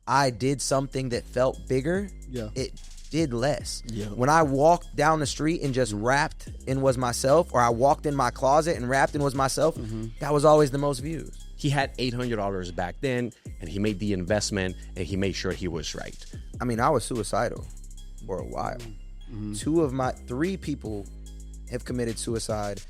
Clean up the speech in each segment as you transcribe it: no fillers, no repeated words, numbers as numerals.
I did something that felt bigger, it did less. Yeah. When I walked down the street and just rapped and was myself, or I walked in my closet and rapped and was myself, that was always the most views. He had $800 back then, and he made the investment, and he made sure he was right. I mean, I was suicidal for a while. 2 of my 3 people have committed suicide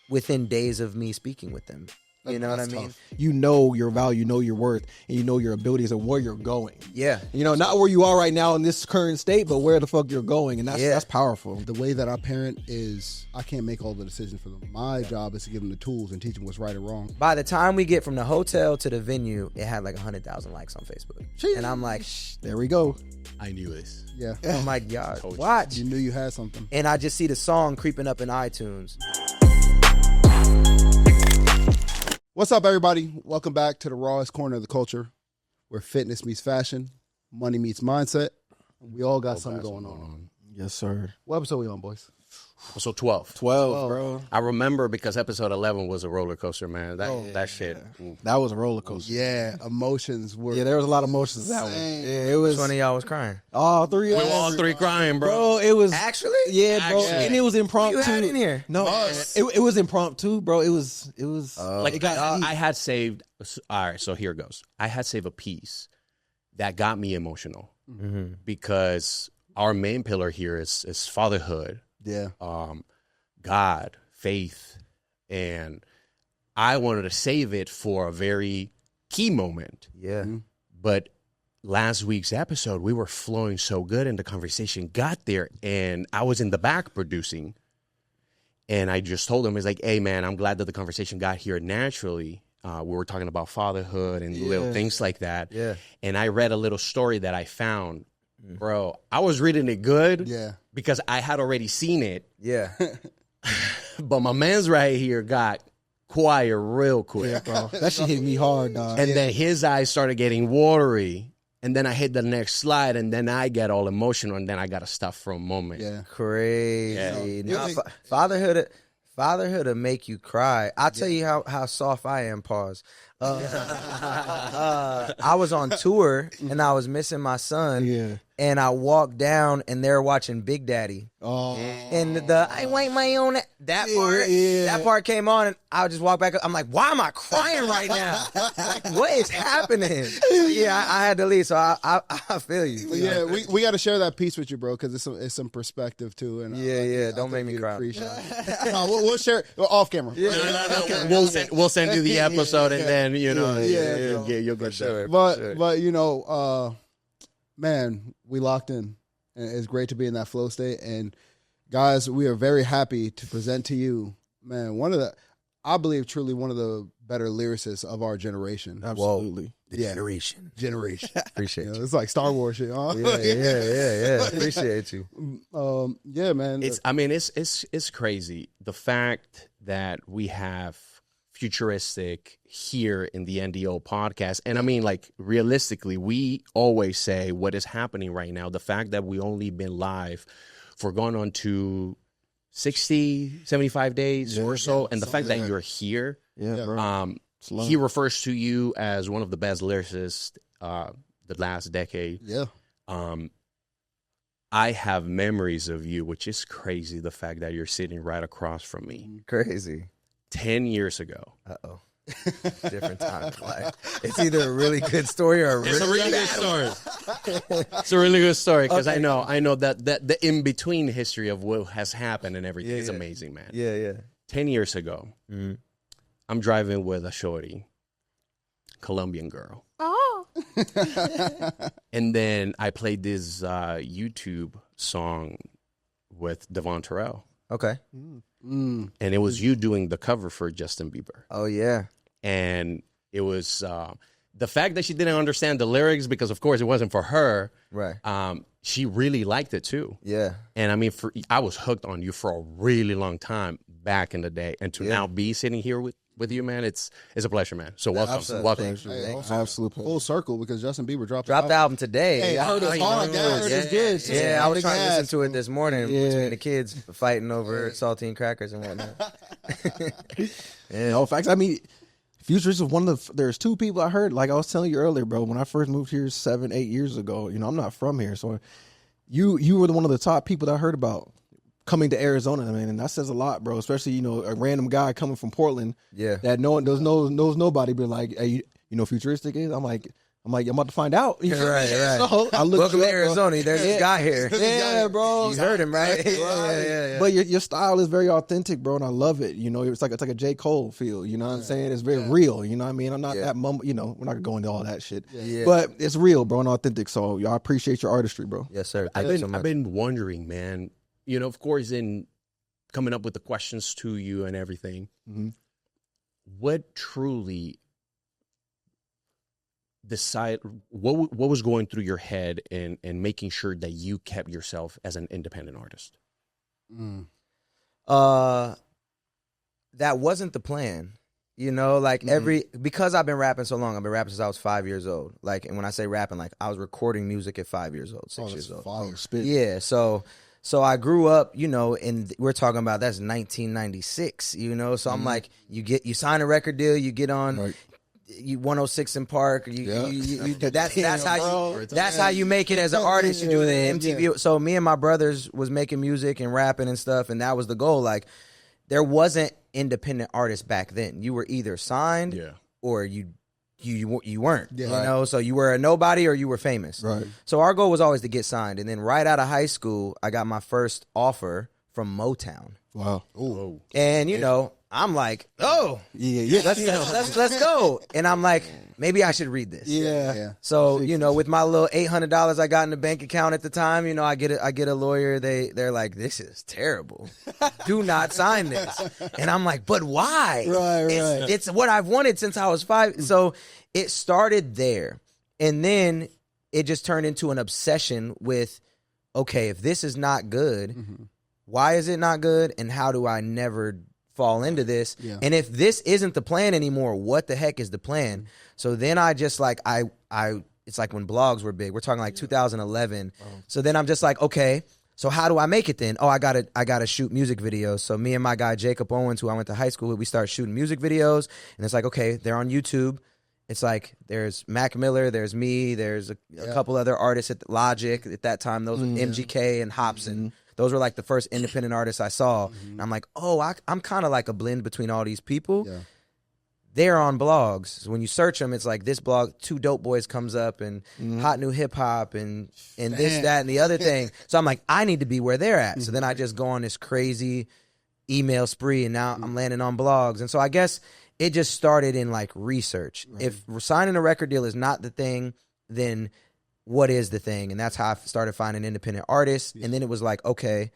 within days of me speaking with them. You know what I mean? Tough. You know your value, you know your worth, and you know your abilities and where you're going. Yeah. You know, not where you are right now in this current state, but where the fuck you're going. And that's powerful. The way that I parent is I can't make all the decisions for them. My job is to give them the tools and teach them what's right or wrong. By the time we get from the hotel to the venue, it had like 100,000 likes on Facebook. Jeez. And I'm like, there we go. I knew this. Yeah. Oh my God. Watch. You knew you had something. And I just see the song creeping up in iTunes. What's up, everybody? Welcome back to the rawest corner of the culture, where fitness meets fashion, money meets mindset. We all got something going on. Yes, sir. What episode we on, boys? Episode 12. 12, bro. I remember because episode 11 was a roller coaster, man. That shit. That was a roller coaster. Yeah, emotions were. Yeah, there was a lot of emotions that one. Yeah, it was. Which one of y'all was crying? All 3 of us. We were all 3 crying, bro. Bro, it was. Actually? Yeah, bro. Actually. And it was impromptu. You had in here? No, it was impromptu, bro. It was. Like, it got I had saved. All right, so here it goes. I had saved a piece that got me emotional because our main pillar here is fatherhood. Yeah. God, faith, and I wanted to save it for a very key moment. Yeah. But last week's episode, we were flowing so good and the conversation got there, and I was in the back producing, and I just told him, it's like, hey, man, I'm glad that the conversation got here naturally. We were talking about fatherhood and little things like that. Yeah. And I read a little story that I found. Bro, I was reading it good because I had already seen it. Yeah. But my man's right here got quiet real quick. Yeah, bro. That shit hit me hard, dog. And then his eyes started getting watery. And then I hit the next slide, and then I get all emotional, and then I got to stop for a moment. Yeah. Crazy. Nah, fatherhood will make you cry. I'll tell you how soft I am, pause. I was on tour, and I was missing my son. Yeah. And I walked down, and they're watching Big Daddy. Oh. And I want my own. That part came on, and I just walked back up. I'm like, why am I crying right now? Like, what is happening? Yeah, I had to leave, so I feel you. Yeah, we got to share that piece with you, bro, because it's some perspective too. And don't make me cry. No, we'll share it off camera. Yeah. We'll send you the episode, and then you'll get Sure. But you know, man, we locked in, and it's great to be in that flow state. And guys, we are very happy to present to you, man, I believe truly one of the better lyricists of our generation. Absolutely. Generation. Appreciate you. It's like Star Wars shit, huh? Yeah. Appreciate you. Yeah, man. It's crazy. The fact that we have Futuristic here in the NDO podcast. And I mean, like, realistically, we always say what is happening right now. The fact that we only been live for going on to 60, 75 days or so. And the fact that you're here, bro. He refers to you as one of the best lyricists the last decade. Yeah. I have memories of you, which is crazy. The fact that you're sitting right across from me. Crazy. 10 years ago. Uh-oh. Different time in life. It's either a really good story or a really good story. It's a really good story because I know that the in-between history of what has happened and everything is amazing, man. Yeah. 10 years ago, I'm driving with a shorty, Colombian girl. Oh. And then I played this YouTube song with Devon Terrell. Okay. And it was you doing the cover for Justin Bieber. Oh, yeah. And it was the fact that she didn't understand the lyrics because, of course, it wasn't for her. Right. She really liked it, too. Yeah. And, I mean, I was hooked on you for a really long time back in the day. And to now be sitting here with you, man, it's a pleasure, man. So welcome. Welcome. Absolutely. Full circle because Justin Bieber dropped the album today. Hey, I heard it's hard. It's good. Yeah, I was trying to listen to it this morning between the kids fighting over saltine crackers and whatnot. Yeah, all facts. I mean, Futuristic is one of the. There's two people I heard. Like I was telling you earlier, bro. When I first moved here 7-8 years ago, I'm not from here, so you were one of the top people that I heard about coming to Arizona, man, and that says a lot, bro. Especially a random guy coming from Portland, that knows nobody, but like, hey, Futuristic is. I'm like, I'm about to find out. Right. So I looked Welcome to Arizona. There's this guy here. Yeah, bro. You heard him, right? Yeah. But your style is very authentic, bro, and I love it. It's like a J. Cole feel. You know what I'm saying? It's very real. You know what I mean? I'm not that we're not gonna go into all that shit. Yeah. But it's real, bro, and authentic. So I appreciate your artistry, bro. Yes, sir. I've been wondering, man. Of course, in coming up with the questions to you and everything, what truly what was going through your head and making sure that you kept yourself as an independent artist? That wasn't the plan. Because I've been rapping so long, I've been rapping since I was 5 years old. And when I say rapping, I was recording music at 5 years old, 6 years old. Yeah, so I grew up, and we're talking about that's 1996, so I'm like, you sign a record deal, you get on you 106 in Park, that's how you make it as an artist. You do the MTV. Yeah. So me and my brothers was making music and rapping and stuff, and that was the goal. There wasn't independent artists back then. You were either signed or you weren't. Yeah. So you were a nobody or you were famous. Right. So our goal was always to get signed. And then right out of high school, I got my first offer from Motown. Wow. Ooh. And I'm like, let's go. And I'm like, maybe I should read this. Yeah. So with my little $800 I got in the bank account at the time, I get a lawyer. They're like, this is terrible. Do not sign this. And I'm like, but why? Right. It's what I've wanted since I was 5. So it started there, and then it just turned into an obsession with, okay, if this is not good, why is it not good, and how do I never fall into this? Yeah. And if this isn't the plan anymore, what the heck is the plan? So then I just it's like when blogs were big. We're talking 2011. So then I'm just like, okay, so how do I make it then? Oh, I gotta shoot music videos. So me and my guy Jacob Owens, who I went to high school with, we started shooting music videos, and it's like, okay, they're on YouTube. It's like there's Mac Miller, there's me, there's a couple other artists at Logic at that time. Those were MGK and Hobson. Those were the first independent artists I saw. And I'm like, I'm kind of like a blend between all these people. Yeah. They're on blogs. So when you search them, it's like this blog, Two Dope Boys comes up, and Hot New Hip Hop, and this, that, and the other thing. So I'm like, I need to be where they're at. So then I just go on this crazy email spree, and now I'm landing on blogs. And so I guess it just started in research. Right. If signing a record deal is not the thing, then what is the thing? And that's how I started finding independent artists. Yeah. And then it was like, okay,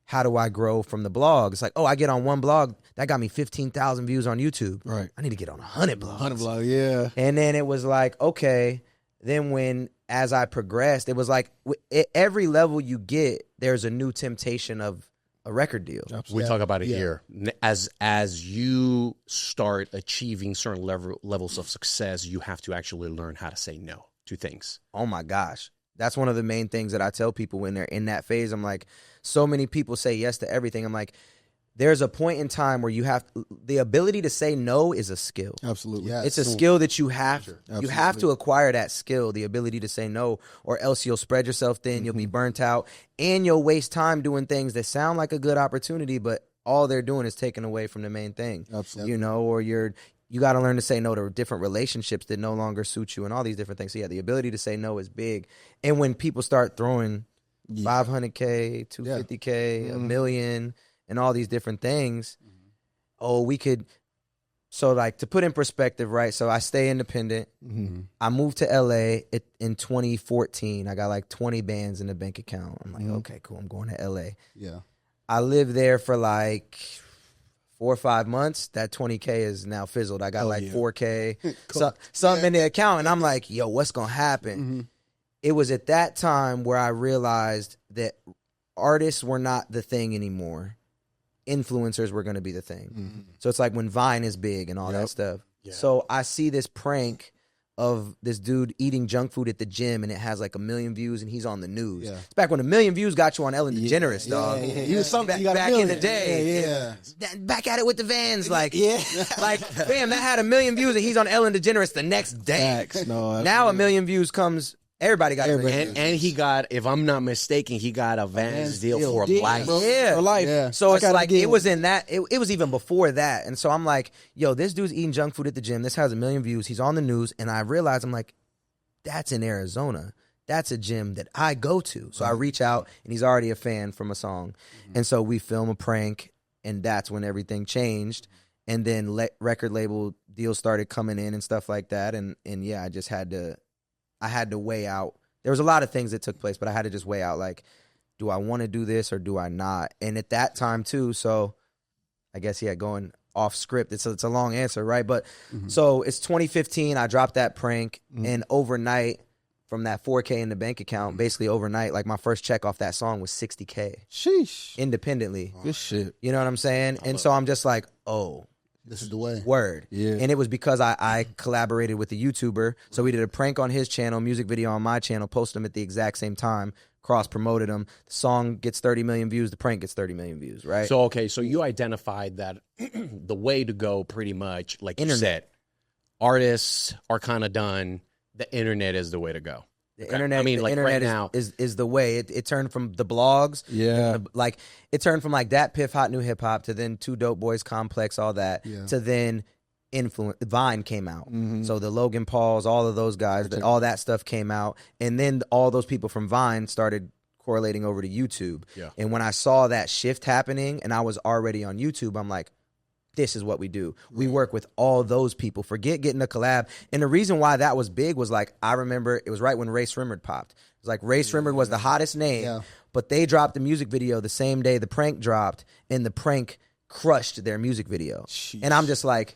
how do I grow from the blog? It's like, I get on one blog, that got me 15,000 views on YouTube. Right. I need to get on 100 blogs. 100 blogs, yeah. And then it was like, okay, then as I progressed, it was like at every level you get, there's a new temptation of a record deal. We talk about it here. As you start achieving certain levels of success, you have to actually learn how to say no to things. Oh my gosh. That's one of the main things that I tell people when they're in that phase. I'm like, so many people say yes to everything. I'm like, there's a point in time where you have the ability to say no is a skill. Absolutely. Yes. It's a skill that you have. Sure. You have to acquire that skill, the ability to say no, or else you'll spread yourself thin, you'll be burnt out, and you'll waste time doing things that sound like a good opportunity, but all they're doing is taking away from the main thing. Absolutely. Or you got to learn to say no to different relationships that no longer suit you and all these different things. So yeah, the ability to say no is big. And when people start throwing $500K, $250K, $1 million, and all these different things, we could. So to put in perspective, right? So I stay independent. I moved to LA in 2014. I got 20 bands in the bank account. I'm like, okay, cool. I'm going to LA. Yeah. I lived there for 4 or 5 months. That 20K is now fizzled. I got 4K, something in the account, and I'm like, yo, what's gonna happen? It was at that time where I realized that artists were not the thing anymore. Influencers were going to be the thing. So it's like when Vine is big and all that stuff. Yeah. So I see this prank of this dude eating junk food at the gym, and it has like 1 million views, and he's on the news. Yeah. It's back when 1 million views got you on Ellen DeGeneres, dog. He was something. Back in the day. Yeah. Back at it with the Vans, like, like, fam, that had 1 million views, and he's on Ellen DeGeneres the next day. No, Now 1 million views comes. Everybody got a million views. And he got, if I'm not mistaken, he got a Vans deal for life. Yeah. For life. Yeah. So it's like, it was in that, it was even before that. And so I'm like, yo, this dude's eating junk food at the gym. This has 1 million views. He's on the news. And I realized, I'm like, that's in Arizona. That's a gym that I go to. So I reach out, and he's already a fan from a song. And so we film a prank, and that's when everything changed. And then record label deals started coming in and stuff like that. And yeah, I just had to weigh out. There was a lot of things that took place, but I had to just weigh out, like, do I want to do this or do I not? And at that time too, so I guess, yeah, going off script, it's a long answer, right? But so it's 2015, I dropped that prank, and overnight, from that 4K in the bank account, basically overnight, like, my first check off that song was $60K. Sheesh. Independently. Good shit. You know what I'm saying? And so I'm just like, oh, This is the way. word. Yeah. And it was because I collaborated with a YouTuber. So we did a prank on his channel, music video on my channel, posted them at the exact same time, cross-promoted them. The song gets 30 million views. The prank gets 30 million views, right? So, okay, so you identified that the way to go pretty much, like you said, artists are kind of done. The internet is the way to go. The internet, I mean, the like internet right now, is the way. It turned from the blogs, like it turned from like that Piff Hot New Hip Hop to then Two Dope Boys Complex, all that, to then Vine came out. So the Logan Pauls, all of those guys, all that stuff came out, and then all those people from Vine started correlating over to YouTube. Yeah. And when I saw that shift happening, and I was already on YouTube, I'm like, this is what we do. We work with all those people. Forget getting a collab. And the reason why that was big was, like, I remember it was right when Ray Srimmerd popped. It was like Ray Srimmerd was the hottest name, but they dropped the music video the same day the prank dropped, and the prank crushed their music video. Sheesh. And I'm just like,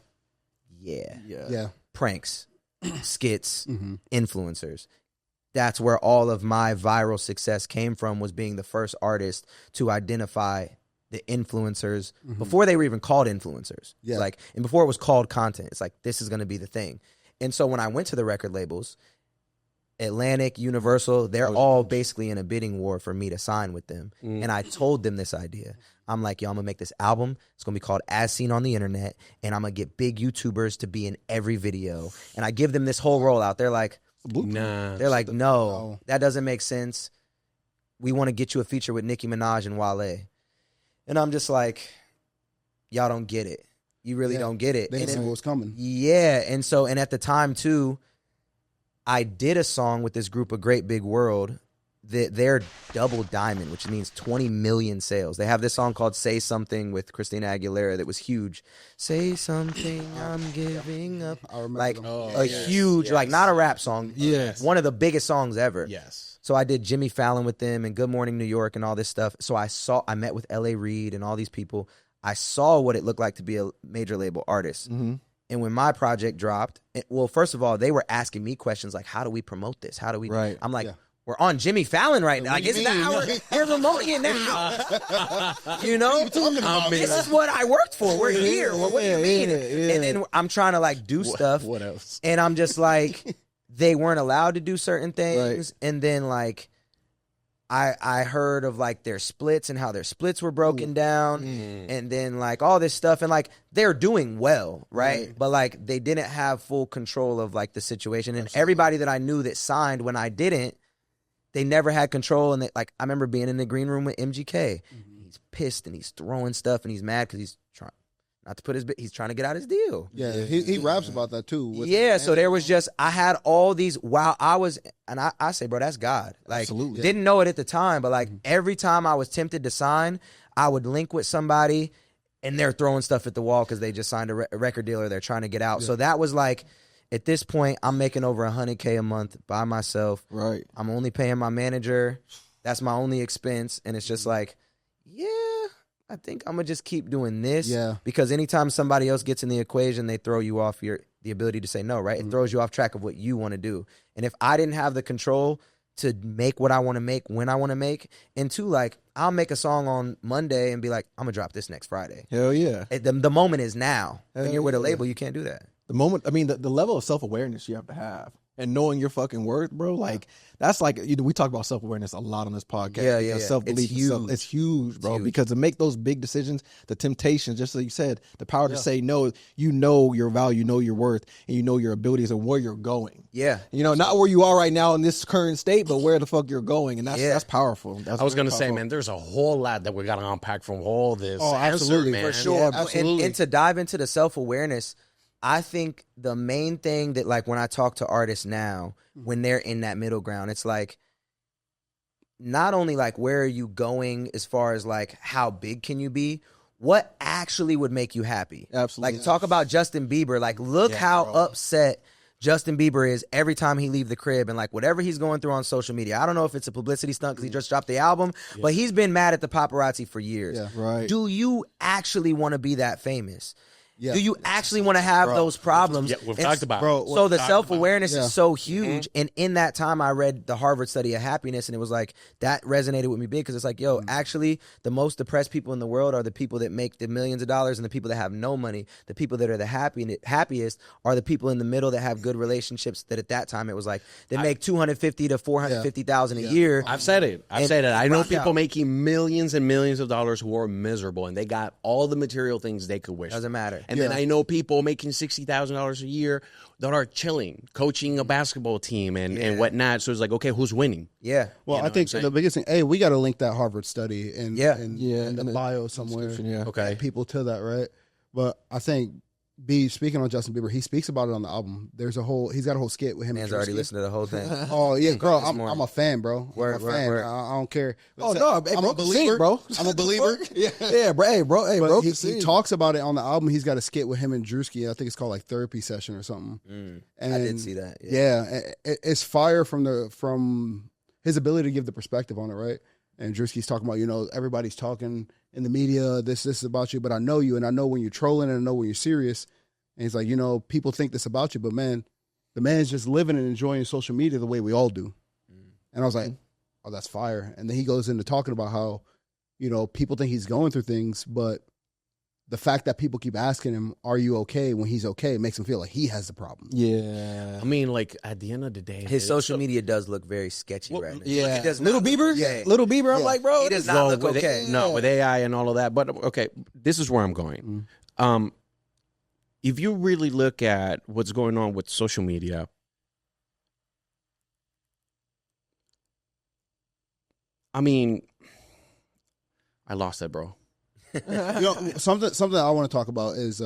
Yeah. pranks, skits, influencers. That's where all of my viral success came from, was being the first artist to identify the influencers before they were even called influencers. Yeah. Like, and before it was called content. It's like, this is going to be the thing. And so when I went to the record labels, Atlantic, Universal, they're all basically in a bidding war for me to sign with them. And I told them this idea. I'm like, yo, I'm going to make this album. It's going to be called As Seen on the Internet. And I'm going to get big YouTubers to be in every video. And I give them this whole rollout. They're like, nah. they're like, no, that doesn't make sense. We want to get you a feature with Nicki Minaj and Wale. And I'm just like, y'all don't get it. You really don't get it. They didn't know what was coming. Yeah. And so, and at the time too, I did a song with this group of Great Big World. They're double diamond, which means 20 million sales. They have this song called Say Something with Christina Aguilera that was huge. Say something, I'm giving up. I remember Like them. huge, like not a rap song. Yes. One of the biggest songs ever. Yes. So I did Jimmy Fallon with them and Good Morning New York and all this stuff. So I met with L.A. Reid and all these people. I saw what it looked like to be a major label artist. And when my project dropped, well, first of all, they were asking me questions like, how do we promote this? How do we? Right. I'm like, we're on Jimmy Fallon right now. Like, isn't that how we're promoting it now? You know? This is what I worked for. We're here. Well, what do you mean? And then I'm trying to, like, do stuff. What else? And I'm just like, they weren't allowed to do certain things. Right. And then, like, I heard of, like, their splits and how their splits were broken down. And then, like, all this stuff. And, like, they're doing well, right? But, like, they didn't have full control of, like, the situation. And everybody that I knew that signed when I didn't, they never had control. And, like, I remember being in the green room with MGK. He's pissed and he's throwing stuff and he's mad because he's trying not to put he's trying to get out his deal. Yeah, he raps about that too. So there was just, I had all these, while I was, and I say, bro, that's God. Like, Absolutely. Didn't know it at the time, but, like, every time I was tempted to sign, I would link with somebody and they're throwing stuff at the wall because they just signed a record deal or they're trying to get out. So that was like, at this point, I'm making over $100K a month by myself. Right. I'm only paying my manager. That's my only expense. And it's just like, yeah, I think I'm going to just keep doing this. Yeah. Because anytime somebody else gets in the equation, they throw you off the ability to say no, right? It throws you off track of what you want to do. And if I didn't have the control to make what I want to make when I want to make, and two, like, I'll make a song on Monday and be like, I'm going to drop this next Friday. Hell yeah. The moment is now. When you're with a yeah. label, you can't do that. The moment, I mean, the level of self-awareness you have to have and knowing your fucking worth, bro, like, that's like, we talk about self-awareness a lot on this podcast. Yeah. Self-belief. It's huge, bro, because to make those big decisions, the temptations, just like you said, the power to say no, you know your value, you know your worth, and you know your abilities and where you're going. Yeah. You know, not where you are right now in this current state, but where the fuck you're going. And that's powerful. I was going to say, man, there's a whole lot that we got to unpack from all this. Oh, absolutely. Man. For sure. Yeah, absolutely. And to dive into the self-awareness, I think the main thing that, like, when I talk to artists now, when they're in that middle ground, it's like, not only like where are you going as far as like how big can you be, what actually would make you happy? Absolutely. Like, talk about Justin Bieber. Like, look how upset Justin Bieber is every time he leave the crib, and like whatever he's going through on social media. I don't know if it's a publicity stunt because he just dropped the album, but he's been mad at the paparazzi for years. Yeah. Right. Do you actually want to be that famous? Yeah. Do you actually want to have those problems? Yeah, we've talked about bro, So the self-awareness is so Mm-hmm. huge. And in that time, I read the Harvard study of happiness, and it was like, that resonated with me big, because it's like, yo, actually, the most depressed people in the world are the people that make the millions of dollars, and the people that have no money. The people that are the happiest are the people in the middle that have good relationships, that at that time it was like, they make $250,000 to $450,000 a year. I've said it. I know people making millions and millions of dollars who are miserable, and they got all the material things they could wish. Doesn't matter. And then I know people making $60,000 a year that are chilling, coaching a basketball team and whatnot. So it's like, okay, who's winning? Yeah. Well, You know I think what I'm the biggest thing, hey, we got to link that Harvard study in in the the bio somewhere. Yeah. Okay. People to that, right? But I think speaking on Justin Bieber, he speaks about it on the album. He's got a whole skit with him. Man's and already Drewski. listened to the whole thing. Oh yeah, girl, I'm morning. a fan, bro. Word, I'm a fan. word. I don't care. Oh no, hey, I'm bro, a believer, bro. I'm a believer. Yeah, bro. Hey, bro. Hey, But bro. he talks about it on the album. He's got a skit with him and Drewski. I think it's called like Therapy Session or something. And I did see that. Yeah, it's fire from his ability to give the perspective on it, right? And Drewski's talking about, everybody's talking in the media, this is about you, but I know you, and I know when you're trolling, and I know when you're serious. And he's like, people think this about you, but man, the man's just living and enjoying social media the way we all do. And I was like, oh, that's fire. And then he goes into talking about how, people think he's going through things, but the fact that people keep asking him, are you okay, when he's okay, makes him feel like he has the problem. Yeah. I mean, like, at the end of the day, His social media does look very sketchy right now. Yeah. It does Little not Bieber? look okay. Little Bieber, I'm like, bro. He does not look with okay. with AI and all of that. But okay, this is where I'm going. If you really look at what's going on with social media, I mean, I lost it, bro. Something I want to talk about is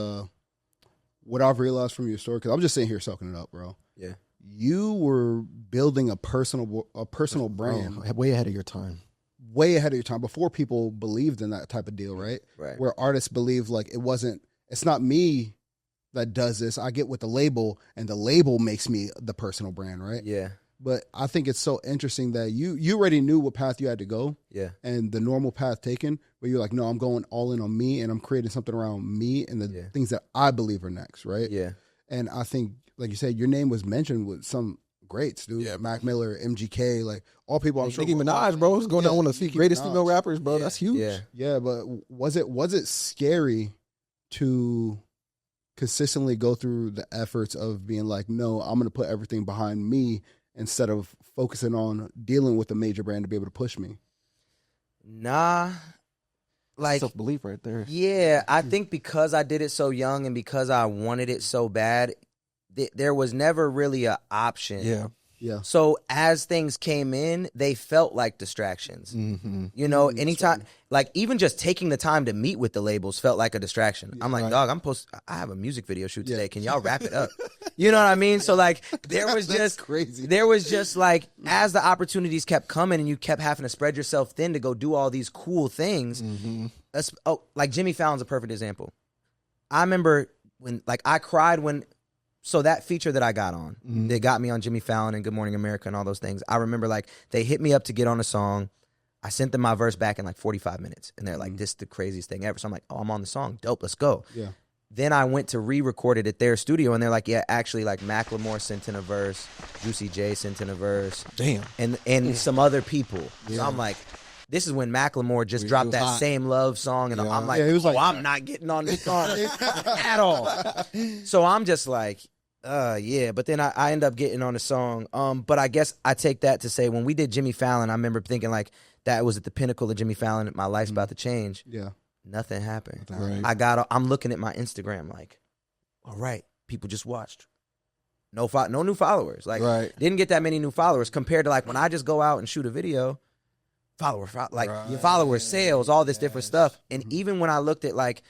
what I've realized from your story, because I'm just sitting here soaking it up, bro. Yeah. You were building a personal brand Way ahead of your time. way ahead of your time, before people believed in that type of deal, right? Right. Where artists believe like it's not me that does this. I get with the label, and the label makes me the personal brand, right? Yeah. But I think it's so interesting that you already knew what path you had to go, Yeah. and the normal path taken, but you're like, no, I'm going all in on me, and I'm creating something around me and the things that I believe are next, right? Yeah. And I think, like you said, your name was mentioned with some greats, dude. Yeah. Mac Miller, MGK, like all people. I'm sure Nicki Minaj, bro, is going down one of the Nicki greatest Minaj. female rappers, bro. That's huge. Yeah. Yeah, but was it scary to consistently go through the efforts of being like, no, I'm going to put everything behind me instead of focusing on dealing with a major brand to be able to push me? Nah. Like, Self-belief right there. yeah, I think because I did it so young and because I wanted it so bad, there was never really an option. Yeah. Yeah. So as things came in, they felt like distractions. Mm-hmm. You know, anytime, like even just taking the time to meet with the labels felt like a distraction. I'm like, dog, I have a music video shoot today. Can y'all wrap it up? You know what I mean? So like, there was just crazy. There was just like, as the opportunities kept coming and you kept having to spread yourself thin to go do all these cool things. Like Jimmy Fallon's a perfect example. I remember when, like, I cried when. So that feature that I got on, they got me on Jimmy Fallon and Good Morning America and all those things. I remember, like, they hit me up to get on a song. I sent them my verse back in like 45 minutes. And they're like, this is the craziest thing ever. So I'm like, oh, I'm on the song. Dope, let's go. Yeah. Then I went to re-record it at their studio. And they're like, yeah, actually, like, Macklemore sent in a verse. Juicy J sent in a verse. Damn. And some other people. So I'm like, This is when Macklemore just dropped that hot. Same Love song, and I'm like, he was like, I'm not getting on this song at all. So I'm just like, yeah. But then I end up getting on the song. But I guess I take that to say when we did Jimmy Fallon, I remember thinking like that was at the pinnacle of Jimmy Fallon. My life's about to change. Yeah. Nothing happened. Right. I'm looking at my Instagram like, all right, people just watched. No new followers. Like, didn't get that many new followers compared to like when I just go out and shoot a video, followers, sales, all this different stuff. And even when I looked at like,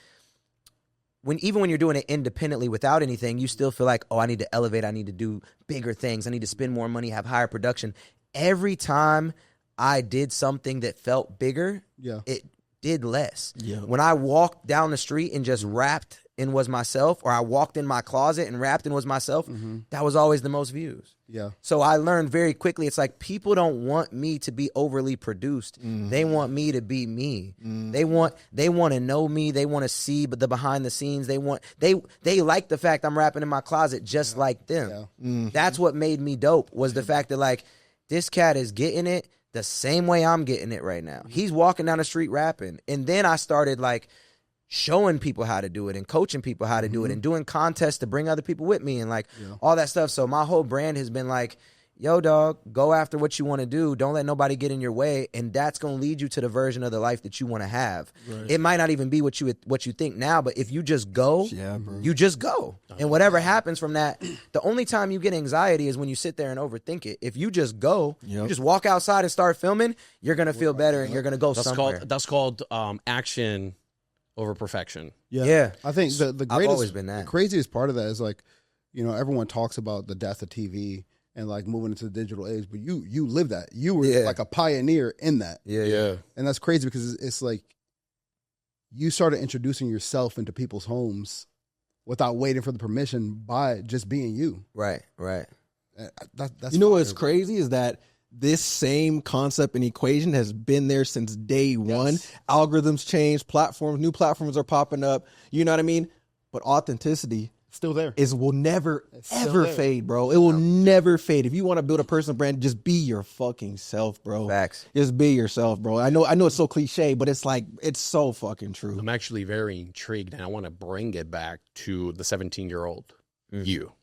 when you're doing it independently without anything, you still feel like, oh, I need to elevate. I need to do bigger things. I need to spend more money, have higher production. Every time I did something that felt bigger, it did less. Yeah. When I walked down the street and just rapped and was myself, or I walked in my closet and rapped and was myself, that was always the most views. Yeah. So I learned very quickly, it's like people don't want me to be overly produced. They want me to be me. They want to know me. They want to see the behind the scenes. They like the fact I'm rapping in my closet just like them. That's what made me dope, was the fact that like this cat is getting it the same way I'm getting it right now. He's walking down the street rapping. And then I started like showing people how to do it and coaching people how to do it and doing contests to bring other people with me and like all that stuff. So my whole brand has been like, yo, dog, go after what you want to do. Don't let nobody get in your way. And that's going to lead you to the version of the life that you want to have. Right. It might not even be what you think now, but if you just go, you just go. And whatever happens from that, the only time you get anxiety is when you sit there and overthink it. If you just go, you just walk outside and start filming, you're going to feel better and you're going to go somewhere. That's called action over perfection. Yeah. I think the greatest, I've always been that. The craziest part of that is like, everyone talks about the death of TV and like moving into the digital age, but you live that. You were like a pioneer in that. Yeah. And that's crazy because it's like you started introducing yourself into people's homes without waiting for the permission by just being you. Right. That's what's crazy is that this same concept and equation has been there since day one. Algorithms change, new platforms are popping up. You know what I mean? But authenticity still there. Will never ever fade, bro. It will never fade. If you want to build a personal brand, just be your fucking self, bro. Facts. Just be yourself, bro. I know it's so cliche, but it's like it's so fucking true. I'm actually very intrigued, and I want to bring it back to the 17-year-old you.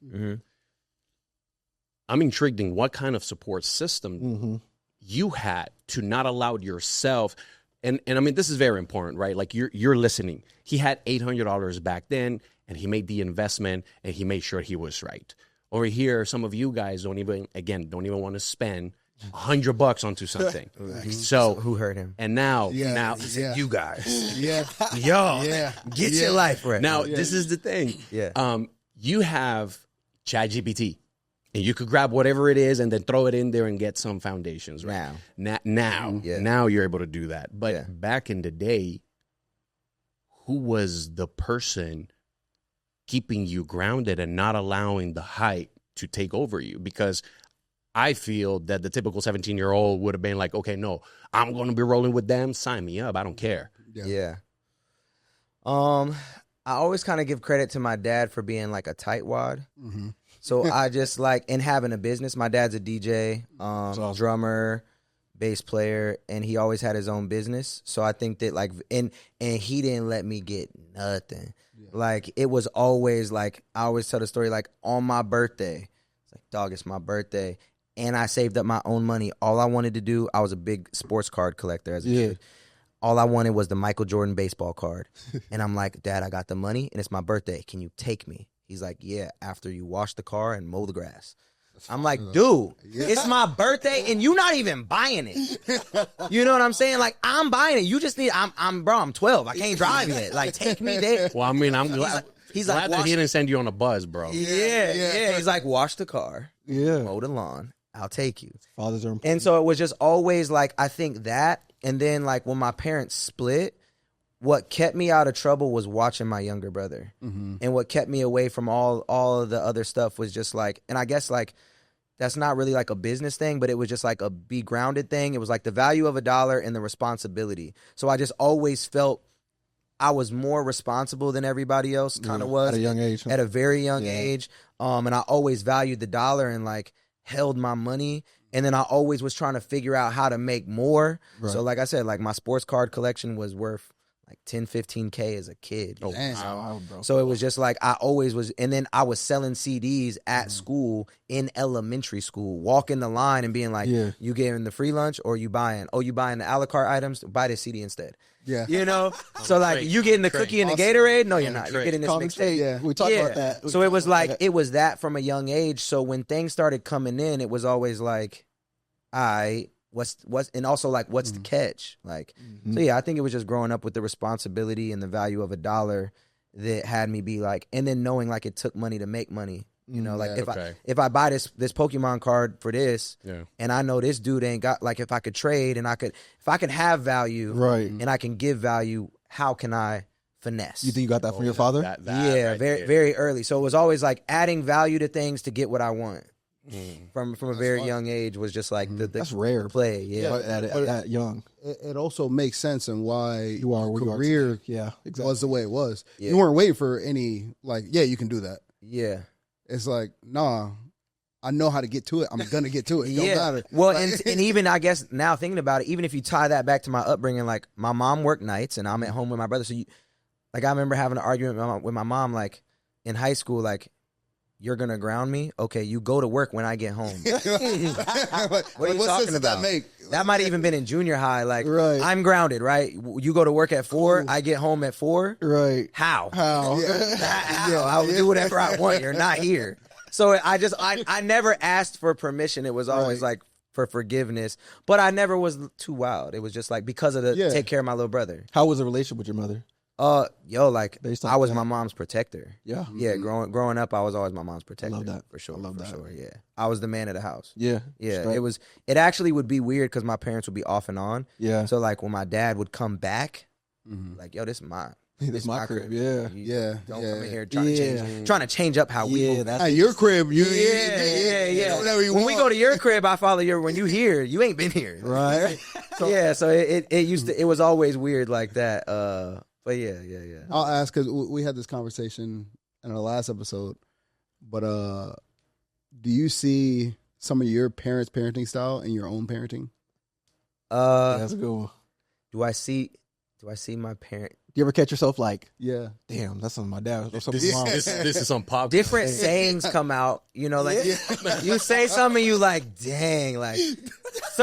I'm intrigued in what kind of support system you had to not allow yourself. And I mean, this is very important, right? Like you're listening. He had $800 back then, and he made the investment, and he made sure he was right. Over here, some of you guys don't even want to spend $100 onto something. So who hurt him? And now, you guys, get your life right. Now, this is the thing. You have ChatGPT. And you could grab whatever it is and then throw it in there and get some foundations. Right? Now you're able to do that. But back in the day, who was the person keeping you grounded and not allowing the hype to take over you? Because I feel that the typical 17-year-old would have been like, okay, no, I'm going to be rolling with them. Sign me up. I don't care. Yeah. I always kind of give credit to my dad for being like a tightwad. So I just like, and having a business. My dad's a DJ, awesome. drummer, bass player, and he always had his own business. So I think that like, and he didn't let me get nothing. Like it was always like, I always tell the story like on my birthday, it's like, dog, it's my birthday. And I saved up my own money. All I wanted to do, I was a big sports card collector as a kid. All I wanted was the Michael Jordan baseball card. And I'm like, Dad, I got the money and it's my birthday. Can you take me? He's like, yeah, after you wash the car and mow the grass. I'm like, dude, it's my birthday and you not even buying it. You know what I'm saying? Like, I'm buying it. You just need, I'm 12. I can't drive yet. Like, take me there. Well, I mean, I'm glad. He's glad that he didn't send you on a buzz, bro. Yeah. He's like, wash the car. Mow the lawn. I'll take you. Fathers are important. And so it was just always like, I think that. And then like when my parents split, what kept me out of trouble was watching my younger brother. And what kept me away from all of the other stuff was just like, and I guess like, that's not really like a business thing, but it was just like a be grounded thing. It was like the value of $1 and the responsibility. So I just always felt I was more responsible than everybody else kind of was. At a young age. At a very young age. And I always valued the dollar and like held my money And then I always was trying to figure out how to make more. Right. So like I said, like my sports card collection was worth like 10, 15K as a kid. Oh, Damn. Wow, bro. So it was just like I always was, and then I was selling CDs at school in elementary school, walking the line and being like, Yeah. you getting the free lunch or you buying the a la carte items? Buy this CD instead. Yeah. You know? So like Trade. you getting the Trade. cookie and the Awesome. Gatorade? No, you're Yeah, not. You're trade. getting this Common mixtape. State. Yeah. We talked about that. So it was like, it was that from a young age. So when things started coming in, it was always like, what's and also like what's the catch? Like, so yeah, I think it was just growing up with the responsibility and the value of a dollar that had me be like, and then knowing like it took money to make money. You know, like okay. if I buy this Pokemon card for this, Yeah. and I know this dude ain't got, like, if I could trade and if I can have value, Right. and I can give value, how can I finesse? You think you got that from your father? That Yeah, right very there. very early. So it was always like adding value to things to get what I want. From a very fun. young age was just like the That's rare. play. Yeah. But at that young. It also makes sense and why You are where you are career Yeah, exactly. was the way it was. Yeah. You weren't waiting for any, like, yeah, you can do that. Yeah. It's like, nah, I know how to get to it. I'm going to get to it. It don't matter. Well, Like- and even I guess now thinking about it, even if you tie that back to my upbringing, like my mom worked nights and I'm at home with my brother. So like I remember having an argument with my mom, like in high school, like, you're going to ground me? Okay, you go to work when I get home. Like, What are you what sense talking does about? that make? That might have even been in junior high. Like, Right. I'm grounded, right? You go to work at 4, I get home at 4. Right. How? How? How? I'll do whatever I want. You're not here. So I never asked for permission. It was always Right. like for forgiveness. But I never was too wild. It was just like because of the Yeah. take care of my little brother. How was the relationship with your mother? Like Based on I was that. my mom's protector. Yeah. Yeah, growing up, I was always my mom's protector. love that. For sure. I love for that. sure. Yeah. I was the man of the house. Yeah. Yeah. Straight. It actually would be weird because my parents would be off and on. Yeah. So like when my dad would come back, Mhm. like, yo, this is my This my crib. Yeah. You Yeah, Don't yeah. come in here trying to change up how we Yeah, move. that's At your crib, you Yeah. whatever you When want. we go to your crib, I follow your. When you here, you ain't been here. right. Yeah, so it was always weird like that. But yeah. I'll ask because we had this conversation in our last episode. But do you see some of your parents' parenting style in your own parenting? That's a good one. Do I see my parent? Do you ever catch yourself like, Yeah. damn, that's something my dad or something This, mom this, this is on pop. Different sayings come out, you know, like you say something, you like, dang, like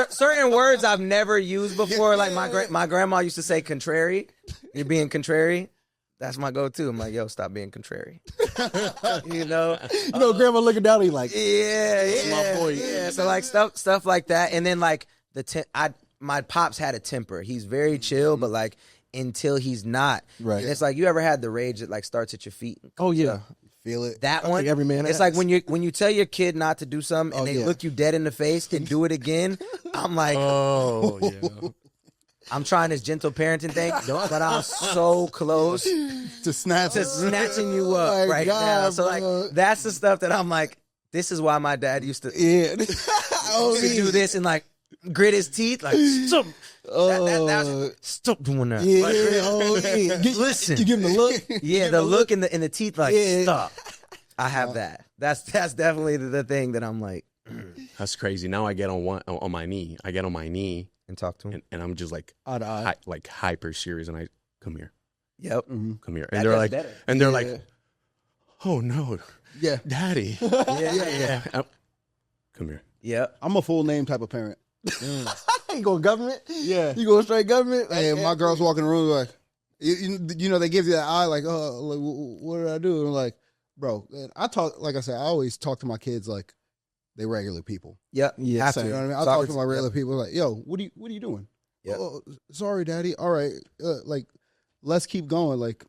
certain words I've never used before. Like my grandma used to say, "Contrary." You're being contrary. That's my go-to. I'm like, yo, stop being contrary. You know. You know, grandma looking down at you like, Yeah. my boy. Yeah. So like stuff like that, and then like my pops had a temper. He's very chill, but like until he's not. Right. And it's like, you ever had the rage that like starts at your feet? oh yeah. Feel it. That I one, think every man it's has. like when you tell your kid not to do something and Oh, they yeah. look you dead in the face and do it again. I'm like, Oh, yeah. I'm trying this gentle parenting thing, but I'm so close To snatch to it. snatching you up my right now. God, So bro. like that's the stuff that I'm like, this is why my dad used to Yeah. Oh, to do this and like grit his teeth, like stop. Stop doing that. Yeah. Like, Oh, yeah. listen. You give him the look. Yeah, the look in the teeth, like Yeah. stop. I have that. That's definitely the thing that I'm like, That's crazy. Now I get on my knee. I get on my knee and talk to him. and I'm just like Eye to eye. like hyper serious, and I come here, Yep. come here, That- and they're that's like, better. and they're Yeah. like, oh no, Yeah. daddy, Yeah. come here. Yep. I'm a full name type of parent. You going government? Yeah. You going straight government? Hey, my girls walk in the room like, you know, they give you that eye like, oh, like, what did I do? And I'm like, bro, and I always talk to my kids like they regular people. Yep. Yeah, Have same. to. You know what I mean? I talk to my regular people like, yo, what are you doing? Yep. Oh, sorry, daddy. All right. Like, let's keep going. Like,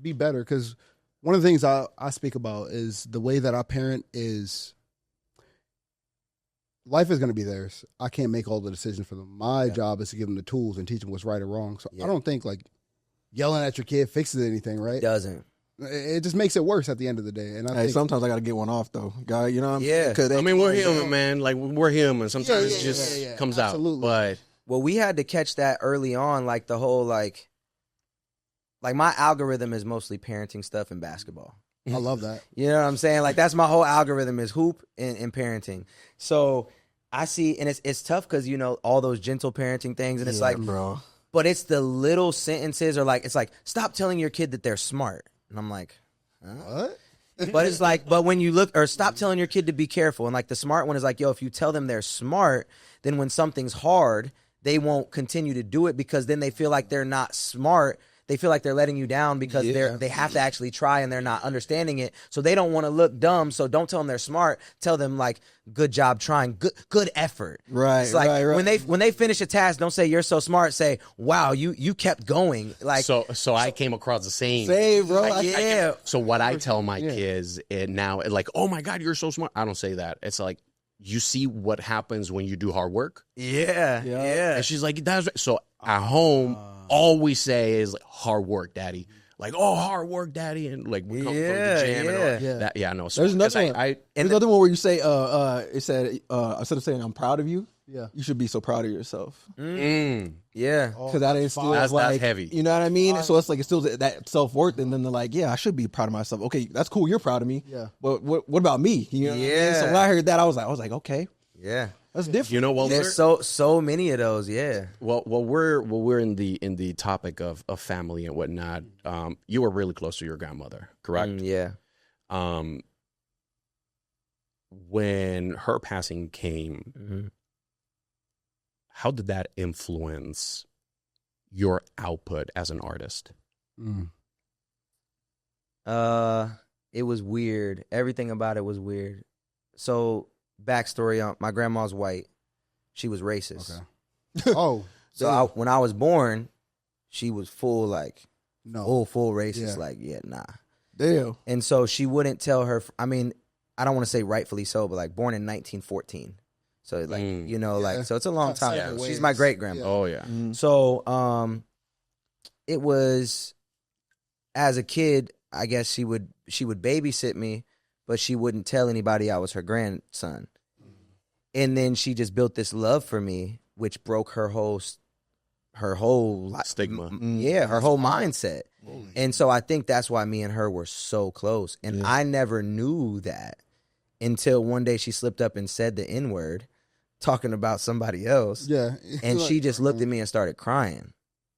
be better. Because one of the things I speak about is the way that I parent is life is going to be theirs. I can't make all the decisions for them. My job is to give them the tools and teach them what's right or wrong. So Yeah. I don't think like yelling at your kid fixes anything, right? Doesn't. It just makes it worse at the end of the day. And I Hey, think sometimes I got to get one off though. God, you know what I'm Yeah. saying? 'Cause they- I mean, we're human, man. Like we're human. Sometimes it just comes Absolutely. out. But Well, we had to catch that early on, like the whole like my algorithm is mostly parenting stuff and basketball. I love that. You know what I'm saying? Like that's my whole algorithm is hoop and parenting. So I see, and it's tough because, you know, all those gentle parenting things, and it's like, bro. but it's the little sentences, or like, it's like, stop telling your kid that they're smart. And I'm like, What? but it's like, but when you look, or stop telling your kid to be careful. And like the smart one is like, yo, if you tell them they're smart, then when something's hard, they won't continue to do it because then they feel like they're not smart. They feel like they're letting you down because they have to actually try and they're not understanding it. So they don't want to look dumb. So don't tell them they're smart. Tell them like, good job trying, good effort. Right, it's like right. when they finish a task, don't say you're so smart. Say, wow, you kept going. Like So I came across the same. Say, bro. yeah. So what I tell my kids now, like, oh my God, you're so smart. I don't say that. It's like, you see what happens when you do hard work? Yeah. And she's like, that's right. So at home, all we say is like, hard work, daddy. Like, oh, hard work, daddy. And like, we come from the gym. And all that. No. So There's another one. and another one where you say, it said, instead of saying I'm proud of you, Yeah. you should be so proud of yourself. Yeah. Because that is still That's like heavy. You know what I mean? So it's like it's still that self-worth, and then they're like, yeah, I should be proud of myself. Okay, that's cool. You're proud of me. Yeah. But what about me? You know what I mean? Yeah. So when I heard that, I was like, okay, Yeah. that's different. you know what? There's so many of those. Yeah. Well, we're in the topic of family and whatnot. You were really close to your grandmother, correct? Yeah. When her passing came, Mm-hmm. how did that influence your output as an artist? It was weird. Everything about it was weird. So, backstory on my grandma's white. She was racist. Okay. Oh. So when I was born, she was full like No. full racist. Yeah. Like, yeah, nah. Damn. And so she wouldn't tell her. I mean, I don't want to say rightfully so, but like born in 1914. So like you know, like so it's a long time. Yeah. She's my great grandma. Oh yeah. So it was as a kid, I guess she would babysit me, but she wouldn't tell anybody I was her grandson. And then she just built this love for me, which broke her whole Stigma. her whole mindset. And so I think that's why me and her were so close. And I never knew that until one day she slipped up and said the N-word, talking about somebody else. Yeah. And she just looked at me and started crying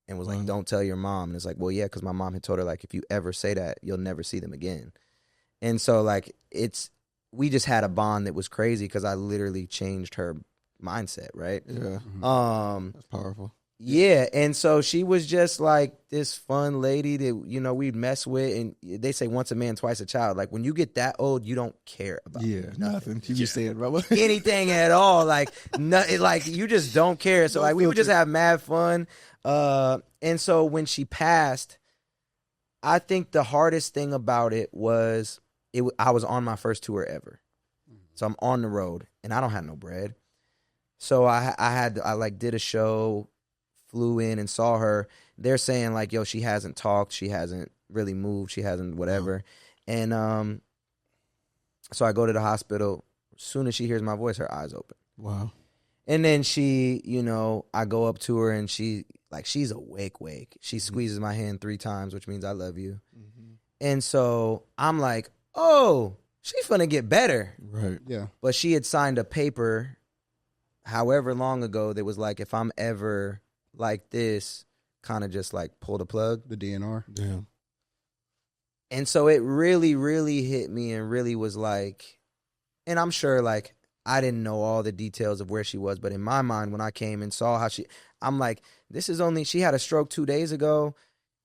and was like, don't tell your mom. And it's like, well, yeah, because my mom had told her, like, if you ever say that, you'll never see them again. And so, like, we just had a bond that was crazy because I literally changed her mindset, right? Yeah. That's powerful. Yeah, and so she was just like this fun lady that, you know, we'd mess with. And they say once a man, twice a child. Like, when you get that old, you don't care about nothing. You be saying, bro. anything at all. Like, like you just don't care. So like we would just have mad fun. And so when she passed, I think the hardest thing about it was I was on my first tour ever. So I'm on the road and I don't have no bread. So I did a show, flew in and saw her. They're saying like, yo, she hasn't talked. She hasn't really moved. She hasn't whatever. And so I go to the hospital. As soon as she hears my voice, her eyes open. Wow. And then she, you know, I go up to her and she's awake. She squeezes my hand 3 times, which means I love you. And so I'm like, oh, she's gonna get better. Right. Yeah. But she had signed a paper however long ago that was like, if I'm ever like this, kind of just like pull the plug. The DNR. Yeah. And so it really, really hit me and really was like, and I'm sure like I didn't know all the details of where she was, but in my mind, when I came and saw how I'm like, she had a stroke 2 days ago.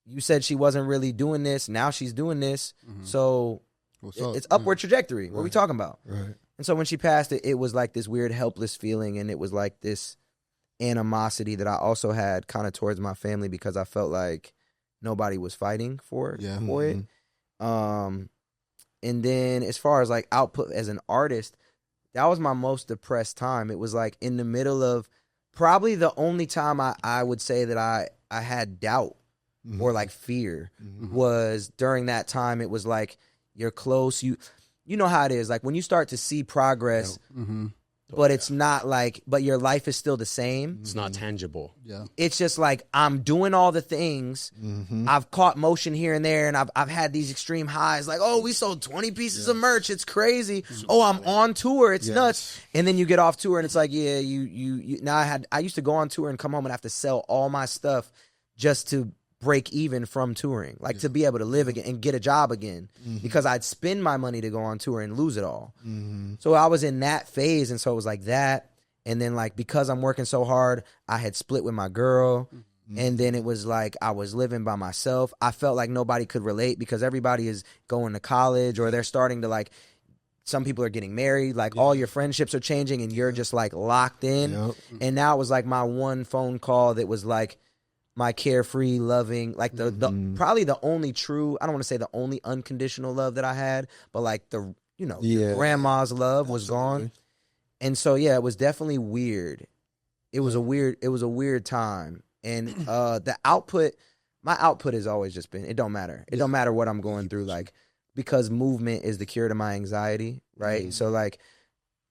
You said she wasn't really doing this. Now she's doing this. So it's upward trajectory. What are we talking about? Right. And so when she passed, it was like this weird helpless feeling, and it was like this animosity that I also had kind of towards my family because I felt like nobody was fighting for it. And then as far as like output as an artist, that was my most depressed time. It was like in the middle of probably the only time I would say that I had doubt or like fear was during that time. It was like you're close. You know how it is. Like when you start to see progress but it's not like, but your life is still the same. It's not tangible. Yeah. It's just like I'm doing all the things. I've caught motion here and there, and I've had these extreme highs. Like, oh, we sold 20 pieces of merch. It's crazy. Oh, I'm on tour. It's nuts. And then you get off tour, and it's like, yeah, you. Now I used to go on tour and come home and have to sell all my stuff just to break even from touring, like to be able to live again and get a job again, because I'd spend my money to go on tour and lose it all. So I was in that phase, and so it was like that. And then like, because I'm working so hard, I had split with my girl, and then it was like I was living by myself. I felt like nobody could relate because everybody is going to college, or they're starting to like, some people are getting married, like all your friendships are changing, and you're just like locked in. And now it was like my one phone call that was like my carefree, loving, like the probably the only true, I don't want to say the only unconditional love that I had, but like the, you know, grandma's love was gone. And so, yeah, it was definitely weird. It was a weird time. And the output, my output has always just been, it don't matter. It don't matter what I'm going through, like, because movement is the cure to my anxiety, right? So like,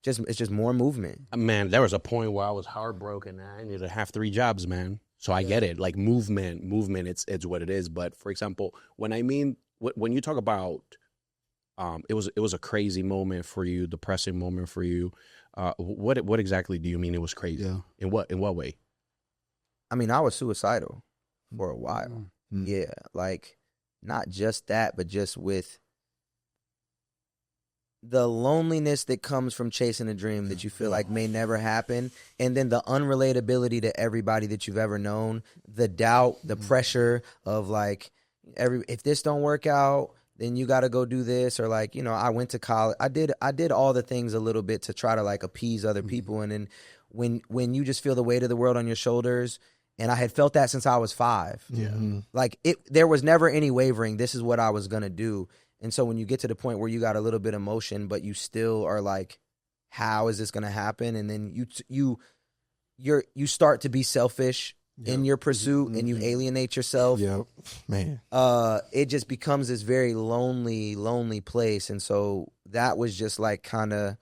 it's just more movement. Man, there was a point where I was heartbroken. I needed to have 3 jobs, man. So I get it. Like movement, it's what it is. But for example, when you talk about, it was a crazy moment for you, depressing moment for you. What exactly do you mean it was crazy? Yeah. In what way? I mean, I was suicidal for a while. Yeah, like not just that, but just with the loneliness that comes from chasing a dream that you feel like may never happen, and then the unrelatability to everybody that you've ever known, the doubt, the pressure of like, if this don't work out, then you got to go do this, or like, you know, I went to college, I did all the things a little bit to try to like appease other people, and then when you just feel the weight of the world on your shoulders, and I had felt that since I was 5. Like there was never any wavering. This is what I was gonna do. And so when you get to the point where you got a little bit of motion, but you still are like, how is this going to happen? And then you start to be selfish in your pursuit, and you alienate yourself. Man. It just becomes this very lonely place. And so that was just like kind of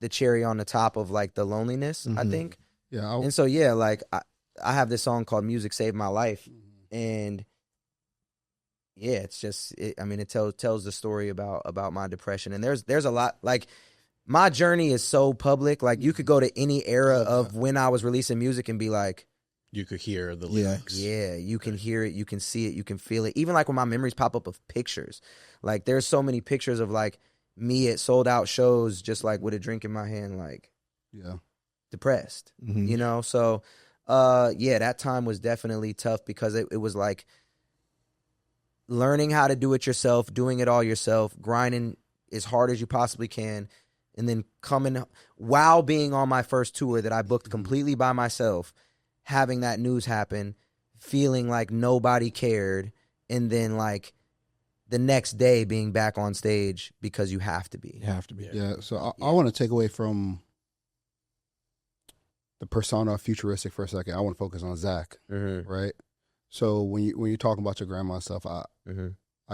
the cherry on the top of like the loneliness, I think. And so, yeah, like I have this song called Music Saved My Life. And yeah, it's just, I mean, it tells the story about my depression. And there's a lot, like, my journey is so public. Like, you could go to any era of when I was releasing music and be like, you could hear the lyrics. Yeah, you can hear it, you can see it, you can feel it. Even like when my memories pop up of pictures. Like, there's so many pictures of like me at sold out shows, just like with a drink in my hand, like, depressed, you know? So, yeah, that time was definitely tough because it was like, learning how to do it yourself, doing it all yourself, grinding as hard as you possibly can, and then coming while being on my first tour that I booked completely by myself, having that news happen, feeling like nobody cared, and then like the next day being back on stage because you have to be. Yeah. So I want to take away from the persona of Futuristic for a second. I want to focus on Zach, right? So when you're talking about your grandma and stuff, I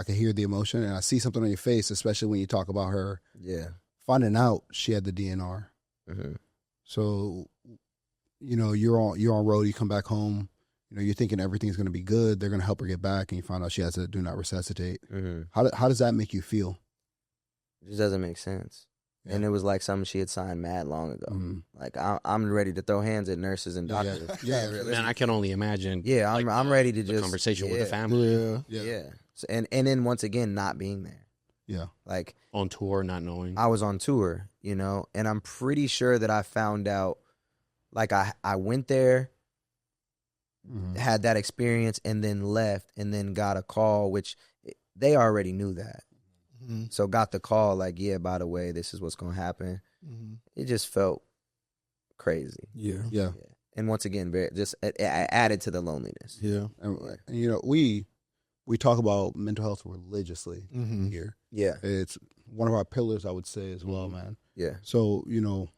can hear the emotion, and I see something on your face, especially when you talk about her. Yeah. Finding out she had the DNR. So, you know, you're on road. You come back home. You know, you're thinking everything's going to be good. They're going to help her get back, and you find out she has to do not resuscitate. How does that make you feel? It just doesn't make sense. And it was like something she had signed mad long ago. Like, I'm ready to throw hands at nurses and doctors. Man, I can only imagine. Yeah, I'm ready to just conversation with the family. So, and then once again, not being there. Yeah. Like, on tour, not knowing. I was on tour, you know, and I'm pretty sure that I found out, like, I went there, had that experience, and then left, and then got a call, which they already knew that. So got the call, like, yeah, by the way, this is what's going to happen. It just felt crazy. Yeah. And once again, it added to the loneliness. And you know, we talk about mental health religiously here. Yeah. It's one of our pillars, I would say, as well, man. Yeah. So, you know,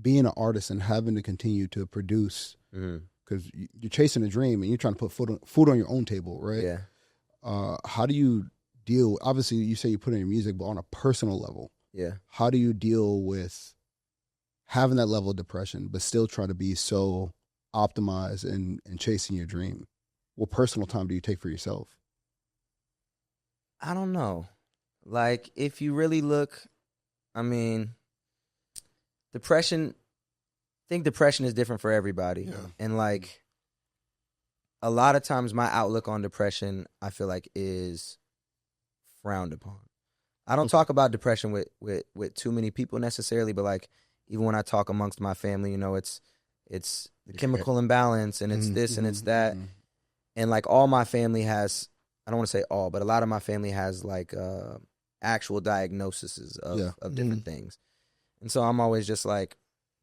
being an artist and having to continue to produce, because you're chasing a dream and you're trying to put food on your own table, right? Yeah. How do you deal, obviously you say you put in your music, but on a personal level, yeah, how do you deal with having that level of depression, but still trying to be so optimized and chasing your dream? What personal time do you take for yourself? I don't know. Like, if you really look, I mean, depression, I think depression is different for everybody. Yeah. And, like, a lot of times my outlook on depression, I feel like, is frowned upon. I don't talk about depression with too many people necessarily, but, like, even when I talk amongst my family, you know, it's the chemical imbalance, and it's this and it's that. And, like, all my family has, I don't want to say all, but a lot of my family has, like, actual diagnoses of different things. And so I'm always just like,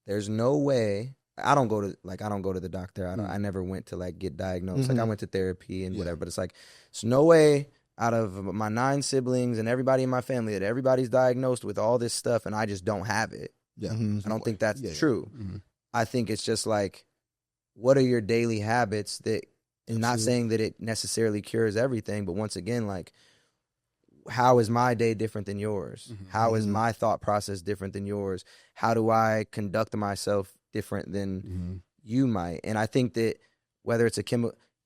there's no way. I don't go to the doctor. I never went to, like, get diagnosed. Like, I went to therapy and whatever, but it's like, there's no way out of my 9 siblings and everybody in my family that everybody's diagnosed with all this stuff and I just don't have it. Yeah. I don't think that's true. I think it's just like, what are your daily habits that, and not saying that it necessarily cures everything, but once again, like, how is my day different than yours? How is my thought process different than yours? How do I conduct myself different than you might? And I think that whether it's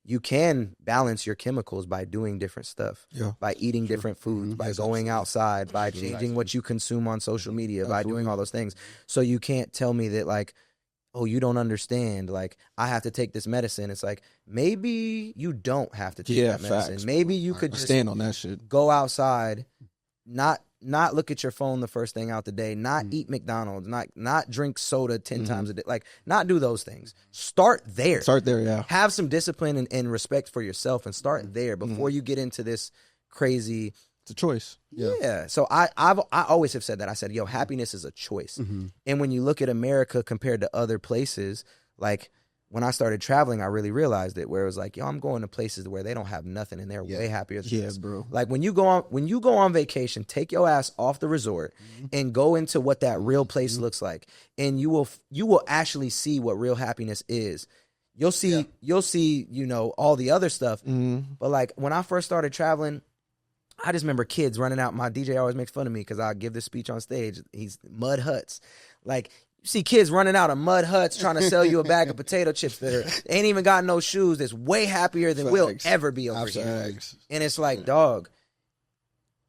you can balance your chemicals by doing different stuff, by eating different foods, by going outside, by changing what you consume on social media, by doing all those things. So you can't tell me that, like, oh, you don't understand, like, I have to take this medicine. It's like, maybe you don't have to take that medicine. Facts, maybe you could just stand on that shit. Go outside, not look at your phone the first thing out the day, not eat McDonald's, not drink soda 10 times a day, like, not do those things. Start there. Have some discipline and respect for yourself, and start there before you get into this crazy. It's a choice. Yeah. So I always have said that. I said, yo, happiness is a choice. And when you look at America compared to other places, like, when I started traveling, I really realized it, where it was like, yo, I'm going to places where they don't have nothing and they're way happier than us. Bro. Like, when you go on vacation, take your ass off the resort and go into what that real place looks like. And you will actually see what real happiness is. You'll see, you know, all the other stuff. But, like, when I first started traveling, I just remember kids running out. My DJ always makes fun of me because I give this speech on stage. He's mud huts. Like, you see kids running out of mud huts trying to sell you a bag of potato chips that ain't even got no shoes, that's way happier than we'll ever be over here. And it's like, dog,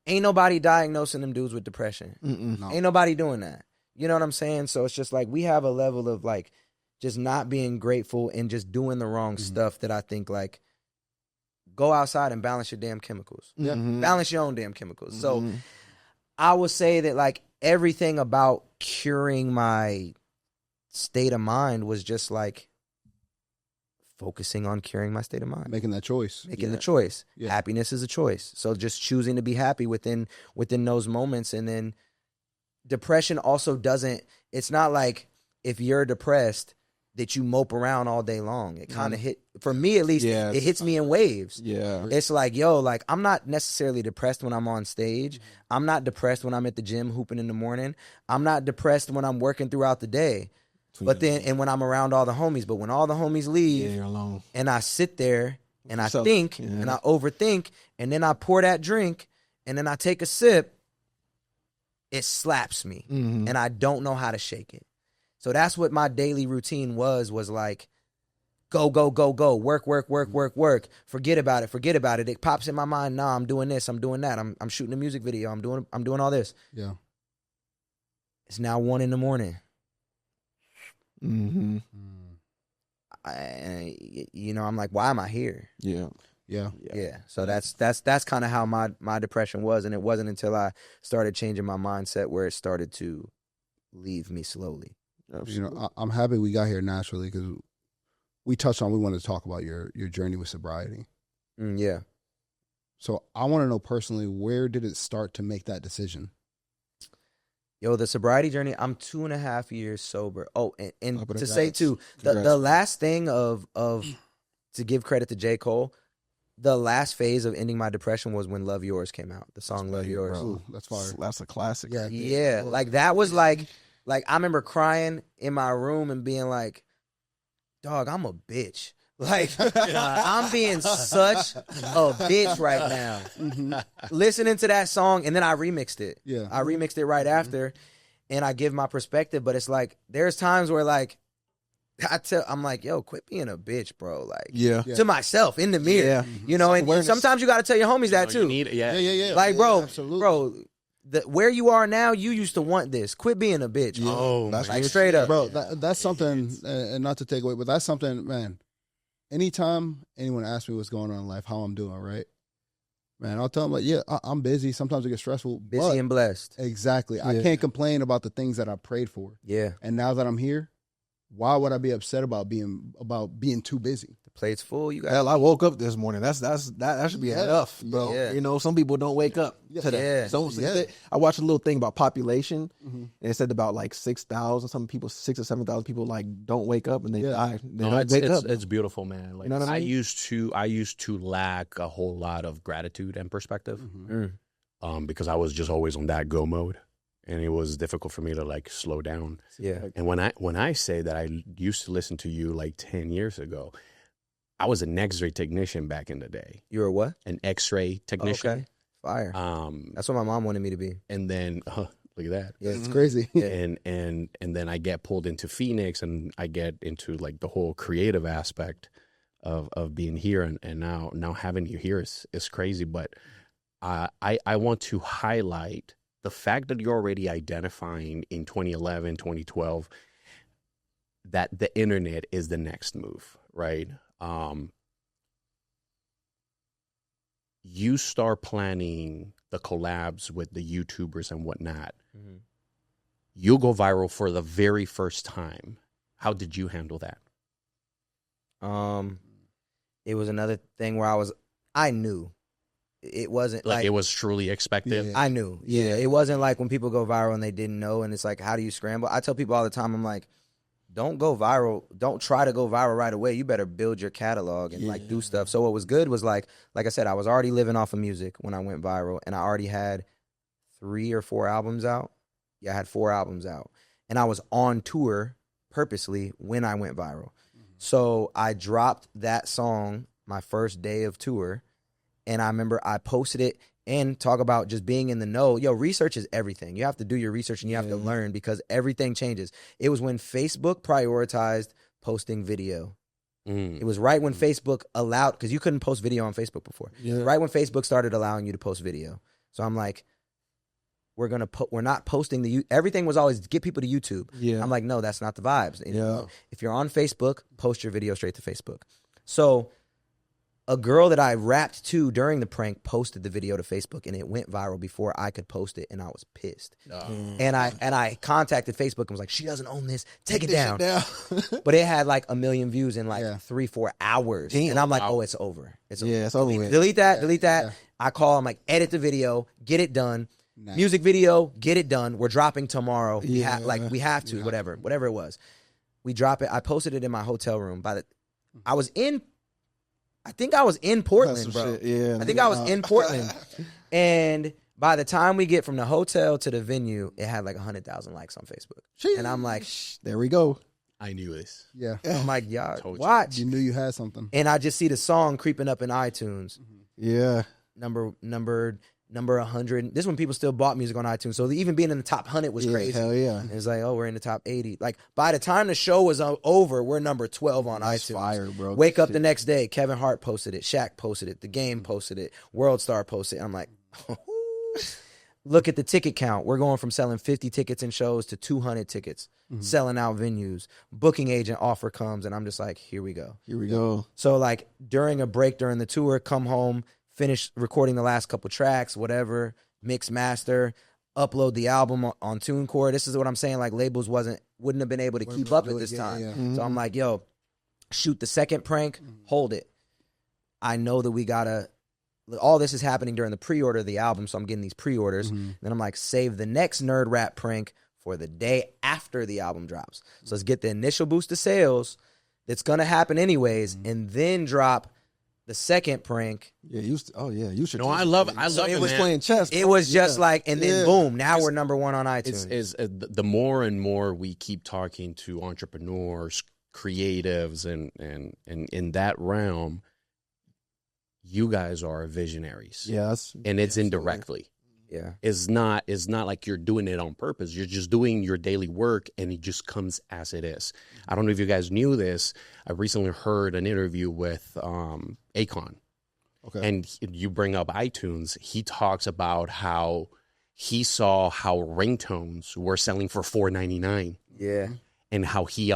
ain't nobody diagnosing them dudes with depression. No. Ain't nobody doing that. You know what I'm saying? So it's just like, we have a level of, like, just not being grateful and just doing the wrong stuff that I think, like, go outside and balance your damn chemicals. Balance your own damn chemicals. So I would say that, like, everything about curing my state of mind was just, like, focusing on curing my state of mind. Making that choice. Making the choice. Happiness is a choice. So just choosing to be happy within those moments. And then depression also doesn't, it's not like if you're depressed that you mope around all day long. It kind of for me at least, it hits me in waves. It's like, yo, like, I'm not necessarily depressed when I'm on stage. I'm not depressed when I'm at the gym hooping in the morning. I'm not depressed when I'm working throughout the day. But then, and when I'm around all the homies, but when all the homies leave, you're alone. And I sit there and I think and I overthink, and then I pour that drink and then I take a sip, it slaps me and I don't know how to shake it. So that's what my daily routine was like, go, go, go, go, work, work, work, work, work. Forget about it. It pops in my mind. Nah, I'm doing this. I'm doing that. I'm shooting a music video. I'm doing all this. Yeah. It's now 1 a.m. You know, I'm like, why am I here? Yeah. So that's kind of how my depression was, and it wasn't until I started changing my mindset where it started to leave me slowly. Absolutely. You know, I'm happy we got here naturally because we wanted to talk about your journey with sobriety. Yeah. So I want to know personally, where did it start to make that decision? Yo, the sobriety journey, I'm 2.5 years sober. Oh, and to say too, the last thing of to give credit to J. Cole, the last phase of ending my depression was when Love Yours came out. The song Love Yours. Ooh, that's fire. That's a classic. Yeah. Like, that was like I remember crying in my room and being like, dog, I'm a bitch. Like, I'm being such a bitch right now. Listening to that song, and then I remixed it. Yeah. I remixed it right after. and I give my perspective, but it's like there's times where like I'm like, yo, quit being a bitch, bro. Like, to myself in the mirror, you know. And sometimes you got to tell your homies that too. Like, bro, where you are now, you used to want this. Quit being a bitch. Oh, that's like straight up, bro. That's something, and not to take away, but that's something, man. Anytime anyone asks me what's going on in life, how I'm doing, right? Man, I'll tell them, like, yeah, I'm busy. Sometimes it gets stressful. Busy and blessed. Exactly. I can't complain about the things that I prayed for. Yeah. And now that I'm here, why would I be upset about being too busy? The plate's full. You got. Hell, I woke up this morning. that should be enough, bro. Yeah. You know, some people don't wake up to that. Yeah. So I watched a little thing about population, and it said about like 6,000, some people 6,000 or 7,000 people like don't wake up and they die. They don't wake up. It's beautiful, man. Like, you know what I mean? I used to lack a whole lot of gratitude and perspective, because I was just always on that go mode. And it was difficult for me to like slow down. Yeah. And when I say that I used to listen to you like 10 years ago, I was an X-ray technician back in the day. You were what? An X-ray technician. Okay. Fire. That's what my mom wanted me to be. And then look at that. Yeah, it's crazy. And then I get pulled into Phoenix, and I get into like the whole creative aspect of being here, and now having you here is crazy. But I want to highlight the fact that you're already identifying in 2011, 2012, that the internet is the next move, right? You start planning the collabs with the YouTubers and whatnot. Mm-hmm. You'll go viral for the very first time. How did you handle that? It was another thing where I knew. It wasn't like it was truly expected. Yeah. I knew. Yeah. It wasn't like when people go viral and they didn't know, and it's like, how do you scramble? I tell people all the time, I'm like, don't go viral. Don't try to go viral right away. You better build your catalog and like do stuff. So what was good was like I said, I was already living off of music when I went viral, and I already had 3 or 4 albums out. Yeah, I had 4 albums out, and I was on tour purposely when I went viral. So I dropped that song my first day of tour. And I remember I posted it and talk about just being in the know. Yo, research is everything. You have to do your research and you have to learn, because everything changes. It was when Facebook prioritized posting video. It was right when Facebook allowed, because you couldn't post video on Facebook before. Yeah. Right when Facebook started allowing you to post video. So I'm like, we're not posting everything was always get people to YouTube. Yeah. I'm like, no, that's not the vibes. If you're on Facebook, post your video straight to Facebook. So a girl that I rapped to during the prank posted the video to Facebook, and it went viral before I could post it, and I was pissed. And I contacted Facebook and was like, she doesn't own this. Take it down. But it had like 1 million views in like 3-4 hours. Damn. And I'm like, oh, it's over. It's over. Yeah, it's over with. Delete that. Yeah. I call, I'm like, edit the video, get it done. Nice. Music video, get it done. We're dropping tomorrow. We have to, whatever it was. We drop it. I posted it in my hotel room. I think I was in Portland, bro. I think I was in Portland. And by the time we get from the hotel to the venue, it had like 100,000 likes on Facebook. Jeez. And I'm like, there we go. I knew this. Yeah. I'm like, y'all, watch. You knew you had something. And I just see the song creeping up in iTunes. Yeah. Number 100. This is when people still bought music on iTunes. So even being in the top 100 was crazy. Hell yeah. And it's like, oh, we're in the top 80. Like, by the time the show was over, we're number 12 on iTunes. Fire, bro. Wake up the next day, Kevin Hart posted it, Shaq posted it, The Game posted it, World Star posted it. I'm like, look at the ticket count. We're going from selling 50 tickets in shows to 200 tickets, selling out venues. Booking agent offer comes, and I'm just like, here we go. Here we go. So, like, during a break during the tour, come home, finish recording the last couple tracks, whatever, mix, master, upload the album on TuneCore. This is what I'm saying. Like, labels wouldn't have been able to keep up at this time. Yeah. So I'm like, yo, shoot the second prank, hold it. I know that all this is happening during the pre-order of the album, so I'm getting these pre-orders. Then I'm like, save the next nerd rap prank for the day after the album drops. So let's get the initial boost of sales that's going to happen anyways, and then drop the second prank. Yeah, you should. No, I love it. It was playing chess. It was just like, and then boom, now we're number 1 on iTunes. The more and more we keep talking to entrepreneurs, creatives, and in that realm, you guys are visionaries. Yes, and it's indirectly. Yeah. is not like you're doing it on purpose. You're just doing your daily work, and it just comes as it is. I don't know if you guys knew this. I recently heard an interview with Akon. Okay. And you bring up iTunes. He talks about how he saw how ringtones were selling for $4.99. Yeah. And how he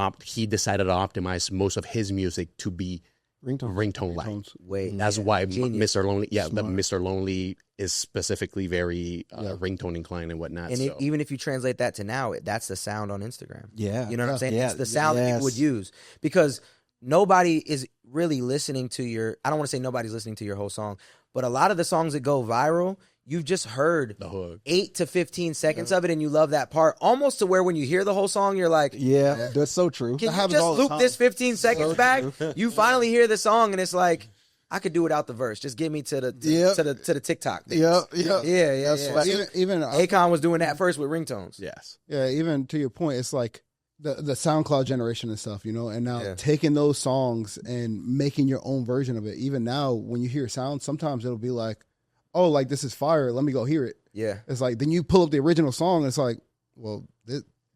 decided to optimize most of his music to be ringtone like. Wait. That's why Genius. Mr. Lonely, Mr. Lonely is specifically very ringtone inclined and whatnot. And even if you translate that to now, that's the sound on Instagram. Yeah. You know what I'm saying? Yeah. It's the sound that people would use, because nobody is really listening to I don't want to say nobody's listening to your whole song, but a lot of the songs that go viral, you've just heard the hook, 8 to 15 seconds of it, and you love that part, almost to where when you hear the whole song, you're like, yeah. That's so true. can you just loop this 15 seconds back? You finally hear the song, and it's like, I could do without the verse. Just get me to the to the TikTok. Yeah. Even Akon was doing that first with ringtones. yes, yeah. Even to your point, it's like the SoundCloud generation and stuff, you know. And now taking those songs and making your own version of it. Even now, when you hear sound, sometimes it'll be like, oh, like this is fire. Let me go hear it. Yeah. It's like then you pull up the original song, and it's like, well,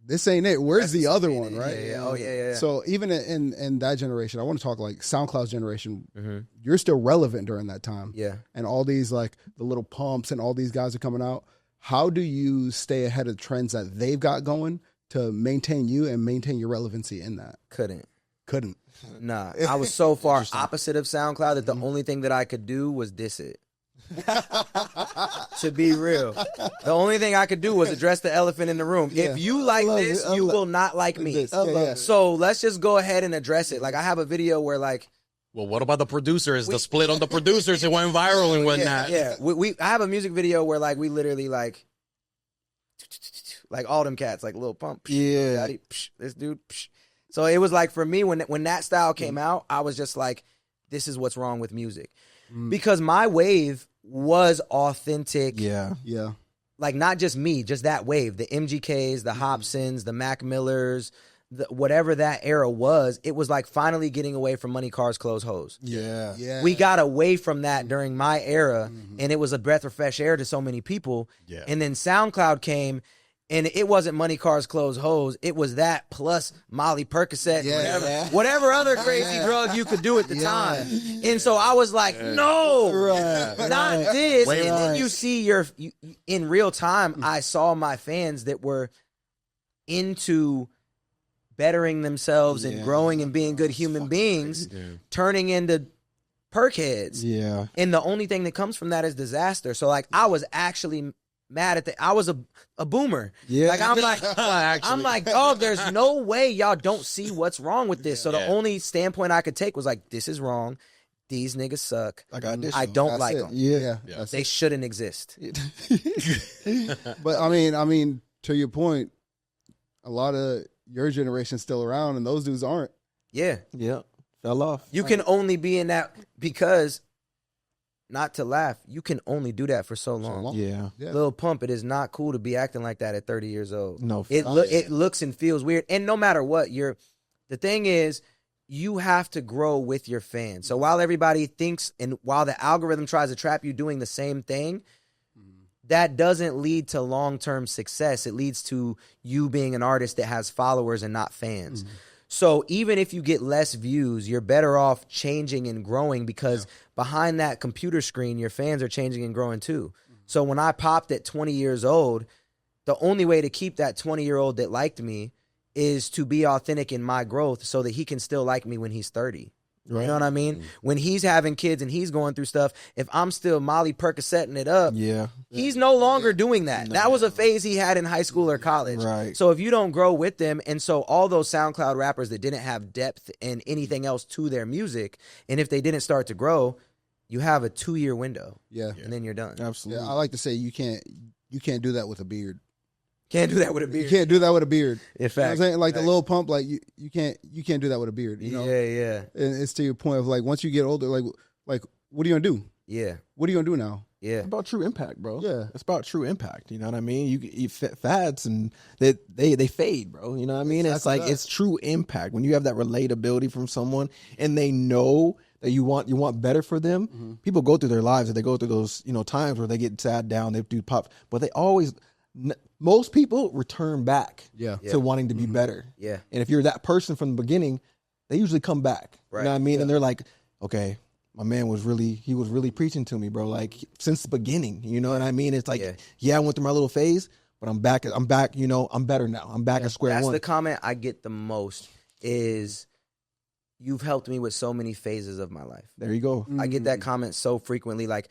this ain't it. Where's the other one, right? Yeah. Oh, yeah. So even in that generation, I want to talk like SoundCloud's generation. Mm-hmm. You're still relevant during that time. Yeah. And all these like the little pumps and all these guys are coming out. How do you stay ahead of the trends that they've got going to maintain you and maintain your relevancy in that? Couldn't. Nah. I was so far opposite of SoundCloud that the only thing that I could do was diss it. To be real, the only thing I could do was address the elephant in the room. If you like this, you will not like me. So let's just go ahead and address it. Like I have a video where like, well, what about the producers? The split on the producers, it went viral and whatnot. Yeah. I have a music video where like we literally like all them cats, like Lil Pump. Yeah. Daddy, this dude. So it was like for me when that style came out, I was just like, this is what's wrong with music. Because my wave was authentic. Yeah. Like not just me, just that wave. The MGKs, the Hobsons, the Mac Millers, whatever that era was, it was like finally getting away from money, cars, clothes, hoes. Yeah. We got away from that during my era, and it was a breath of fresh air to so many people. Yeah. And then SoundCloud came, and it wasn't money, cars, clothes, hoes. It was that plus Molly, Percocet, whatever other crazy drug you could do at the time. And so I was like, no, not this. And then you see in real time, I saw my fans that were into bettering themselves and growing and being good human beings, turning into perk heads. Yeah. And the only thing that comes from that is disaster. So like I was actually mad at I was a boomer. Yeah. Like I'm like, oh, there's no way y'all don't see what's wrong with this. So the only standpoint I could take was like, this is wrong. These niggas suck. I don't like them. Yeah. They shouldn't exist. But I mean, to your point, a lot of your generation's still around and those dudes aren't. Yeah. Fell off. You can only be in that because, not to laugh, you can only do that for so long. Yeah. Lil Pump, it is not cool to be acting like that at 30 years old. No. It looks and feels weird. And no matter what, the thing is, you have to grow with your fans. So while everybody thinks and while the algorithm tries to trap you doing the same thing, that doesn't lead to long-term success. It leads to you being an artist that has followers and not fans. So even if you get less views, you're better off changing and growing because behind that computer screen, your fans are changing and growing too. So when I popped at 20 years old, the only way to keep that 20-year-old that liked me is to be authentic in my growth so that he can still like me when he's 30. Right. You know what I mean? When he's having kids and he's going through stuff, if I'm still Molly Percocetting it up, he's no longer doing that. That was a phase he had in high school or college. Right. So if you don't grow with them, and so all those SoundCloud rappers that didn't have depth and anything else to their music, and if they didn't start to grow, you have a 2-year window. And then you're done. Absolutely. Yeah, I like to say you can't do that with a beard. Can't do that with a beard. You can't do that with a beard. In fact, you know what I'm saying? Like the Lil Pump, like you can't do that with a beard. You know? Yeah. And it's to your point of like once you get older, like what are you gonna do? Yeah. What are you gonna do now? Yeah. It's about true impact, bro. Yeah. It's about true impact. You know what I mean? You fads and they fade, bro. You know what I mean? It's like it's true impact when you have that relatability from someone and they know that you want better for them. People go through their lives and they go through those, times where they get sad down, they do pop, but they always, most people return back to wanting to be better. Yeah. And if you're that person from the beginning, they usually come back. Right. You know what I mean? And they're like, okay, my man was really preaching to me, bro. Like since the beginning, you know what I mean? It's like, I went through my little phase, but I'm back, I'm better now. I'm back at square one. That's the comment I get the most is, you've helped me with so many phases of my life. There you go. I get that comment so frequently. Like,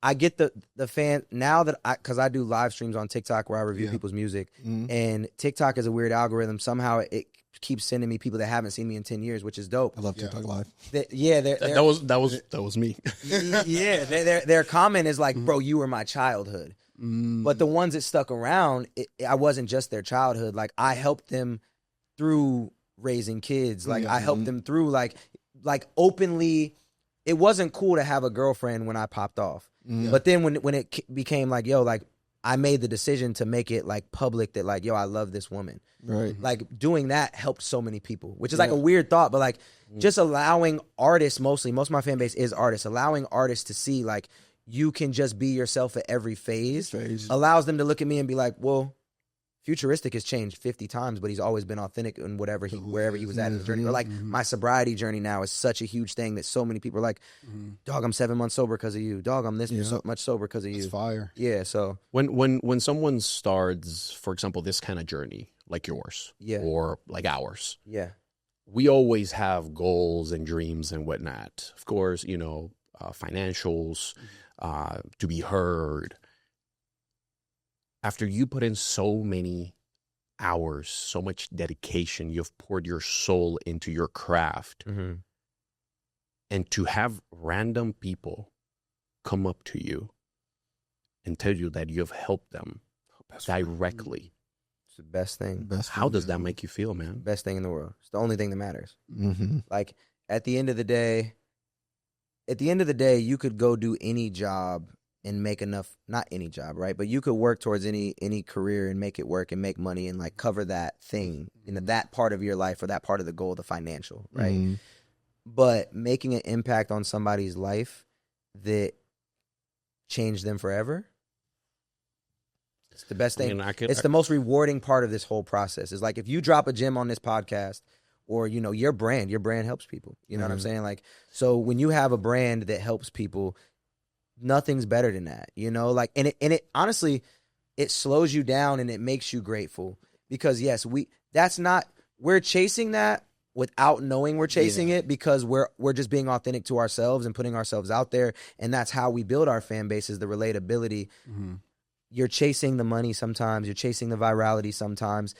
I get the fan now that because I do live streams on TikTok where I review people's music, and TikTok is a weird algorithm. Somehow it keeps sending me people that haven't seen me in 10 years, which is dope. I love TikTok Live. That was me. Yeah, their comment is like, bro, you were my childhood. But the ones that stuck around, I wasn't just their childhood. Like, I helped them through raising kids. Like, I helped them through like openly. It wasn't cool to have a girlfriend when I popped off. But then when it became like, yo, like, I made the decision to make it like public that like, yo, I love this woman. Right. Like, doing that helped so many people, which is like a weird thought, but like just allowing artists, most of my fan base is artists, allowing artists to see like you can just be yourself at every phase allows them to look at me and be like, well, Futuristic has changed 50 times, but he's always been authentic in wherever he was at in the journey. Or like my sobriety journey now is such a huge thing that so many people are like, dog, I'm 7 months sober because of you. Dog, I'm this much sober because of you. It's fire. Yeah. So when someone starts, for example, this kind of journey like yours, or like ours, we always have goals and dreams and whatnot. Of course, financials, to be heard. After you put in so many hours, so much dedication, you've poured your soul into your craft, and to have random people come up to you and tell you that you've helped them directly. It's the best thing. How does that make you feel, man? Best thing in the world. It's the only thing that matters. Like, at the end of the day, you could go do any job and make enough, not any job, right? But you could work towards any career and make it work and make money and like cover that thing, that part of your life or that part of the goal, the financial, right? But making an impact on somebody's life that changed them forever, it's the best thing. It's the most rewarding part of this whole process. Is like, if you drop a gem on this podcast, or your brand helps people. You know what I'm saying? Like, so when you have a brand that helps people, nothing's better than that, like, and it honestly, it slows you down and it makes you grateful, because yes, we're chasing that without knowing we're chasing it, because we're just being authentic to ourselves and putting ourselves out there. And that's how we build our fan base, is the relatability. You're chasing the money sometimes, you're chasing the virality sometimes,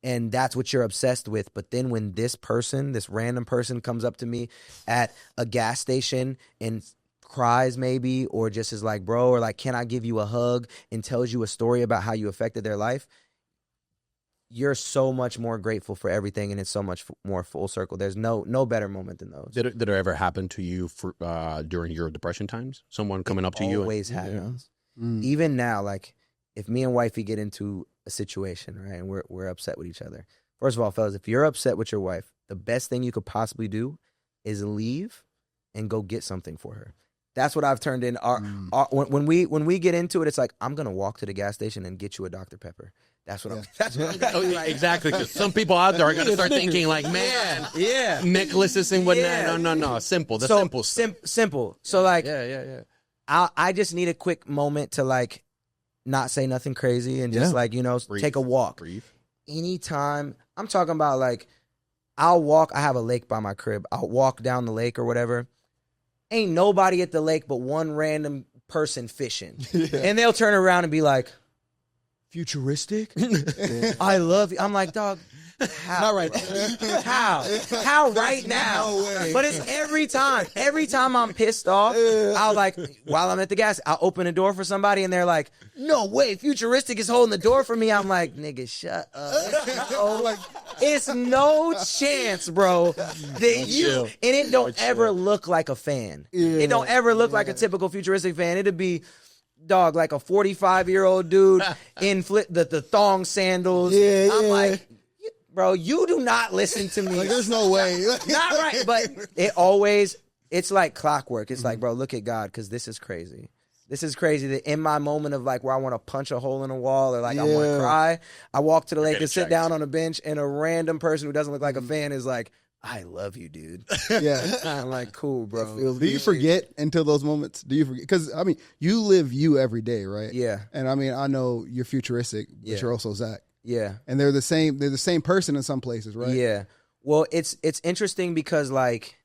and that's what you're obsessed with. But then when this random person comes up to me at a gas station and cries maybe, or just is like, bro, or like, can I give you a hug, and tells you a story about how you affected their life, you're so much more grateful for everything, and it's so much more full circle. There's no better moment than those. Did it ever happen to you during your depression times? Someone coming up to you? Always happens. Even now, like, if me and wifey get into a situation, right, and we're upset with each other. First of all, fellas, if you're upset with your wife, the best thing you could possibly do is leave and go get something for her. That's what I've turned in. When we get into it, it's like, I'm gonna walk to the gas station and get you a Dr. Pepper. That's what I'm. Exactly. Because some people out there are gonna start thinking like, man, necklaces and whatnot. No. Simple. Simple. So like, yeah. I just need a quick moment to like not say nothing crazy and just like, breathe. Take a walk. Breathe. Anytime. I'm talking about like, I'll walk. I have a lake by my crib. I'll walk down the lake or whatever. Ain't nobody at the lake but one random person fishing. And they'll turn around and be like, Futuristic? I love you. I'm like, dog, how? Not right now. How right now? No, but it's every time. Every time I'm pissed off, I'll like, while I'm at the gas, I'll open the door for somebody and they're like, no way, Futuristic is holding the door for me. I'm like, nigga, shut up. It's no chance, bro, that you, and it don't ever look like a fan. It don't ever look like a typical Futuristic fan. It'd be, dog, like a 45-year-old dude in the thong sandals. I'm like, bro, you do not listen to me. Like, there's no way. Not right. But it always, it's like clockwork. It's like, bro, look at God, because this is crazy. This is crazy that in my moment of like where I want to punch a hole in a wall or like I want to cry, I walk to the lake and sit down on a bench, and a random person who doesn't look like a fan is like, I love you, dude. Yeah. I'm like, cool, bro. Do you forget until those moments? Do you forget? Because, I mean, you live you every day, right? Yeah. And, I mean, I know you're futuristic, but you're also Zach. Yeah. And they're the same person in some places, right? Yeah. Well, it's interesting because, like,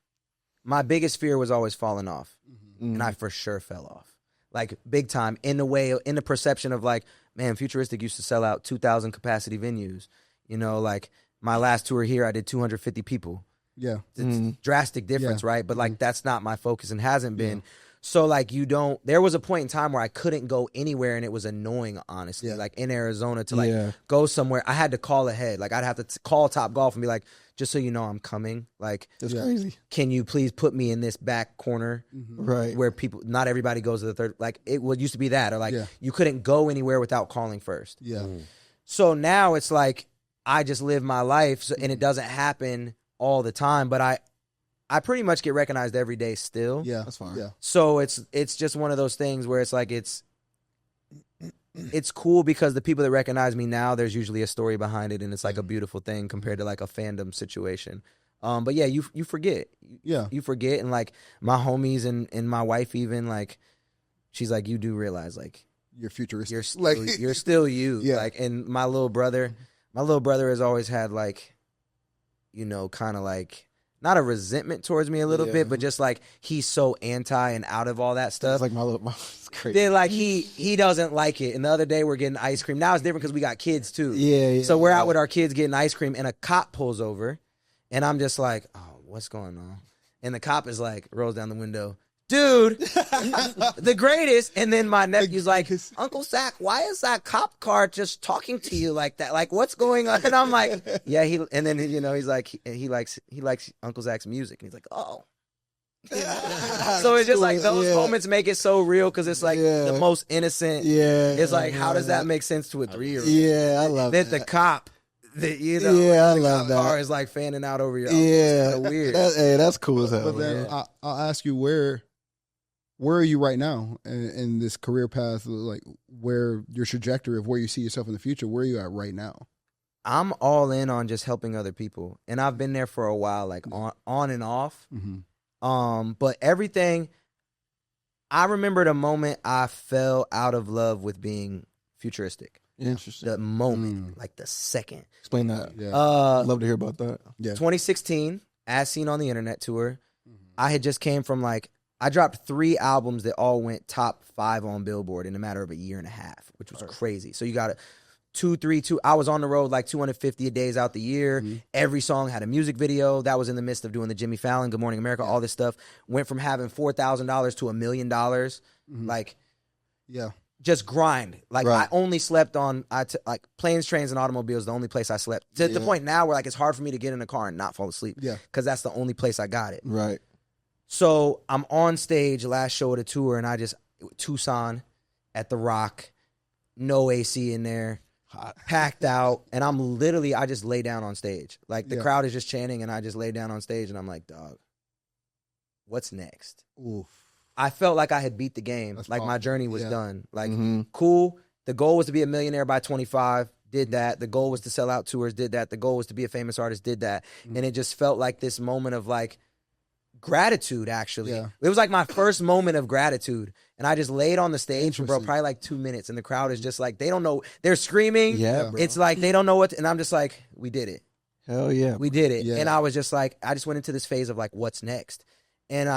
my biggest fear was always falling off. And I for sure fell off. Like, big time, in the perception of, like, man, Futuristic used to sell out 2,000 capacity venues. You know, like, my last tour here, I did 250 people. Yeah. It's drastic difference, right? But, like, that's not my focus and hasn't been. So, like, there was a point in time where I couldn't go anywhere, and it was annoying, honestly. Like, in Arizona to, like, go somewhere, I had to call ahead. Like, I'd have to call Top Golf and be like, just so you know I'm coming. Like, That's crazy. Can you please put me in this back corner Right. where not everybody goes to the third. Like, it used to be that. Or, like, you couldn't go anywhere without calling first. Yeah. So now it's like I just live my life, and it doesn't happen all the time. But I pretty much get recognized every day still. Yeah. That's fine. Yeah. So it's just one of those things where it's like it's cool because the people that recognize me now, there's usually a story behind it, and it's like a beautiful thing compared to like a fandom situation. But yeah, you forget. Yeah. You forget, and like my homies and my wife even, like, she's like, you do realize like You're futuristic. you're still you. Yeah. Like, and my little brother has always had like, you know, kind of like not a resentment towards me a little bit, but just like he's so anti and out of all that stuff. It's like it's crazy. Then like he doesn't like it. And the other day we're getting ice cream. Now it's different because we got kids too. Yeah. So we're out with our kids getting ice cream, and a cop pulls over, and I'm just like, oh, what's going on? And the cop is like, rolls down the window, dude, the greatest. And then my nephew's like, Uncle Zach, why is that cop car just talking to you like that? Like, what's going on? And I'm like, yeah, and then, you know, he's like, he likes Uncle Zach's music. And he's like, oh. So it's just like those moments make it so real because it's like the most innocent. Yeah. It's like, how does that make sense to a 3-year-old? Yeah, I love that. that. The cop, you know, I love that. car is like fanning out over your Yeah. It's weird. That's cool as hell. But then I'll ask you, where are you right now in this career path? Like, where your trajectory of where you see yourself in the future, where are you at right now? I'm all in on just helping other people. And I've been there for a while, like on and off. But everything, I remember the moment I fell out of love with being futuristic. Interesting. The moment, like the second. Explain that. Yeah. I'd love to hear about that. Yeah. 2016, As Seen on the Internet tour. I had just came from like, I dropped 3 albums that all went top 5 on Billboard in a matter of a year and a half, which was crazy. So you got it. 2, 3, 2. I was on the road like 250 days out the year. Every song had a music video. That was in the midst of doing the Jimmy Fallon, Good Morning America, all this stuff. Went from having $4,000 to $1 million. Like, just grind. Like, I only slept on like planes, trains, and automobiles. The only place I slept to the point now where like it's hard for me to get in a car and not fall asleep. Yeah, because that's the only place I got it. Right. So I'm on stage, last show of the tour, and Tucson at the Rock, no AC in there. Packed out, and I just lay down on stage. Like, the crowd is just chanting, and I just lay down on stage, and I'm like, dog, what's next? Oof. I felt like I had beat the game. That's like, powerful. my journey was done. Like, cool. The goal was to be a millionaire by 25. Did that. The goal was to sell out tours. Did that. The goal was to be a famous artist. Did that. And it just felt like this moment of, like, gratitude, actually. It was like my first moment of gratitude. And I just laid on the stage for, bro, probably like 2 minutes. And the crowd is just like, they don't know. They're screaming. Yeah, bro. It's like, they don't know what. And I'm just like, we did it. Hell yeah. We did it. Yeah. And I was just like, I just went into this phase of like, what's next? And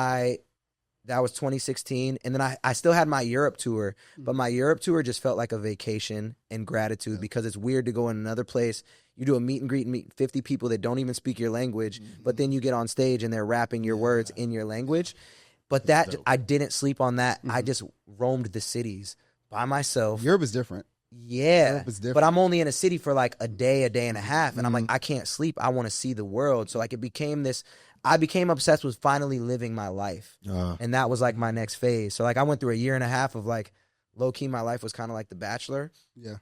that was 2016. And then I still had my Europe tour. But my Europe tour just felt like a vacation and gratitude because it's weird to go in another place. You do a meet and greet and meet 50 people that don't even speak your language, but then you get on stage and they're rapping your words in your language. But I didn't sleep on that. I just roamed the cities by myself. Europe is different. Yeah. Europe is different. But I'm only in a city for like a day and a half. And I'm like, I can't sleep. I want to see the world. So like I became obsessed with finally living my life. And that was like my next phase. So like I went through a year and a half of like, low key, my life was kind of like The Bachelor. Yeah.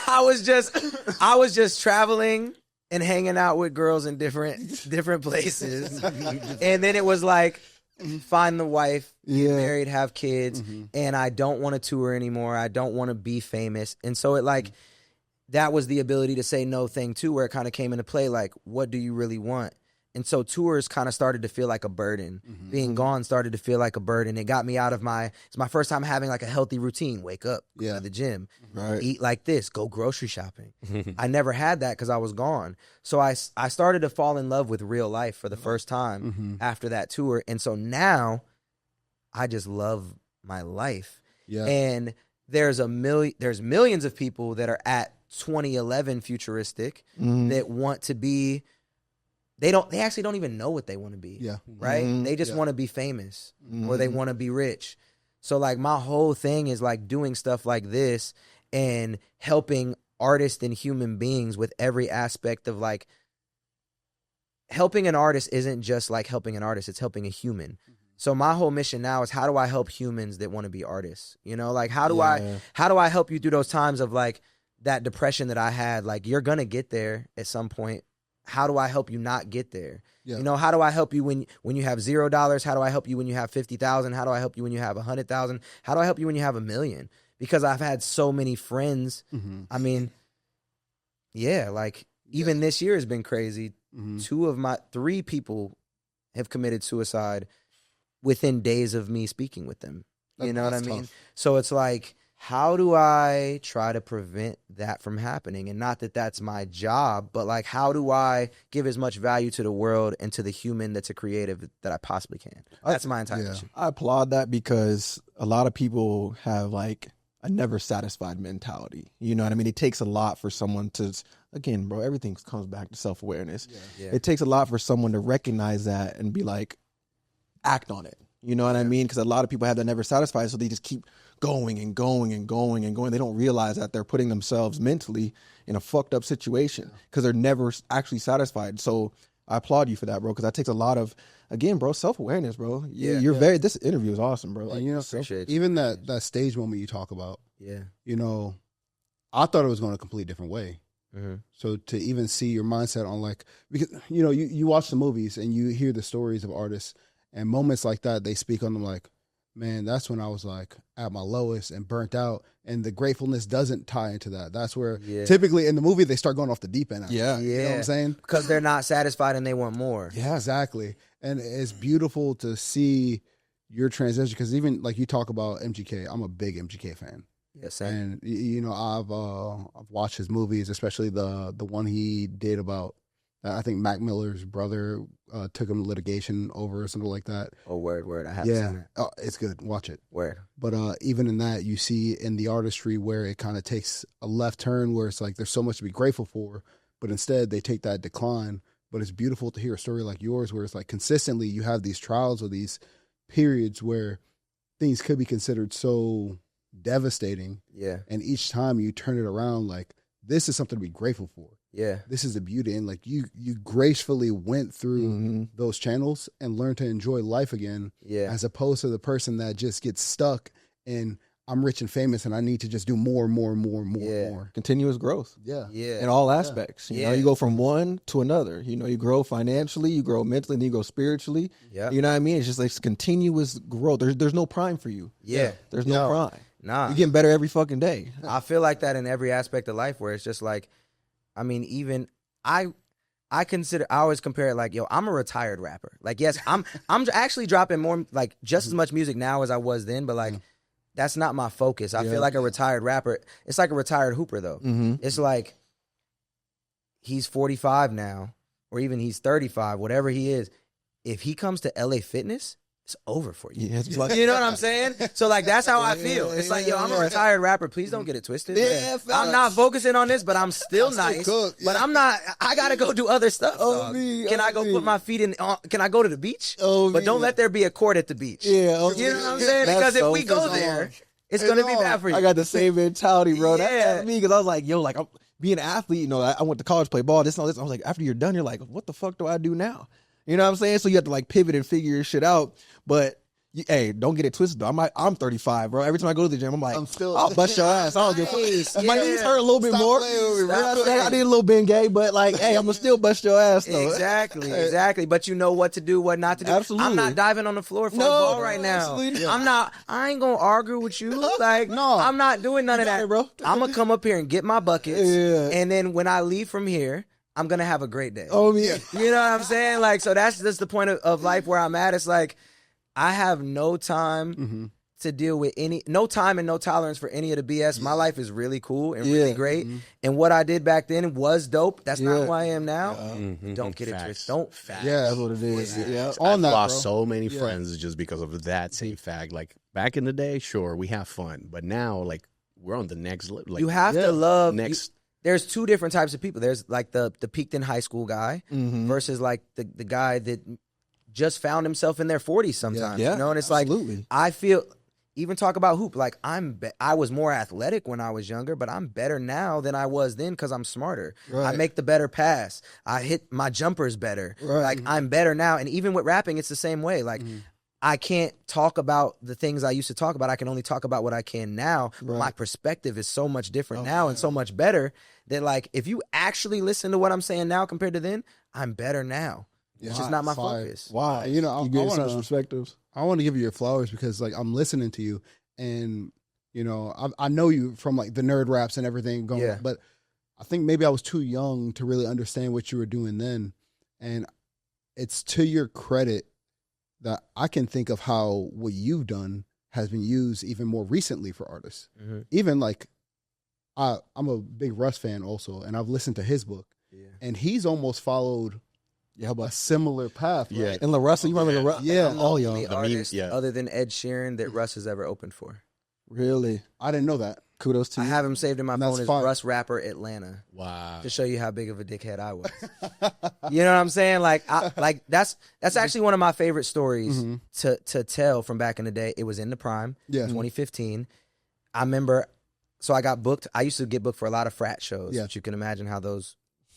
I was just traveling and hanging out with girls in different places. And then it was like, find the wife, get Yeah. married, have kids, and I don't want to tour anymore. I don't want to be famous. And so it like, that was the ability to say no thing too, where it kind of came into play. Like, what do you really want? And so tours kind of started to feel like a burden. Being gone started to feel like a burden. It got me out of it's my first time having like a healthy routine. Wake up, go to the gym, eat like this, go grocery shopping. I never had that because I was gone. So I started to fall in love with real life for the first time after that tour. And so now I just love my life. Yeah. And there's millions of people that are at 2011 Futuristic that want to be, they actually don't even know what they want to be. Yeah. Right? They just want to be famous or they want to be rich. So like my whole thing is like doing stuff like this and helping artists and human beings with every aspect of like, helping an artist isn't just like helping an artist, it's helping a human. So my whole mission now is how do I help humans that want to be artists? You know, like how do I help you through those times of like that depression that I had? Like you're going to get there at some point. How do I help you not get there? Yeah. You know, how do I help you when you have $0? How do I help you when you have 50,000? How do I help you when you have 100,000? How do I help you when you have 1 million? Because I've had so many friends. I mean, yeah, like even this year has been crazy. 3 people have committed suicide within days of me speaking with them. You know what I mean? Tough. So it's like, how do I try to prevent that from happening? And not that that's my job, but like, how do I give as much value to the world and to the human that's a creative that I possibly can? That's my entire mission. I applaud that because a lot of people have like a never satisfied mentality. You know what I mean? It takes a lot for someone to, again, bro, everything comes back to self-awareness. Yeah. It takes a lot for someone to recognize that and be like, act on it. You know what I mean? Because a lot of people have that never satisfied, so they just keep going and going and going and going. They don't realize that they're putting themselves mentally in a fucked up situation because they're never actually satisfied. So I applaud you for that, bro, because that takes a lot of, again, bro, self-awareness, bro. This interview is awesome, bro. Like, and, you know, appreciate even that stage moment you talk about, you know, I thought it was going a completely different way. So to even see your mindset on like, because, you know, you watch the movies and you hear the stories of artists and moments like that, they speak on them like, man, that's when I was like at my lowest and burnt out. And the gratefulness doesn't tie into that. That's where typically in the movie, they start going off the deep end. You know what I'm saying? Because they're not satisfied and they want more. Yeah, exactly. And it's beautiful to see your transition. Because even like you talk about MGK, I'm a big MGK fan. Yes, and you know, I've watched his movies, especially the one he did about I think Mac Miller's brother took him to litigation over or something like that. Oh, word. I haven't seen it. Oh, it's good. Watch it. Word. But even in that, you see in the artistry where it kind of takes a left turn where it's like there's so much to be grateful for, but instead they take that decline. But it's beautiful to hear a story like yours where it's like consistently you have these trials or these periods where things could be considered so devastating. Yeah. And each time you turn it around, like, this is something to be grateful for. Yeah. This is the beauty. And like you gracefully went through those channels and learned to enjoy life again. Yeah. As opposed to the person that just gets stuck in I'm rich and famous and I need to just do more. Continuous growth. Yeah. Yeah. In all aspects. You know, you go from one to another. You know, you grow financially, you grow mentally, and you grow spiritually. Yeah. You know what I mean? It's just like continuous growth. There's no prime for you. Yeah. There's no prime. Nah. You're getting better every fucking day. I feel like that in every aspect of life where it's just like, I mean, even I always compare it like, yo, I'm a retired rapper. Like, yes, I'm actually dropping more, like just as much music now as I was then, but like, that's not my focus. I feel like a retired rapper. It's like a retired hooper though. It's like, he's 45 now, or even he's 35, whatever he is. If he comes to LA Fitness, it's over for you. Yeah, like, you know what I'm saying? So like that's how I feel. It's like, yo, I'm a retired rapper. Please don't get it twisted. Yeah, I'm not focusing on this, but I'm still nice. But I'm not. I gotta go do other stuff. Can I go put my feet in? Can I go to the beach? But don't let there be a court at the beach. Yeah, you know what I'm saying? Because if we go there, it's gonna be bad for you. I got the same mentality, bro. That's me because I was like, yo, like I'm being an athlete. You know, I went to college, to play ball, this and all this. I was like, after you're done, you're like, what the fuck do I do now? You know what I'm saying? So you have to like pivot and figure your shit out. But Hey, don't get it twisted though. I'm 35, bro. Every time I go to the gym, I'm like, I'll bust your ass. I don't give a fuck. My knees hurt a little bit more. I need a little Bengay, but like, hey, I'm gonna still bust your ass though. Exactly. But you know what to do, what not to do. Absolutely. I'm not diving on the floor for a ball right now. I ain't gonna argue with you. Like, no, I'm not doing none of that, bro. I'm gonna come up here and get my buckets, and then when I leave from here, I'm gonna have a great day. Oh yeah. You know what I'm saying? Like, so that's just the point of life where I'm at. It's like, I have no time to deal with no time and no tolerance for any of the BS. My life is really cool and really great. And what I did back then was dope. That's not who I am now. Don't get it twisted. Don't fact. Yeah, that's what it is. Yeah. I've lost so many friends just because of that same fact. Like back in the day, sure, we have fun. But now, like, we're on the next level. Like, you have to love there's two different types of people. There's like the peaked in high school guy versus like the guy that just found himself in their 40s sometimes. You know, and it's absolutely. Like, I feel, even talk about hoop, like I was more athletic when I was younger, but I'm better now than I was then because I'm smarter. I make the better pass. I hit my jumpers better. Like, I'm better now. And even with rapping, it's the same way. Like, I can't talk about the things I used to talk about. I can only talk about what I can now. My perspective is so much different now and so much better that, like, if you actually listen to what I'm saying now compared to then, I'm better now. It's just not my focus. Why? You know, you give some perspectives. I want to give you your flowers because, like, I'm listening to you, and you know, I know you from like the nerd raps and everything going on, but I think maybe I was too young to really understand what you were doing then, and it's to your credit that I can think of how what you've done has been used even more recently for artists. Even like, I'm a big Russ fan also, and I've listened to his book, and he's almost followed a similar path. Right? And LaRussa, you remember LaRussa? Yeah. All young. The artist, other than Ed Sheeran, that Russ has ever opened for. Really? I didn't know that. Kudos to you. I have him saved in my phone as fine. Russ Rapper Atlanta. Wow. To show you how big of a dickhead I was. You know what I'm saying? Like, that's actually one of my favorite stories to tell from back in the day. It was in the prime, 2015. I remember, so I got booked. I used to get booked for a lot of frat shows. But you can imagine how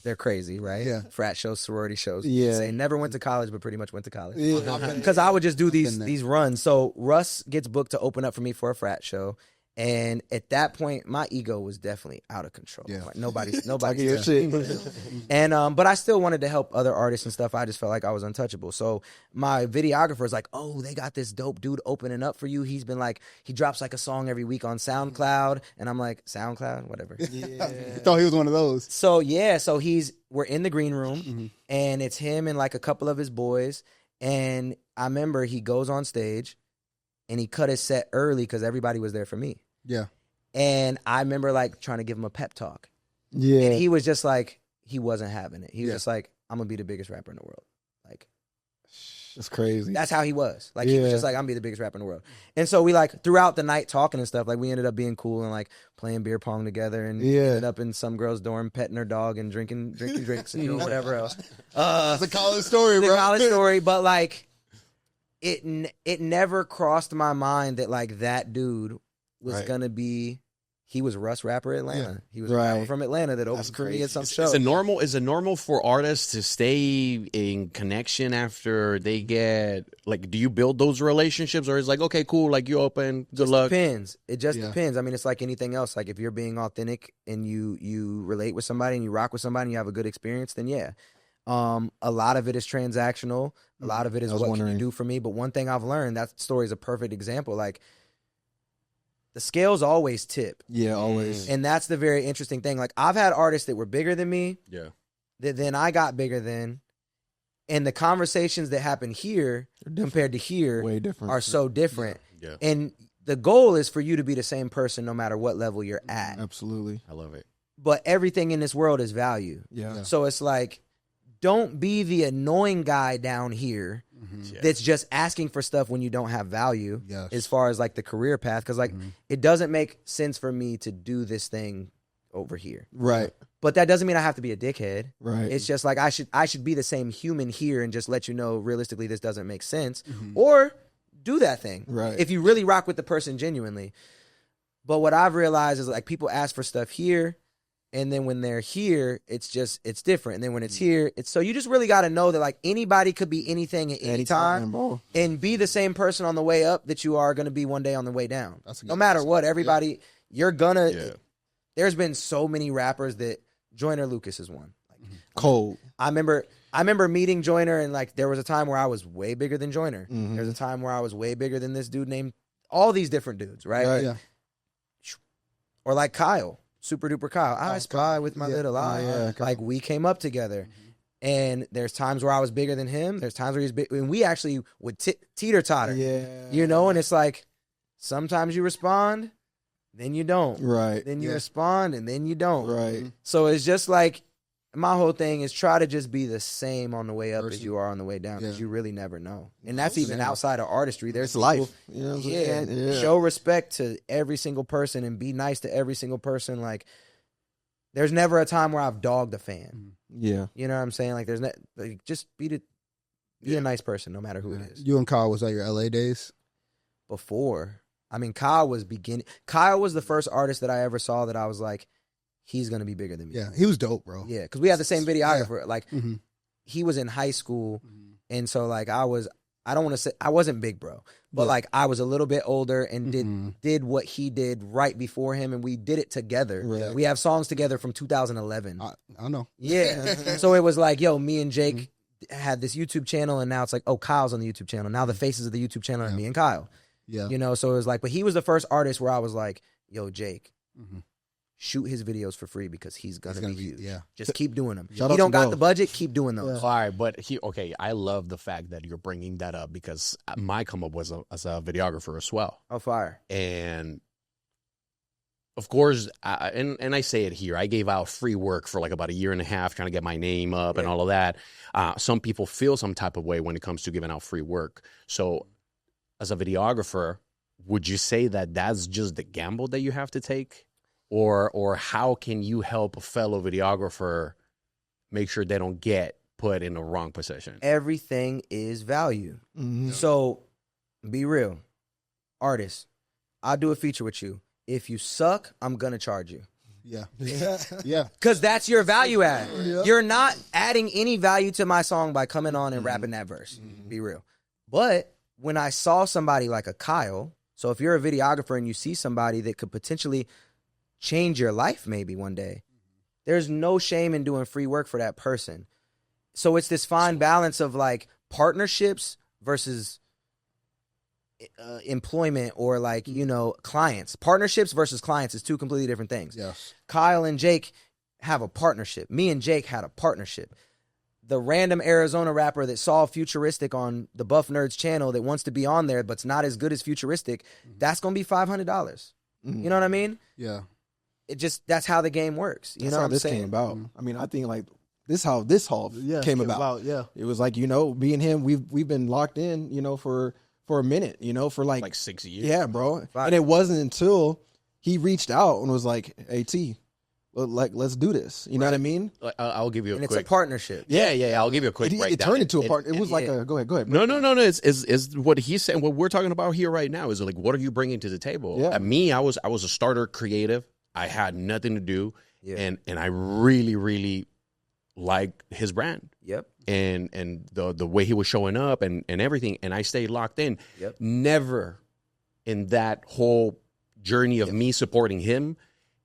they're crazy, right? Yeah. Frat shows, sorority shows. Yeah. Say never went to college, but pretty much went to college. Because I would just do these runs. So Russ gets booked to open up for me for a frat show. And at that point, my ego was definitely out of control. Yeah. Like nobody's shit. And but I still wanted to help other artists and stuff. I just felt like I was untouchable. So my videographer's like, oh, they got this dope dude opening up for you. He's been like, he drops like a song every week on SoundCloud. And I'm like, SoundCloud? Whatever. Yeah. Thought he was one of those. So we're in the green room and it's him and like a couple of his boys. And I remember he goes on stage and he cut his set early because everybody was there for me. Yeah. And I remember like trying to give him a pep talk. Yeah. And he was just like, he wasn't having it. He was just like, I'm going to be the biggest rapper in the world. Like, that's crazy. That's how he was. Like, he was just like, I'm going to be the biggest rapper in the world. And so we like, throughout the night talking and stuff, like we ended up being cool and like playing beer pong together and ended up in some girl's dorm, petting her dog and drinking drinks and doing whatever else. It's a college story, bro. It's a college story, but like, it never crossed my mind that like that dude was gonna be. He was Russ Rapper Atlanta. He was a rapper from Atlanta that opened for me at some show. Is it normal for artists to stay in connection after they get like? Do you build those relationships, or is it like, okay, cool, like you open, good luck? Depends. It just depends. I mean, it's like anything else. Like if you're being authentic and you relate with somebody and you rock with somebody and you have a good experience, then yeah. A lot of it is transactional. A lot of it is what can you do for me. But one thing I've learned, that story is a perfect example. Like the scales always tip. Yeah, always. And that's the very interesting thing. Like I've had artists that were bigger than me. Yeah. That then I got bigger than. And the conversations that happen here compared to here way different. are so different. Yeah. And the goal is for you to be the same person no matter what level you're at. Absolutely. I love it. But everything in this world is value. Yeah. So it's like, don't be the annoying guy down here that's just asking for stuff when you don't have value as far as like the career path. Because like it doesn't make sense for me to do this thing over here. Right. But that doesn't mean I have to be a dickhead. Right. It's just like I should be the same human here and just let you know realistically this doesn't make sense. Or do that thing. Right. If you really rock with the person genuinely. But what I've realized is like people ask for stuff here And then when they're here, it's different. And then when it's here, so you just really got to know that like anybody could be anything at any time, bro. and be the same person on the way up that you are going to be one day on the way down. No matter what, everybody, you're gonna. Yeah. There's been so many rappers that Joyner Lucas is one. Like, cold. I remember meeting Joyner, and like there was a time where I was way bigger than Joyner. Mm-hmm. There's a time where I was way bigger than this dude named all these different dudes, right? Yeah. Or like Kyle. Super duper Kyle. I spy with my little eye. Yeah, like we came up together. And there's times where I was bigger than him. There's times where he's big. And we actually would teeter-totter. Yeah. You know, and it's like sometimes you respond, then you don't. Right. Then you respond, and then you don't. Right. So it's just like my whole thing is try to just be the same on the way up as you are on the way down, because you really never know. And that's even outside of artistry. There's life. People, you know what I'm saying? Show respect to every single person and be nice to every single person. Like, there's never a time where I've dogged a fan. Yeah. You know what I'm saying? Like, there's just be a nice person no matter who it is. You and Kyle, was that your LA days? Before. I mean, Kyle was the first artist that I ever saw that I was like, he's going to be bigger than me. Yeah, he was dope, bro. Yeah, because we had the same videographer. Like, he was in high school, and so, like, I don't want to say, I wasn't big, bro. But, like, I was a little bit older and did what he did right before him, and we did it together. Right. We have songs together from 2011. I know. Yeah. So it was like, yo, me and Jake had this YouTube channel, and now it's like, oh, Kyle's on the YouTube channel. Now the faces of the YouTube channel are me and Kyle. Yeah. You know, so it was like, but he was the first artist where I was like, yo, Jake, shoot his videos for free because he's gonna be huge. Yeah. Just keep doing them. You don't got the budget, keep doing those. All right, but I love the fact that you're bringing that up, because my come up was as a videographer as well. Oh, fire. And of course, and I say it here, I gave out free work for like about a year and a half trying to get my name up and all of that. Some people feel some type of way when it comes to giving out free work. So as a videographer, would you say that that's just the gamble that you have to take? Or how can you help a fellow videographer make sure they don't get put in the wrong position? Everything is value. So be real. Artists, I'll do a feature with you. If you suck, I'm going to charge you. Yeah. Yeah. Because that's your value add. You're not adding any value to my song by coming on and rapping that verse. Be real. But when I saw somebody like a Kyle, so if you're a videographer and you see somebody that could potentially change your life maybe one day, there's no shame in doing free work for that person. So it's this fine balance of like partnerships versus employment, or like, you know, clients. Partnerships versus clients is two completely different things. Yes. Kyle and Jake have a partnership. Me and Jake had a partnership. The random Arizona rapper that saw Futuristic on the Buff Nerds channel that wants to be on there but's not as good as Futuristic, that's going to be $500. You know what I mean? Yeah. That's how the game works. You know what I'm saying? Came about. I mean, I think like this how this haul came about. Yeah. It was like, you know, me and him, we've been locked in, you know, for a minute, you know, for like 6 years. Yeah, bro. And it wasn't until he reached out and was like, "Hey T, like let's do this." You know what I mean? I'll give you a quick. It's a partnership. Yeah. I'll give you a quick breakdown. It turned into a partner. It was like a go ahead. No. It's what he's saying. What we're talking about here right now is like, what are you bringing to the table? Yeah. Me, I was a starter creative. I had nothing to do, and I really, really liked his brand. Yep. And the way he was showing up and everything, and I stayed locked in. Yep. Never in that whole journey of me supporting him,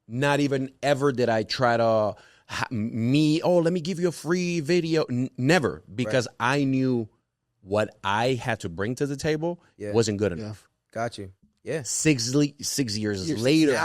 not even ever did I try to let me give you a free video. Never, because I knew what I had to bring to the table wasn't good enough. Got you. Yeah. 6 years later,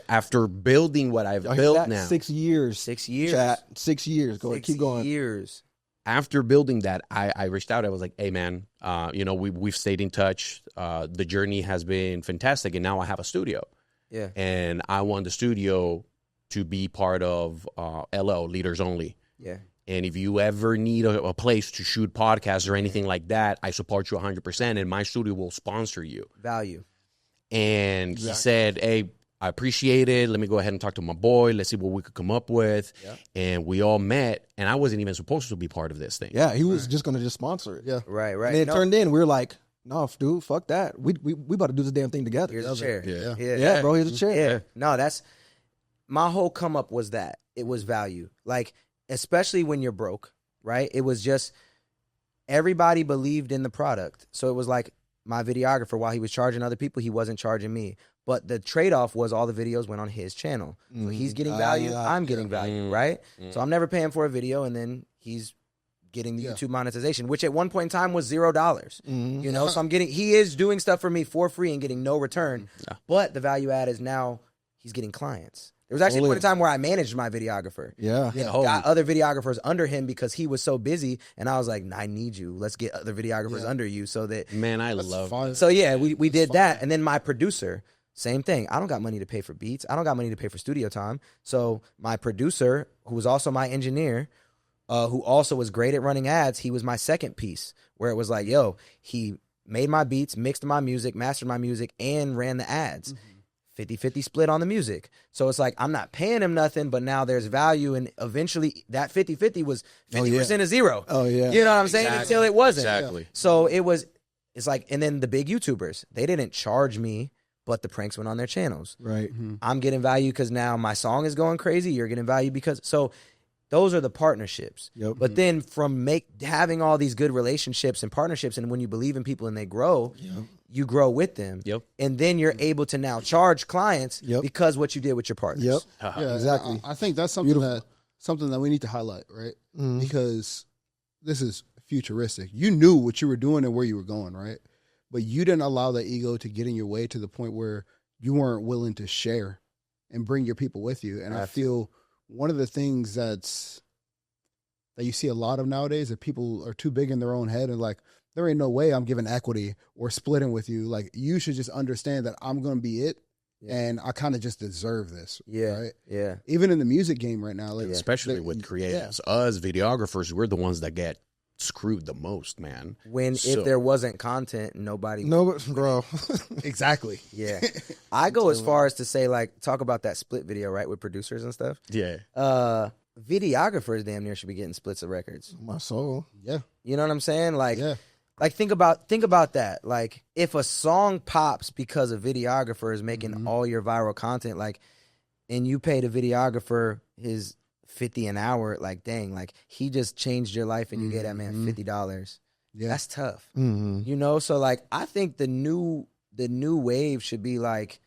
after building what I've built now. 6 years. 6 years. Chat. 6 years. Go ahead. Keep going. 6 years. After building that, I reached out. I was like, hey, man, you know, we've stayed in touch. The journey has been fantastic, and now I have a studio. Yeah. And I want the studio to be part of LO, Leaders Only. Yeah. And if you ever need a place to shoot podcasts or anything like that, I support you 100%, and my studio will sponsor you. Value. And he said, hey, I appreciate it. Let me go ahead and talk to my boy. Let's see what we could come up with. Yeah. And we all met, and I wasn't even supposed to be part of this thing. Yeah, he was just going to just sponsor it. Yeah. Right. And then it turned in. We were like, no, dude, fuck that. We about to do this damn thing together. Here's a chair. Yeah, bro, here's a chair. Yeah. No, my whole come up was that it was value. Like, especially when you're broke, right? It was just everybody believed in the product. So it was like my videographer, while he was charging other people, he wasn't charging me. But the trade-off was all the videos went on his channel. So he's getting value, I'm getting value, right? So I'm never paying for a video, and then he's getting the YouTube monetization, which at one point in time was $0. You know, so he is doing stuff for me for free and getting no return. But the value add is now he's getting clients. There was actually a point in time where I managed my videographer. Got other videographers under him because he was so busy, and I was like, I need you. Let's get other videographers under you so that... Man, I love it. So yeah, we did that. And then my producer, same thing. I don't got money to pay for beats. I don't got money to pay for studio time. So my producer, who was also my engineer, who also was great at running ads, he was my second piece, where it was like, yo, he made my beats, mixed my music, mastered my music, and ran the ads. 50-50 split on the music. So it's like, I'm not paying him nothing, but now there's value, and eventually that 50-50 was 50% of zero. You know what I'm saying? Until it wasn't. So it's like, and then the big YouTubers, they didn't charge me, but the pranks went on their channels. I'm getting value because now my song is going crazy. You're getting value because, so those are the partnerships. But then from having all these good relationships and partnerships, and when you believe in people and they grow, you grow with them. And then you're able to now charge clients because what you did with your partners. Exactly. I think that's something that we need to highlight, right? Because this is futuristic. You knew what you were doing and where you were going, right? But you didn't allow that ego to get in your way to the point where you weren't willing to share and bring your people with you. And I feel one of the things that you see a lot of nowadays, that people are too big in their own head and like, there ain't no way I'm giving equity or splitting with you. Like, you should just understand that I'm going to be it. And I kind of just deserve this. Right? Even in the music game right now, like especially with creatives, us videographers, we're the ones that get screwed the most, man. If there wasn't content, nobody, bro. Exactly. I go as far as to say, like, talk about that split video, right, with producers and stuff. Videographers damn near should be getting splits of records. My soul. You know what I'm saying? Like, like think about that. Like, if a song pops because a videographer is making all your viral content, like, and you paid a videographer his $50 an hour, like, dang, like, he just changed your life and you gave that man $50. That's tough. You know, so like, I think the new wave should be like,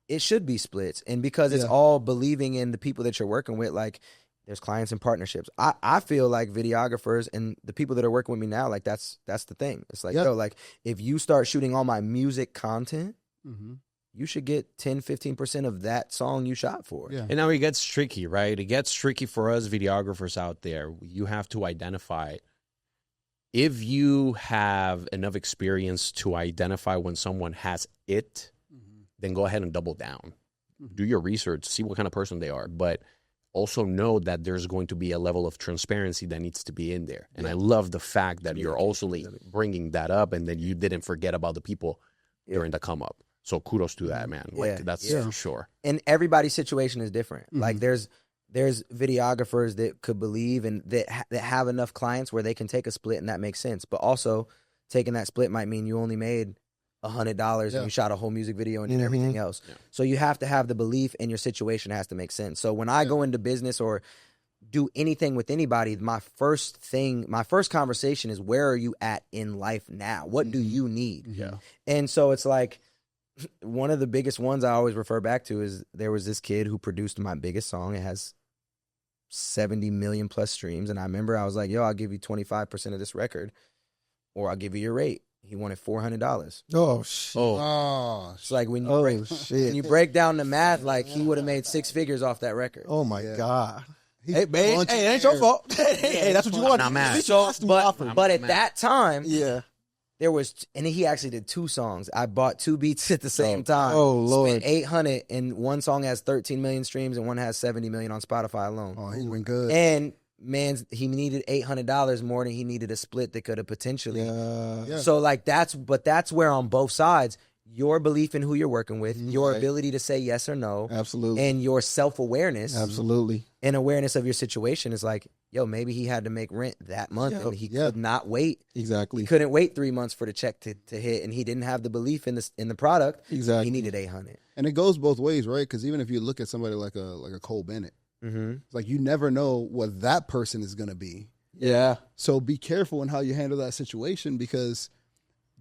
it should be splits. And because it's all believing in the people that you're working with, like, there's clients and partnerships. I feel like videographers and the people that are working with me now, like, that's the thing. It's like, yo, like, if you start shooting all my music content, you should get 10-15% of that song you shot for. And now it gets tricky, right? It gets tricky for us videographers out there. You have to identify, if you have enough experience to identify when someone has it, then go ahead and double down. Do your research, see what kind of person they are, but also know that there's going to be a level of transparency that needs to be in there. And I love the fact that you're also bringing that up, and that you didn't forget about the people during the come up. So kudos to that, man. Like, that's for sure. And everybody's situation is different. Like, there's videographers that could believe and that have enough clients where they can take a split and that makes sense. But also, taking that split might mean you only made $100 and you shot a whole music video and everything else. So you have to have the belief, and your situation has to make sense. So when I go into business or do anything with anybody, my first conversation is, where are you at in life now? What do you need? And so it's like, one of the biggest ones I always refer back to is, there was this kid who produced my biggest song. It has 70 million plus streams. And I remember I was like, yo, I'll give you 25% of this record, or I'll give you your rate. He wanted $400. Oh shit! It's like, when you break down the math, like, he would have made 6 figures off that record. Oh my god! Hey, babe, hey, it ain't your fault. Hey, that's what you want. Not mad. So, but at that time, there was, and he actually did 2 songs. I bought 2 beats at the same time. Oh Lord! Spent $800, and one song has 13 million streams, and one has 70 million on Spotify alone. Oh, he went good. And man, he needed $800 more than he needed a split that could have potentially. So like, that's where on both sides your belief in who you're working with, your ability to say yes or no, Absolutely. and your self-awareness, Absolutely. and awareness of your situation is like, yo, maybe he had to make rent that month and he could not wait. Exactly. He couldn't wait 3 months for the check to hit, and he didn't have the belief in the product. Exactly. He needed 800. And it goes both ways, right? Because even if you look at somebody like a Cole Bennett, it's like you never know what that person is going to be. Yeah. So be careful in how you handle that situation because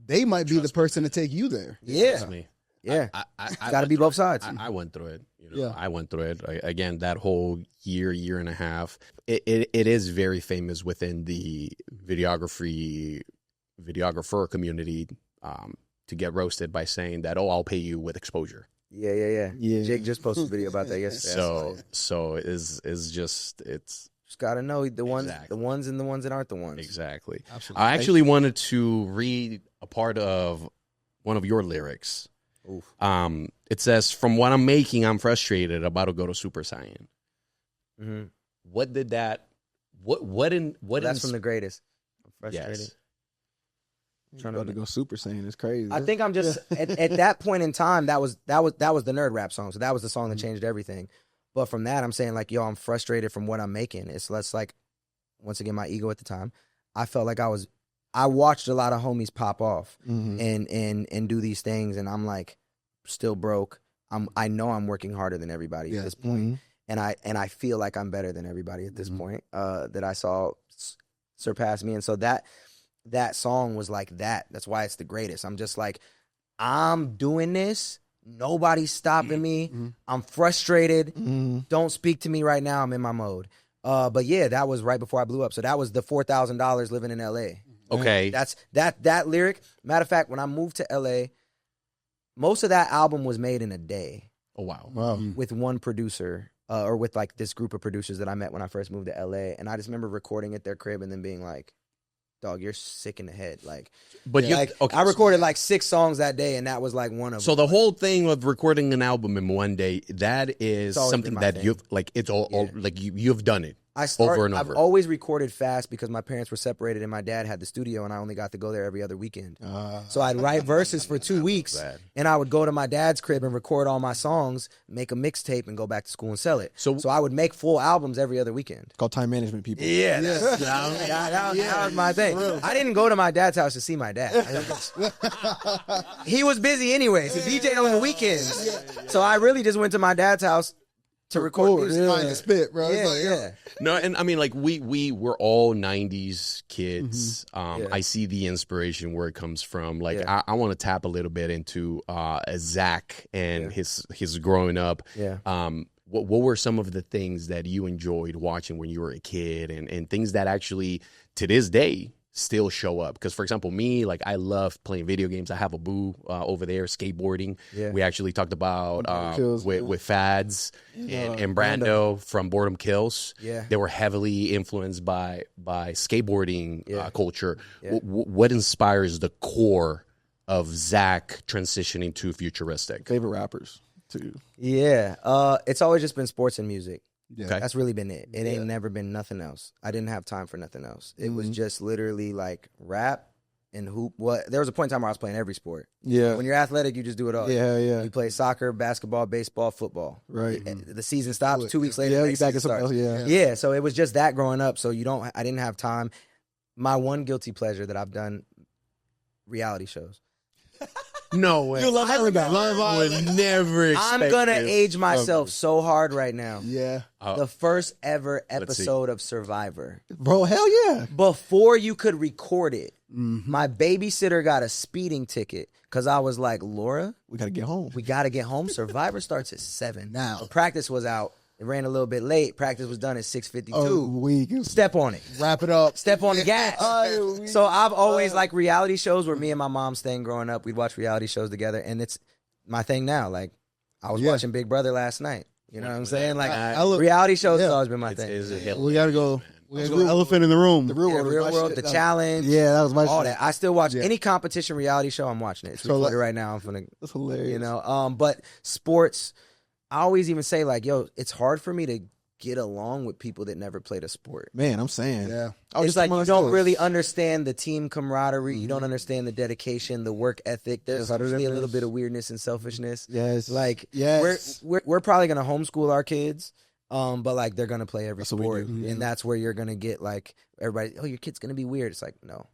they might be the person to take you there. Yeah. Trust me. Yeah. I Got to be both sides. I went through it. Yeah. I went through it. Again, that whole year and a half. It is very famous within the videographer community to get roasted by saying that, I'll pay you with exposure. Yeah. Jake just posted a video about that yesterday. So it's just got to know the ones, Exactly. the ones and the ones that aren't the ones. exactly. Absolutely. I actually wanted to read a part of one of your lyrics. Oof. It says, "From what I'm making, I'm frustrated. About to go to Super Saiyan." Mm-hmm. What did that? What That's from the greatest. I'm frustrated. Yes. Trying to go Super Saiyan. It's crazy. I think I'm just at that point in time. That was the nerd rap song. So that was the song that changed everything. But from that, I'm saying like, yo, I'm frustrated from what I'm making. It's less like, once again, my ego at the time. I felt like I watched a lot of homies pop off and do these things, and I'm like, still broke. I know I'm working harder than everybody at this point, and I feel like I'm better than everybody at this point that I saw surpass me, and so that song was like that. That's why it's the greatest. I'm just like, I'm doing this. Nobody's stopping me. I'm frustrated. Don't speak to me right now. I'm in my mode. But yeah, that was right before I blew up. So that was the $4,000 living in LA. Okay. That's that lyric. Matter of fact, when I moved to LA, most of that album was made in a day. Oh wow. With one producer, or with like this group of producers that I met when I first moved to LA. And I just remember recording at their crib and then being like, dog, you're sick in the head. Like, But I recorded like 6 songs that day, and that was like one of them. So the whole thing of recording an album in one day, that is something that thing. you've like. It's all like you've done it. Over and over. I've always recorded fast because my parents were separated and my dad had the studio and I only got to go there every other weekend. So I'd write verses for 2 weeks and I would go to my dad's crib and record all my songs, make a mixtape and go back to school and sell it. So I would make full albums every other weekend. Called time management, people. Yeah, that was my thing. I didn't go to my dad's house to see my dad. He was busy anyways. He DJ'd on the weekends. So I really just went to my dad's house to record music. Trying to spit, bro. Yeah. No, and I mean, like we were all '90s kids. I see the inspiration where it comes from. Like I want to tap a little bit into Zach and his growing up. Yeah. What were some of the things that you enjoyed watching when you were a kid, and things that actually to this day still show up? Because, for example, me, like, I love playing video games. I have a boo over there, skateboarding. Yeah. We actually talked about with Fads and Brando from Boredom Kills. Yeah. They were heavily influenced by skateboarding culture. Yeah. What inspires the core of Zach transitioning to Futuristic? Favorite rappers, too. Yeah. It's always just been sports and music. Yeah. Okay. That's really been it. It ain't never been nothing else. I didn't have time for nothing else. It was just literally like rap and hoop. There was a point in time where I was playing every sport. Yeah. When you're athletic, you just do it all. Yeah. You play soccer, basketball, baseball, football. Right. The season stops 2 weeks later. Yeah, you back at something else. Yeah. Yeah. So it was just that growing up. So I didn't have time. My one guilty pleasure that I've done, reality shows. No way. You love that. Would never expect I'm gonna this. age myself so hard right now. Yeah. The first ever episode of Survivor. Bro, hell yeah. Before you could record it, my babysitter got a speeding ticket because I was like, Laura, We got to get home. we got to get home. Survivor starts at 7. Now. So practice was out. It ran a little bit late. Practice was done at 6:52. Week. Step on it. Wrap it up. Step on the gas. So I've always liked reality shows where me and my mom's thing growing up, we'd watch reality shows together, and it's my thing now. Like, I was watching Big Brother last night. You know what I'm saying? Like, reality shows has always been my thing. We got to go. We got to go elephant in the room. The real world. The challenge. Yeah, that was my all shit. that. I still watch any competition reality show. I'm watching it. It's recorded right now. I'm finna, That's hilarious. you know. But sports, I always even say like, yo, it's hard for me to get along with people that never played a sport. Man, I'm saying. Yeah. It's like you don't really understand the team camaraderie. You don't understand the dedication, the work ethic. There's usually a little bit of weirdness and selfishness. Yes. Like Yes. we're probably gonna homeschool our kids, but like they're gonna play every That's what we sport, do. and that's where you're gonna get like everybody. Oh, your kid's gonna be weird. It's like no.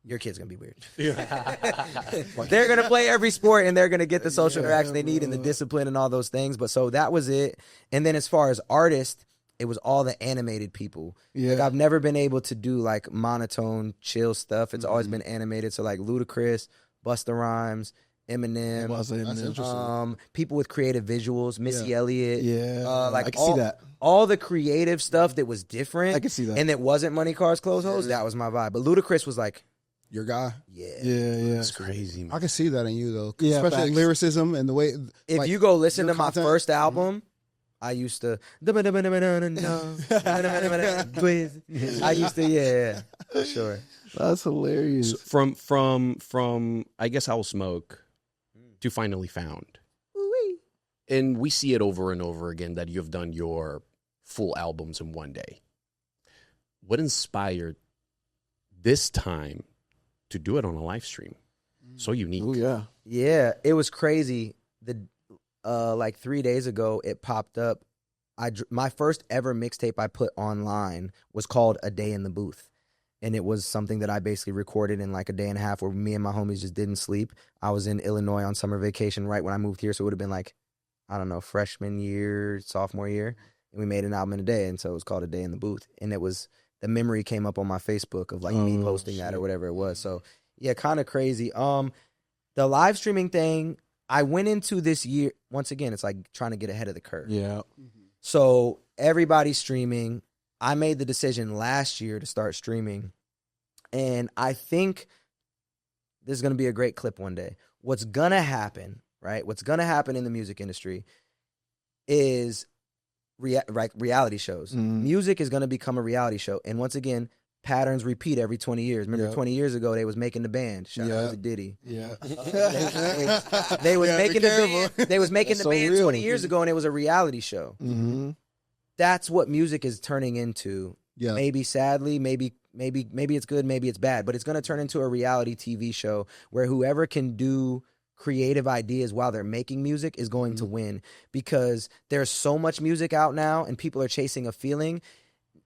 Your kid's gonna be weird. They're gonna play every sport and they're gonna get the social interaction they need and the discipline and all those things. But so that was it. And then as far as artists, it was all the animated people. Yeah. Like I've never been able to do like monotone, chill stuff. It's always been animated. So like Ludacris, Busta Rhymes, Eminem, That's interesting. people with creative visuals, Missy Elliott. Yeah. Like I can see that. all the creative stuff that was different. I can see that. And that wasn't Money Cars Clothes Hoes. That was my vibe. But Ludacris was like, Your guy. Yeah. It's crazy, man. I can see that in you though, Yeah, especially facts. lyricism and the way. If like, you go listen your to my content- first album, I used to. I used to, yeah, for sure. That's hilarious. So from I guess I'll Smoke to Finally Found. And we see it over and over again that you've done your full albums in one day. What inspired this time to do it on a live stream? So unique. Oh yeah. Yeah, it was crazy. Like 3 days ago, it popped up. My first ever mixtape I put online was called A Day in the Booth. And it was something that I basically recorded in like a day and a half where me and my homies just didn't sleep. I was in Illinois on summer vacation right when I moved here. So it would have been like, I don't know, freshman year, sophomore year. And we made an album in a day. And so it was called A Day in the Booth. And it was, the memory came up on my Facebook of like me posting that or whatever it was. So yeah, kind of crazy. The live streaming thing, I went into this year, once again, it's like trying to get ahead of the curve. Yeah. So everybody's streaming. I made the decision last year to start streaming. And I think this is going to be a great clip one day. What's going to happen, right? What's going to happen in the music industry is reality shows. Music is going to become a reality show. And once again, patterns repeat every 20 years. Remember 20 years ago, they was making the band. Shout out to Diddy. Yeah. They was making the band. They was making That's the so band real. 20 years ago, and it was a reality show. Mm-hmm. That's what music is turning into. Yeah. Maybe sadly, maybe it's good, maybe it's bad, but it's going to turn into a reality TV show where whoever can do creative ideas while they're making music is going to win, because there's so much music out now and people are chasing a feeling.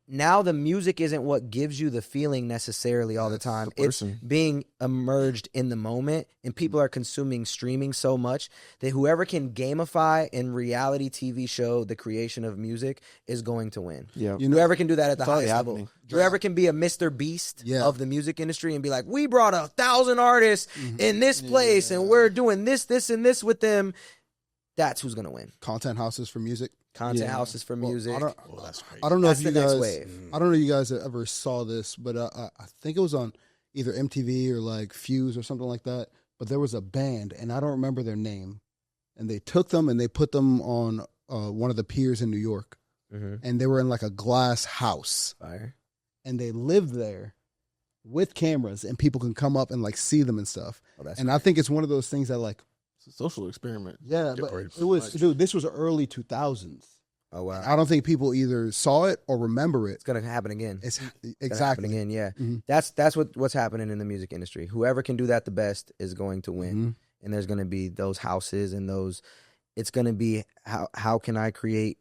Now the music isn't what gives you the feeling necessarily all the time. It's being immersed in the moment, and people are consuming streaming so much that whoever can gamify and reality TV show the creation of music is going to win. Yeah. Whoever can do that at the highest level. happening. Whoever can be a Mr. Beast of the music industry and be like, we brought 1,000 artists in this place and we're doing this, and this with them. That's who's going to win. Content houses for music. Content houses for music. That's crazy. I don't know That's if you the next guys. wave. I don't know if you guys ever saw this, but I think it was on either MTV or like Fuse or something like that. But there was a band, and I don't remember their name, and they took them and they put them on one of the piers in New York, and they were in like a glass house, Fire. and they lived there with cameras, and people can come up and like see them and stuff. Oh, that's And I think it's one of those things that like, It's a social experiment. yeah, but it was, dude. This was early 2000s. Oh, wow. I don't think people either saw it or remember it. It's going to happen again. It's Gonna exactly. happen again, yeah. Mhm. That's what's happening in the music industry. Whoever can do that the best is going to win. Mhm. And there's going to be those houses and those. It's going to be how can I create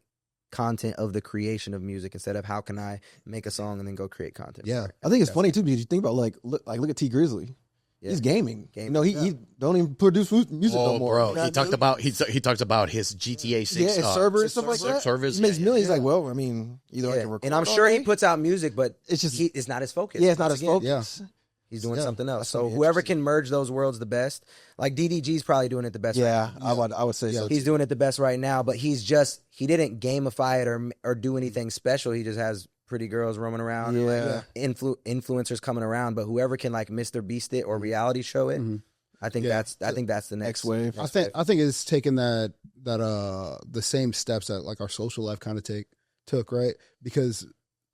content of the creation of music instead of how can I make a song and then go create content. Yeah. for it. I think it's funny too because you think about look at T Grizzly. Yeah. He's gaming. Gaming. You know, he don't even produce music no more. Bro, You know he what talked I mean? about he talked about his GTA 6 his server and stuff like that. Service. He makes millions. Like, well, I mean, either I Yeah. can record, And I'm all sure he day. puts out music, but It's just it's not his focus. yeah, it's not Once his again, focus. He's doing Yeah, something else. that's So gonna be whoever interesting. can merge those worlds the best, like DDG's probably doing it the best. Yeah, right now. I would say so. He's doing it the best right now, but he didn't gamify it or do anything special. He just has pretty girls roaming around, and like influencers coming around. But whoever can like Mr. Beast it or reality show it, I think that's the next X wave. I think it's taken that the same steps that like our social life kind of took, right? Because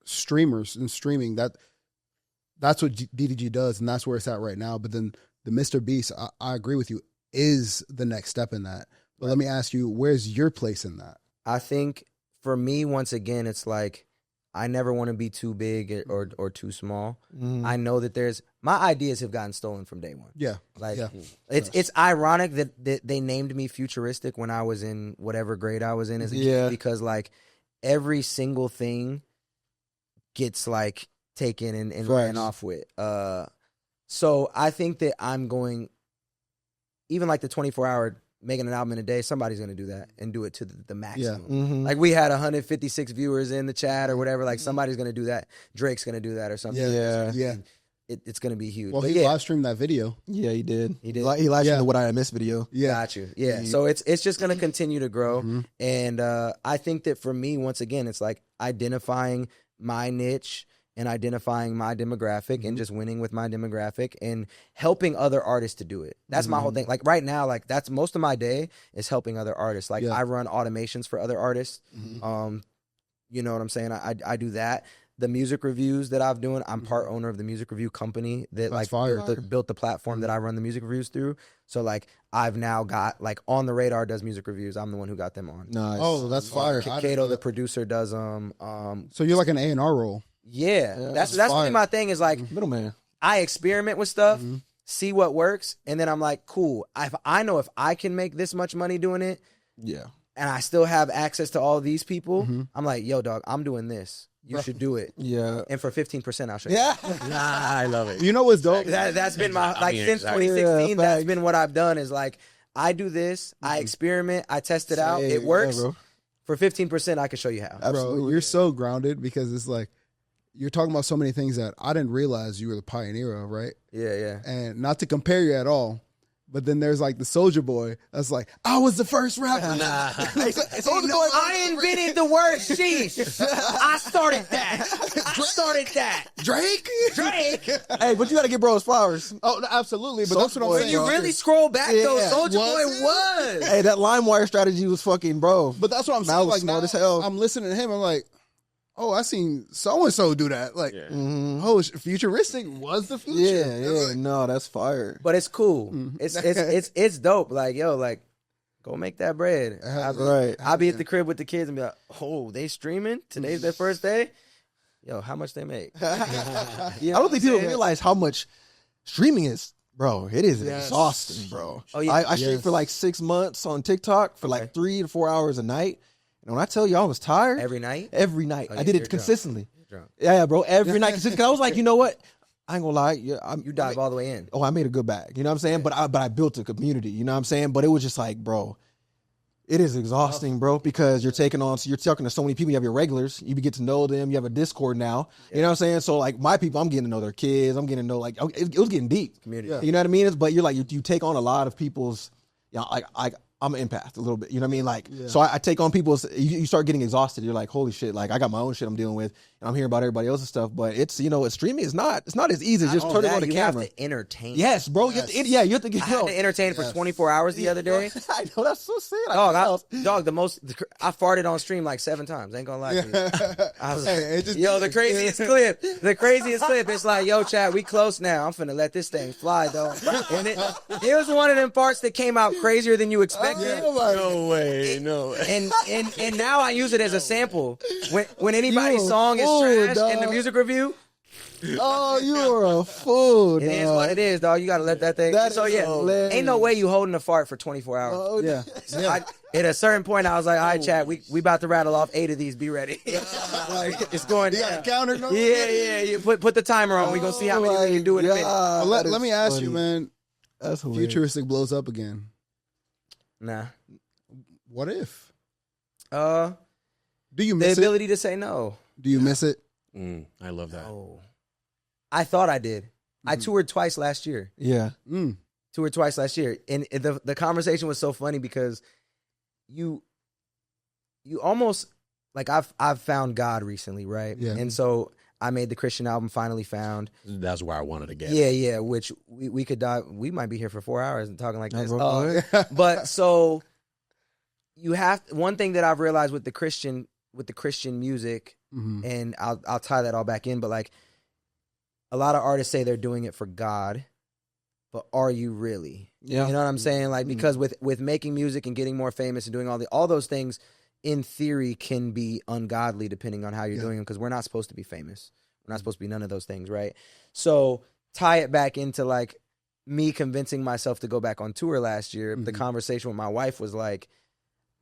streamers and streaming that's what DDG does, and that's where it's at right now. But then the Mr. Beast, I agree with you, is the next step in that. But let me ask you, where's your place in that? I think for me, once again, it's like I never want to be too big or too small. I know that my ideas have gotten stolen from day one. Yeah. Like it's ironic that they named me Futuristic when I was in whatever grade I was in as a kid, because like every single thing gets like taken and ran off with. So I think that I'm going, even like the 24-hour making an album in a day, somebody's going to do that and do it to the maximum. Like we had 156 viewers in the chat or whatever. Like somebody's going to do that. Drake's going to do that or something. Yeah. It's going to be huge. Well, but he live streamed that video. Yeah, he did. He did. He live streamed the What I Missed video. Yeah. Got you. Yeah. So it's just going to continue to grow. And I think that for me, once again, it's like identifying my niche and identifying my demographic and just winning with my demographic and helping other artists to do it. That's my whole thing. Like right now, like that's most of my day is helping other artists. Like I run automations for other artists. You know what I'm saying? I do that. The music reviews that I'm doing, I'm part owner of the music review company that built the platform that I run the music reviews through. So like I've now got like On the Radar does music reviews. I'm the one who got them on. Nice. Oh, that's fire. Kato, the producer, does so you're like an A&R role. Yeah, that's really my thing is like middleman. I experiment with stuff, see what works, and then I'm like, cool. I know if I can make this much money doing it, and I still have access to all these people, I'm like, yo, dog, I'm doing this. You should do it. Yeah. And for 15%, I'll show you. Yeah. I love it. You know what's dope? That's been my, like, since 2016, that's been what I've done is like, I do this, I experiment, I test it out, it works. Bro. For 15%, I can show you how. Absolutely. Bro, you're so grounded because it's like, you're talking about so many things that I didn't realize you were the pioneer of, right? Yeah. And not to compare you at all, but then there's like the Soulja Boy that's like, I was the first rapper. Nah. I invented the word sheesh. I started that. Drake? Hey, but you got to give bro his flowers. Oh, no, absolutely. But that's what I'm Boy, saying. You really scroll back though, Soulja Boy was. Hey, that LimeWire strategy was fucking bro. But that's what I'm saying. That was Like, smart now as hell. I'm listening to him. I'm like, oh, I seen so-and-so do that. Like, oh, Futuristic was the future. Yeah. Like, No, that's fire. But it's cool. It's dope. Like, yo, like, go make that bread. Right. I'll be at the crib with the kids and be like, oh, they streaming? Today's their first day? Yo, how much they make? I don't think people realize how much streaming is. Bro, it is exhausting, bro. Oh, yeah. I streamed for like 6 months on TikTok for like 3 to 4 hours a night. And when I tell you I was tired. Every night? Every night. I did it consistently. Drunk. Yeah, bro. Every night. Cause I was like, you know what? I ain't gonna lie. You dive all the way in. Oh, I made a good bag. You know what I'm saying? But I built a community. You know what I'm saying? But it was just like, bro, it is exhausting, bro, because you're talking to so many people. You have your regulars. You get to know them. You have a Discord now. You know what I'm saying? So like my people, I'm getting to know their kids. I'm getting to know like it was getting deep. Community. You know what I mean? But you're like you take on a lot of people's. You know, I'm an empath a little bit. You know what I mean? Like, so I take on people's, you start getting exhausted. You're like, holy shit, like I got my own shit I'm dealing with and I'm hearing about everybody else's stuff. But it's, streaming is it's not as easy as just turning on the camera. You have to entertain. Yes, bro. Yes. You have to get, I had to entertain for 24 hours the other day. I know, that's so sad. Dog, I farted on stream like 7 times. Ain't gonna lie to you. I was the craziest clip. The craziest clip. It's like, yo, chat, we close now. I'm finna let this thing fly, though. And it was one of them parts that came out crazier than you expected. No way. And now I use it as a sample. When anybody's song is trash in the music review. Oh, you are a fool. It is what it is, dog. You gotta let that thing. Ain't no way you holding a fart for 24 hours. Oh, yeah. At a certain point, I was like, all right, chat, we about to rattle off 8 of these. Be ready. Like, it's going down. You got a counter? No? Yeah. You put the timer on. We gonna see how many we can do in a minute. Let me ask you, man. That's hilarious. Futuristic blows up again. Nah. What if? Do you miss the ability to say no? Do you miss it? I love that. Oh, I thought I did. I toured twice last year. Yeah. Toured twice last year, and the conversation was so funny because you almost like I've found God recently, right? Yeah. And so I made the Christian album, Finally Found. That's where I wanted to get. Yeah. Which we could dive. We might be here for 4 hours and talking like this. But so you have one thing that I've realized with the Christian music, and I'll tie that all back in. But like a lot of artists say they're doing it for God, but are you really? Yeah. You know what I'm saying? Like because with making music and getting more famous and doing all those things, in theory can be ungodly depending on how you're doing them, because we're not supposed to be famous. We're not supposed to be none of those things, right? So tie it back into like me convincing myself to go back on tour last year. The conversation with my wife was like,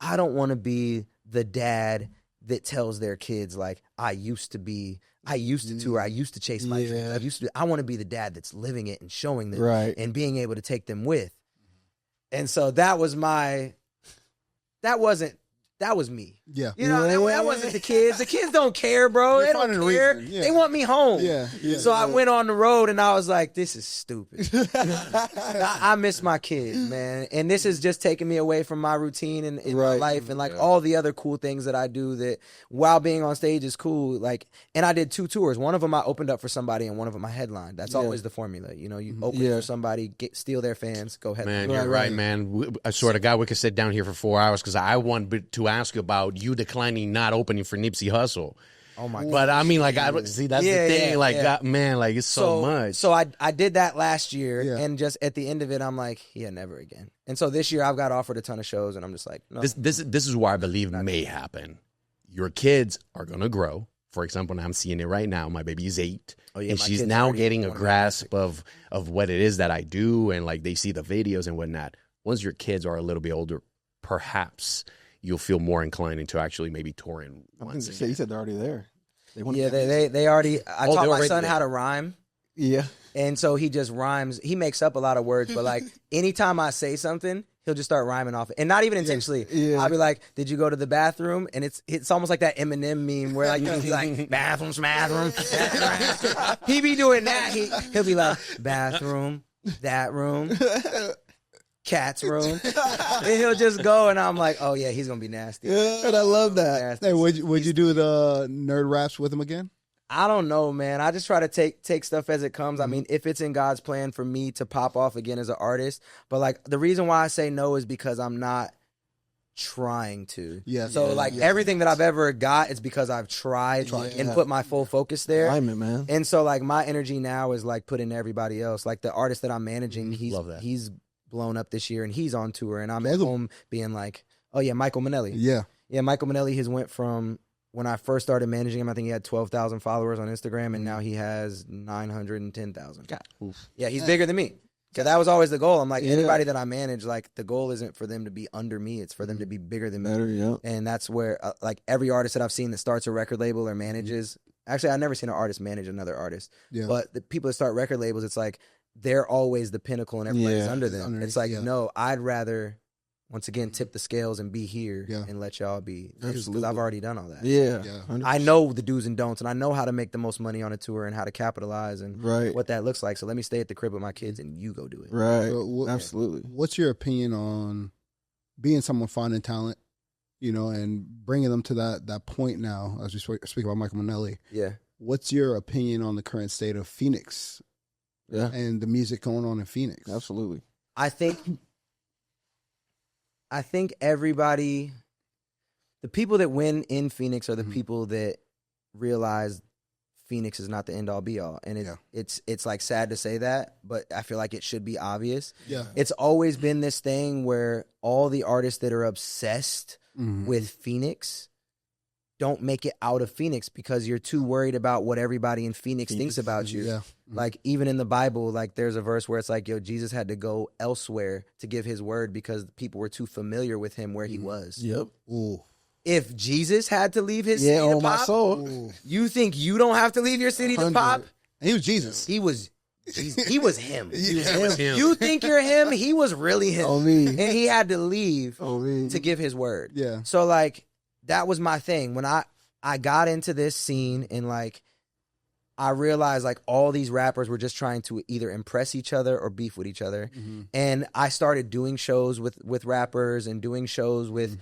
I don't want to be the dad that tells their kids like, I used to tour, I used to chase my dreams, I want to be the dad that's living it and showing them and being able to take them with. And so that was me. Yeah. You know, that wasn't the kids. The kids don't care, bro. They don't care. Yeah. They want me home. Yeah. So I went on the road and I was like, this is stupid. I miss my kids, man. And this is just taking me away from my routine and my life and like all the other cool things that I do that while being on stage is cool. Like, and I did 2 tours. One of them I opened up for somebody and one of them I headlined. That's always the formula. You know, you open for somebody, steal their fans, go headline. Man, you're right, man. I swear to God, we could sit down here for 4 hours because I want to ask you about you declining not opening for Nipsey Hussle. Oh my God. But I mean, like, see, that's the thing. Like, God, man, like, it's so much. So I did that last year, and just at the end of it, I'm like, never again. And so this year, I've got offered a ton of shows, and I'm just like, no. This is why I believe may happen. Your kids are gonna grow. For example, and I'm seeing it right now. My baby is 8, and she's now getting a grasp of what it is that I do, and like they see the videos and whatnot. Once your kids are a little bit older, perhaps you'll feel more inclined into actually maybe touring once again. You said they're already there. They already. I taught my son how to rhyme. Yeah. And so he just rhymes. He makes up a lot of words, but like anytime I say something, he'll just start rhyming off it. And not even intentionally. Yeah. I'll be like, did you go to the bathroom? And it's almost like that Eminem meme where like you can be like, bathroom. He be doing that. He'll be like, bathroom, that room. Cat's room. And he'll just go, and I'm like, oh yeah, he's gonna be nasty. Yeah, and I love that. Nasty. Hey, would you do the nerd raps with him again? I don't know, man. I just try to take stuff as it comes. I mean, if it's in God's plan for me to pop off again as an artist, but like the reason why I say no is because I'm not trying to. Yeah. So everything that I've ever got is because I've tried and put my full focus there. Man. And so like my energy now is like put in everybody else. Like the artist that I'm managing, he's blown up this year and he's on tour, and I'm at home being like, oh yeah, Michael Manelli. Yeah, Michael Manelli has went from when I first started managing him, I think he had 12,000 followers on Instagram, and now he has 910,000. Yeah, he's bigger than me. So that was always the goal. I'm like, anybody that I manage, like the goal isn't for them to be under me, it's for them to be bigger than me. And that's where like every artist that I've seen that starts a record label or manages, actually I've never seen an artist manage another artist, but the people that start record labels, it's like they're always the pinnacle and everybody's under them. It's like, no, I'd rather, once again, tip the scales and be here and let y'all be. Because I've already done all that. Yeah. I know the do's and don'ts, and I know how to make the most money on a tour and how to capitalize and what that looks like. So let me stay at the crib with my kids and you go do it. Right. Absolutely. What's your opinion on being someone finding talent, you know, and bringing them to that point now, as we speak about Michael Manelli? Yeah. What's your opinion on the current state of Phoenix? Yeah. And the music going on in Phoenix? Absolutely. I think everybody, the people that win in Phoenix are the people that realize Phoenix is not the end all be all. And it's like sad to say that, but I feel like it should be obvious. Yeah. It's always been this thing where all the artists that are obsessed with Phoenix don't make it out of Phoenix because you're too worried about what everybody in Phoenix thinks about you. Yeah. Like even in the Bible, like there's a verse where it's like, yo, Jesus had to go elsewhere to give his word because people were too familiar with him where he was. Yep. Ooh. If Jesus had to leave his city to pop, my soul. You think you don't have to leave your city to pop? And he was Jesus. He was him. It was him. You think you're him? He was really him. Oh, me. And he had to leave me. to give his word. Yeah. So like that was my thing. When I got into this scene and like I realized like all these rappers were just trying to either impress each other or beef with each other. And I started doing shows with rappers and doing shows with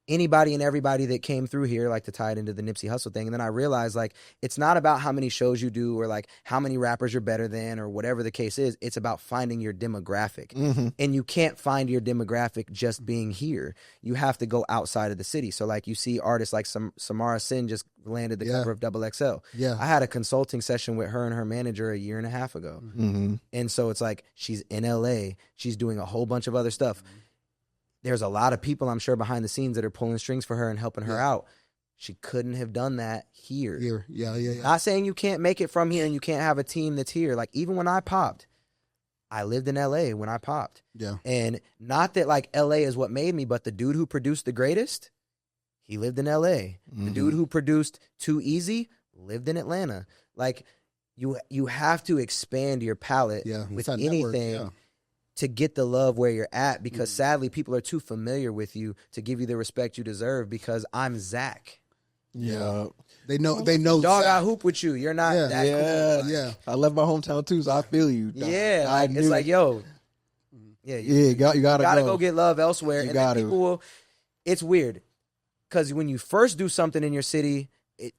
anybody and everybody that came through here, like to tie it into the Nipsey Hussle thing. And then I realized like it's not about how many shows you do or like how many rappers you're better than or whatever the case is. It's about finding your demographic. And you can't find your demographic just being here. You have to go outside of the city. So like you see artists like Samara Sin just landed the cover of XXL. Yeah. I had a consulting session with her and her manager a year and a half ago. And so it's like she's in LA. She's doing a whole bunch of other stuff. there's a lot of people, I'm sure, behind the scenes that are pulling strings for her and helping her out. She couldn't have done that here. Yeah. Not saying you can't make it from here and you can't have a team that's here. Like, even when I popped, I lived in LA when I popped. Yeah. And not that, like, LA is what made me, but the dude who produced The Greatest, he lived in LA. The dude who produced Too Easy lived in Atlanta. Like, you have to expand your palette with anything to get the love where you're at, because sadly people are too familiar with you to give you the respect you deserve, because I'm Zach. Yeah. They know. Dog, Zach. I hoop with you. You're not that cool. Yeah. I left my hometown too, so I feel you. Yeah, like, it's like, yo, you gotta go get love elsewhere. You and gotta. people will, it's weird, because when you first do something in your city,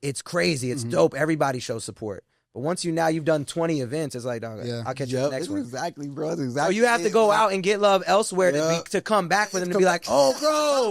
it's crazy. It's dope. Everybody shows support. But once you've done 20 events, it's like, dog, I'll catch you next one. Exactly, bro. That's exactly. So you have to go out and get love elsewhere to come back for them to be like, oh,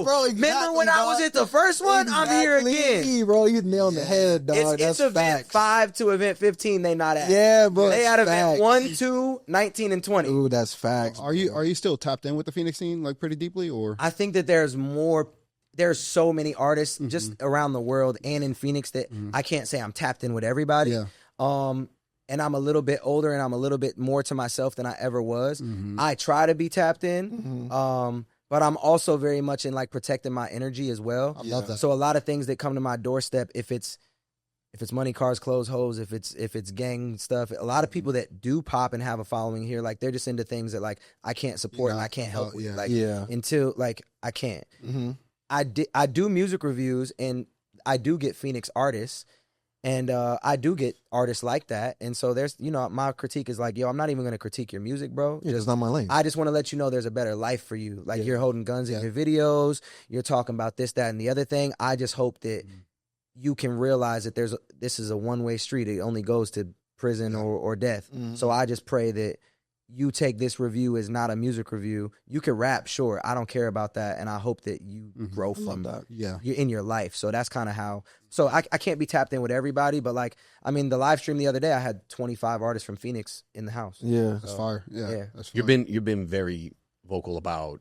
bro, exactly, remember when I was at the first one? I'm here again. Bro, you nailed the head, dog. It's event facts. 5 to event 15, they not at. Yeah, bro. They at event 1, 2, 19, and 20. Ooh, that's facts. Are you still tapped in with the Phoenix scene, like, pretty deeply, or? I think that there's so many artists just around the world and in Phoenix that I can't say I'm tapped in with everybody. Yeah. And I'm a little bit older and I'm a little bit more to myself than I ever was. I try to be tapped in, but I'm also very much in, like, protecting my energy as well. I love that. So a lot of things that come to my doorstep, if it's money, cars, clothes, hoes, if it's gang stuff, a lot of people that do pop and have a following here, like, they're just into things that, like, I can't support and I can't help with. Like, until, like, I can't. I do music reviews and I do get Phoenix artists. And I do get artists like that. And so there's, my critique is like, yo, I'm not even going to critique your music, bro. Yeah, it's not my lane. I just want to let you know there's a better life for you. Like, you're holding guns in your videos. You're talking about this, that, and the other thing. I just hope that you can realize that this is a one-way street. It only goes to prison or death. So I just pray that you take this review as not a music review. You can rap, sure. I don't care about that. And I hope that you grow from that. Yeah. You're in your life. So that's kind of how. So I can't be tapped in with everybody, but, like, I mean, the live stream the other day, I had 25 artists from Phoenix in the house. Yeah. That's fire. Yeah. That's fire. You've been very vocal about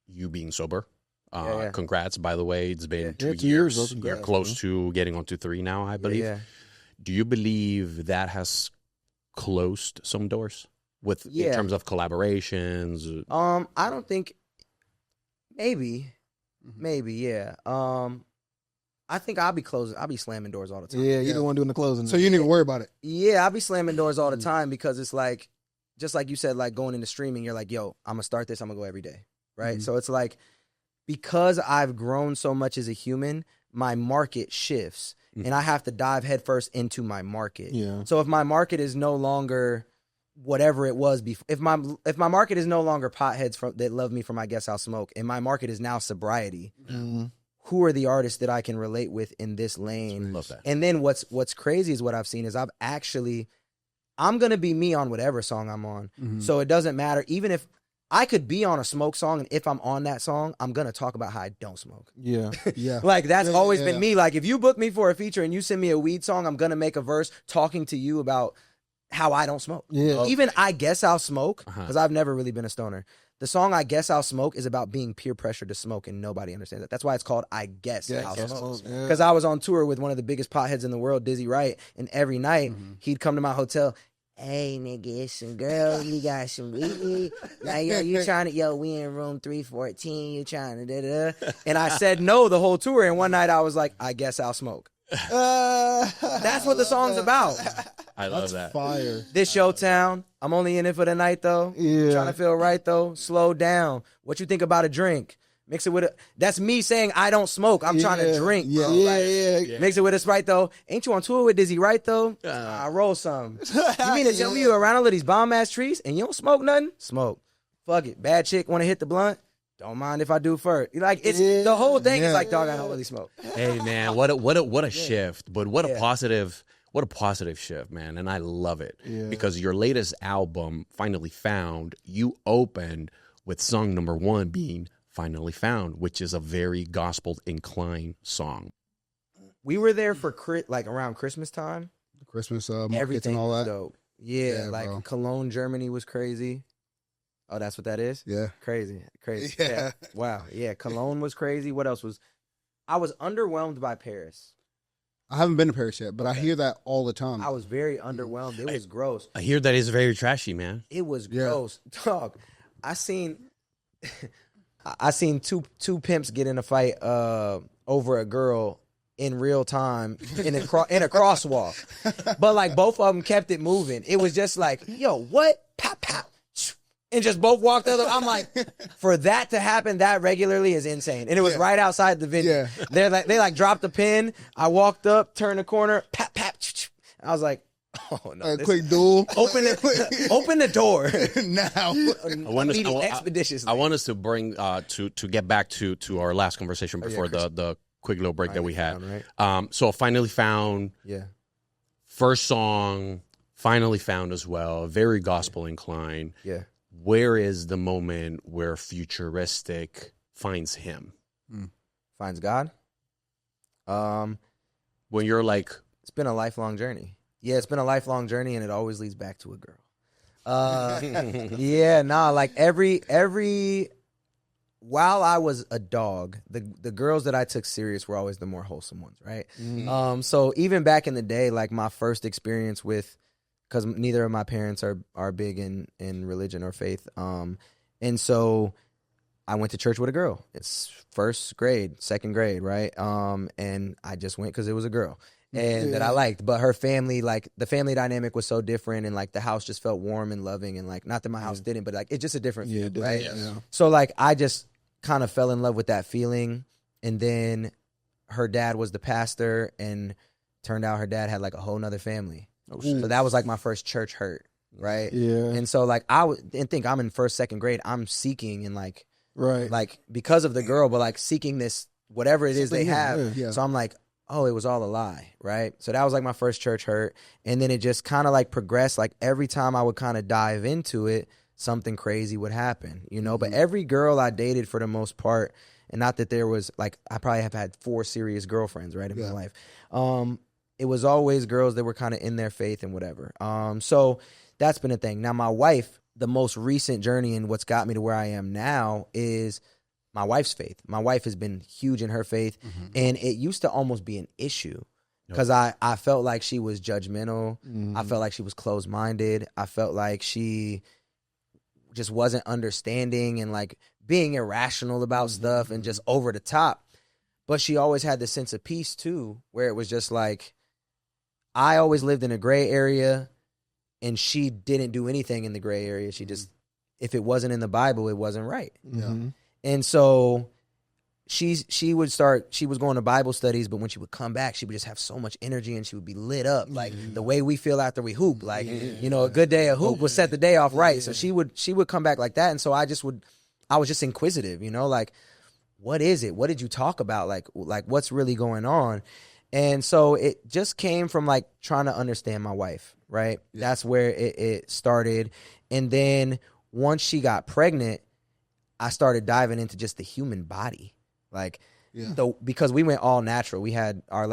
you being sober. Congrats, by the way. It's been 2 years. You're close to getting on to 3 now, I believe. Yeah. Do you believe that has closed some doors in terms of collaborations? I don't think. Maybe, yeah. I think I'll be slamming doors all the time. Yeah, you're the one doing the closing. So you didn't even worry about it. Yeah, I'll be slamming doors all the time, because it's like, just like you said, like, going into streaming, you're like, yo, I'm gonna start this, I'm gonna go every day, right? So it's like, because I've grown so much as a human, my market shifts, and I have to dive headfirst into my market. Yeah. So if my market is no longer whatever it was before, if my market is no longer potheads that love me for my Guess I'll Smoke, and my market is now sobriety, who are the artists that I can relate with in this lane? Love that. And then what's crazy is what I've seen is I'm gonna be me on whatever song I'm on. So it doesn't matter. Even if I could be on a smoke song, and if I'm on that song, I'm gonna talk about how I don't smoke. Yeah. Yeah. Like, that's always been me. Like, if you book me for a feature and you send me a weed song, I'm gonna make a verse talking to you about how I don't smoke. Yeah. Even I Guess I'll Smoke, because I've never really been a stoner. The song I Guess I'll Smoke is about being peer pressured to smoke, and nobody understands that. That's why it's called I Guess I'll Smoke. Because I was on tour with one of the biggest potheads in the world, Dizzy Wright, and every night he'd come to my hotel. Hey, nigga, it's some girls, you got some weed. Like, yo, you trying to, we in room 314, you trying to, da-da. And I said no the whole tour, and one night I was like, I guess I'll smoke. That's what the song's about. I love that. Fire. This your town. I'm only in it for the night, though. Yeah. Trying to feel right, though. Slow down. What you think about a drink? Mix it with that's me saying I don't smoke. I'm trying to drink. Yeah, bro. yeah. Mix it with a Sprite, though. Ain't you on tour with Dizzy Wright, though? I roll some. You mean to tell me you around all of these bomb-ass trees and you don't smoke nothing? Smoke. Fuck it. Bad chick want to hit the blunt? Don't mind if I do first. Like, it's the whole thing is like, dog, I don't really smoke. Hey, man, what a shift. But what a positive shift, man. And I love it. Yeah. Because your latest album, Finally Found, you opened with song number 1 being Finally Found, which is a very gospel inclined song. We were there for like around Christmas time. Christmas markets Everything and all was that. dope. Yeah, like bro. Cologne, Germany was crazy. Oh, that's what that is? Yeah. Crazy. Yeah. Wow. Yeah, Cologne was crazy. What else was... I was underwhelmed by Paris. I haven't been to Paris yet, but I hear that all the time. I was very underwhelmed. It was gross. I hear that it's very trashy, man. It was gross. Dog, I seen two pimps get in a fight over a girl in real time in a crosswalk. But like both of them kept it moving. It was just like, yo, what? Pop, pop. And just both walked the other. I'm like, for that to happen that regularly is insane. And it was right outside the venue. Yeah. They dropped the pin. I walked up, turned the corner, pap, pap. I was like, oh no. A quick duel. Open the door. Now. Expeditiously. I want us to bring to get back to our last conversation before the quick little break that we had. Found, So Finally Found. Yeah. First song, Finally Found as well. Very gospel inclined. Yeah. Where is the moment where Futuristic finds him? Finds God. When you're like, it's been a lifelong journey. Yeah, it's been a lifelong journey, and it always leads back to a girl. Like every while I was a dog, the girls that I took serious were always the more wholesome ones, right? So even back in the day, like my first experience with, because neither of my parents are big in religion or faith, and so I went to church with a girl. It's first grade, second grade, right? And I just went because it was a girl. And that I liked, but her family, like the family dynamic was so different, and like the house just felt warm and loving, and like not that my house didn't, but like it's just a different feel, right? Yeah. So like I just kind of fell in love with that feeling, and then her dad was the pastor, and turned out her dad had like a whole nother family. So that was like my first church hurt, right? Yeah. And so like didn't think I'm in first, second grade, I'm seeking and like Right. like because of the girl, but like seeking this whatever it is they have. Yeah. So I'm like, oh, it was all a lie, right? So that was like my first church hurt. And then it just kind of like progressed. Like every time I would kind of dive into it, something crazy would happen, you know? But every girl I dated for the most part, and not that there was like, I probably have had 4 serious girlfriends, right, in my life. It was always girls that were kind of in their faith and whatever. So that's been a thing. Now my wife, the most recent journey and what's got me to where I am now is my wife's faith. My wife has been huge in her faith, and it used to almost be an issue because I felt like she was judgmental. I felt like she was closed-minded. I felt like she just wasn't understanding and like being irrational about stuff and just over the top. But she always had this sense of peace too, where it was just like, I always lived in a gray area, and she didn't do anything in the gray area. She just, if it wasn't in the Bible, it wasn't right. And so she was going to Bible studies, but when she would come back, she would just have so much energy and she would be lit up, like the way we feel after we hoop. Like, you know, a good day of hoop would set the day off right. So she would come back like that. And so I was just inquisitive, you know, like, what is it? What did you talk about? Like what's really going on? And so it just came from like trying to understand my wife, right? That's where it started. And then once she got pregnant, I started diving into just the human body. Like, because we went all natural. We had our